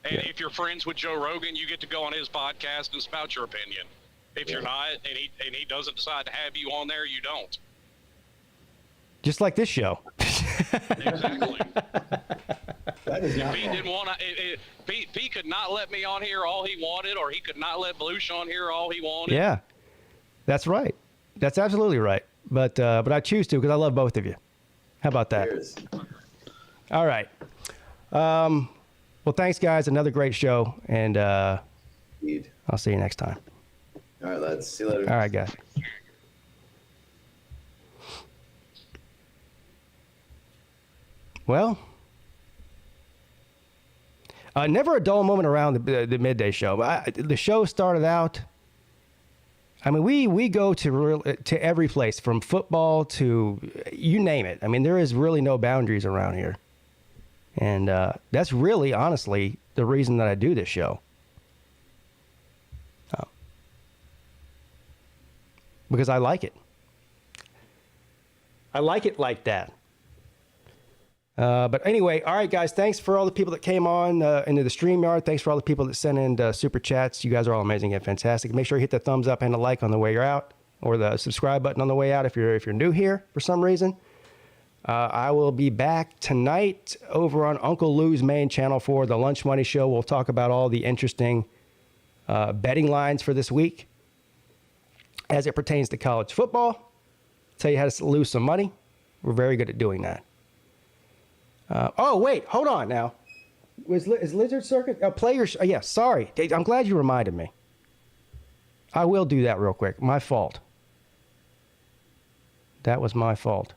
And if you're friends with Joe Rogan, you get to go on his podcast and spout your opinion. If you're not, and he doesn't decide to have you on there, you don't. Just like this show. Exactly. That is not Pete didn't want to. Pete could not let me on here all he wanted, or he could not let Belush on here all he wanted. Yeah, that's right. That's absolutely right. But I choose to because I love both of you. How about that? Cheers. All right. Well, thanks, guys. Another great show, and I'll see you next time. All right, lads. See you later. All right, guys. Well, never a dull moment around the midday show. The show started out. I mean, we go to every place, from football to you name it. I mean, there is really no boundaries around here, and that's really, honestly, the reason that I do this show. Because I like it. I like it like that. But anyway, all right, guys, thanks for all the people that came on into the StreamYard. Thanks for all the people that sent in super chats. You guys are all amazing and fantastic. Make sure you hit the thumbs up and the like on the way you're out, or the subscribe button on the way out if you're new here for some reason. I will be back tonight over on Uncle Lou's main channel for the Lunch Money Show. We'll talk about all the interesting betting lines for this week as it pertains to college football. Tell you how to lose some money. We're very good at doing that. Oh, wait, hold on now. Is Lizard Circus a player? Yeah, sorry. I'm glad you reminded me. I will do that real quick. My fault. That was my fault.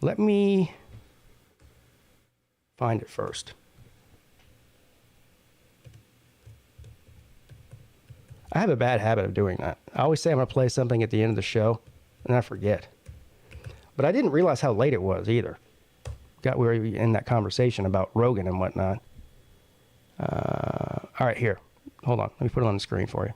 Let me find it first. I have a bad habit of doing that. I always say I'm going to play something at the end of the show, and I forget. But I didn't realize how late it was either. We were in that conversation about Rogan and whatnot. All right, here. Hold on. Let me put it on the screen for you.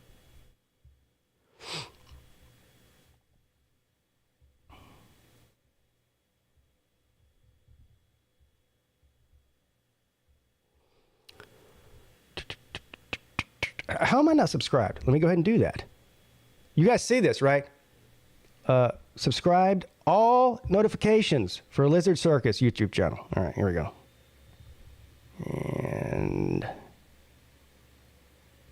How am I not subscribed? Let me go ahead and do that. You guys see this, right? Subscribed, all notifications for Lizard Circus YouTube channel. All right, here we go. And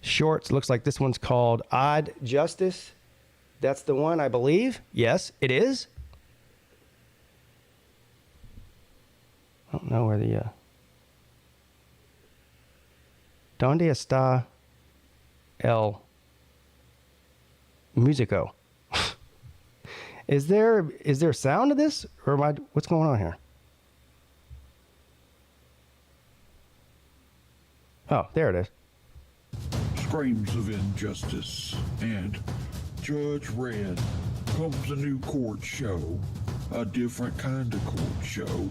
shorts, looks like this one's called Odd Justice. That's the one, I believe. Yes, it is. I don't know where the... Donde está el musico? Is there sound to this? Or am I... What's going on here? Oh, there it is. Screams of injustice and Judge Red comes a new court show, a different kind of court show.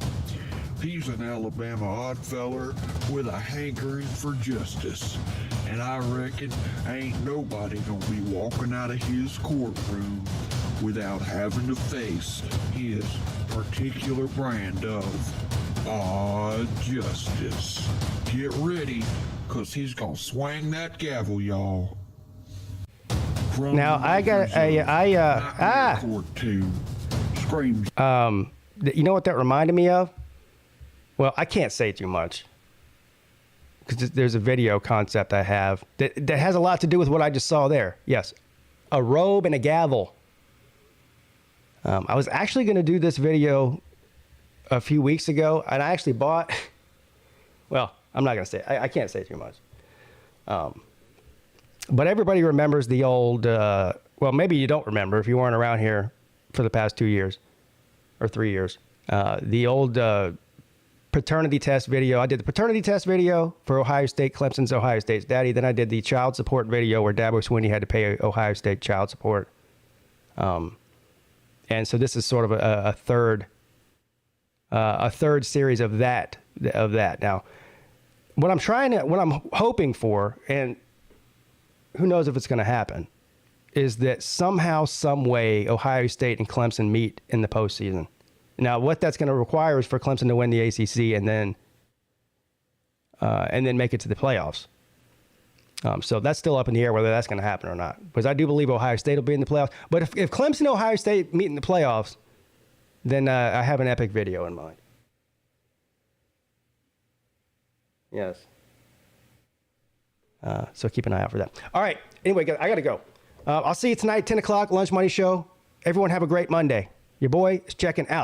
He's an Alabama oddfeller with a hankering for justice, and I reckon ain't nobody gonna be walking out of his courtroom without having to face his particular brand of odd justice. Get ready, cause he's gonna swing that gavel, y'all. Now I got Court 2 screams. You know what that reminded me of? Well, I can't say too much because there's a video concept I have that has a lot to do with what I just saw there. Yes, a robe and a gavel. I was actually going to do this video a few weeks ago, and I actually bought. Well, I'm not going to say. I can't say too much. But everybody remembers the old. Well, maybe you don't remember if you weren't around here for the past 2 years or 3 years. The old paternity test video. I did the paternity test video for Ohio State. Clemson's Ohio State's daddy. Then I did the child support video where Dabo Swinney had to pay Ohio State child support. And so this is sort of a third series of that. Now, what I'm hoping for, and who knows if it's going to happen, is that somehow, some way, Ohio State and Clemson meet in the postseason. Now, what that's going to require is for Clemson to win the ACC and then make it to the playoffs. So that's still up in the air whether that's going to happen or not. Because I do believe Ohio State will be in the playoffs. But if Clemson and Ohio State meet in the playoffs, then I have an epic video in mind. Yes. So keep an eye out for that. All right. Anyway, I got to go. I'll see you tonight, 10 o'clock, Lunch Money Show. Everyone have a great Monday. Your boy is checking out.